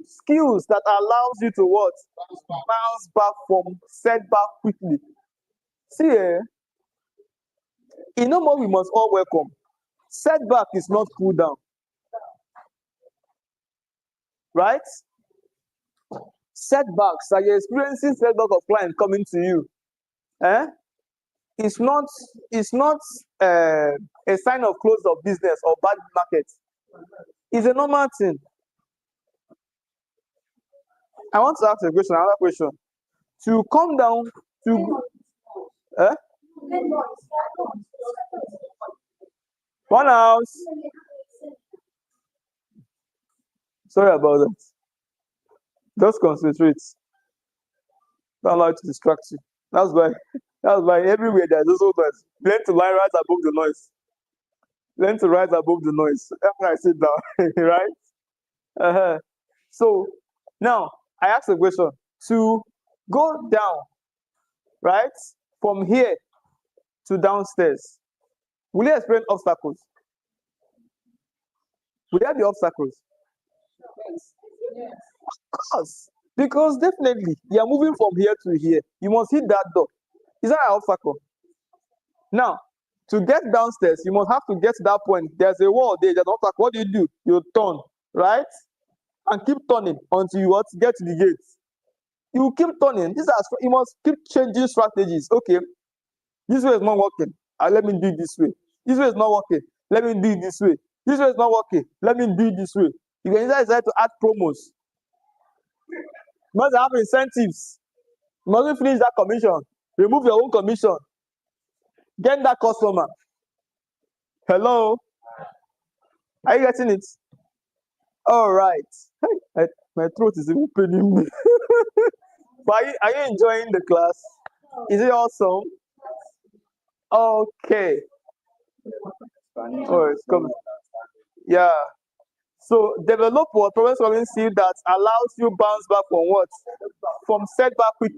Skills that allows you to what? Bounce back from setback quickly. See, you know what we must all welcome? Setback is not cool down. Right? Setbacks, are you experiencing setback of client coming to you? It's not a sign of close of business or bad market. It's a normal thing. I want to ask a question, another question. To come down, Eh? One house. Sorry about that. Just concentrate. Don't allow it to distract you. That's why everywhere there's also noise. Learn to lie right above the noise. Learn to rise above the noise. After I sit down, right? Uh-huh. So now I ask a question. To go down, right, from here to downstairs, will you experience obstacles? Will there be obstacles? Of course. Because definitely you are moving from here to here. You must hit that door. Is that an obstacle? Now, to get downstairs, you must have to get to that point. There's a wall there, there's an obstacle. What do? You turn, right? And keep turning until you get to the gate. You keep turning. You must keep changing strategies. Okay, this way is not working. Let me do it this way. This way is not working. Let me do it this way. This way is not working. Let me do it this way. You can decide to add promos. You must have incentives. You mustn't finish that commission. Remove your own commission. Get that customer. Hello? Are you getting it? All right. My throat is even paining me. But are you enjoying the class? Is it awesome? Okay. Oh, it's coming. Yeah. So develop what problem solving skill that allows you bounce back from what? From setback quick.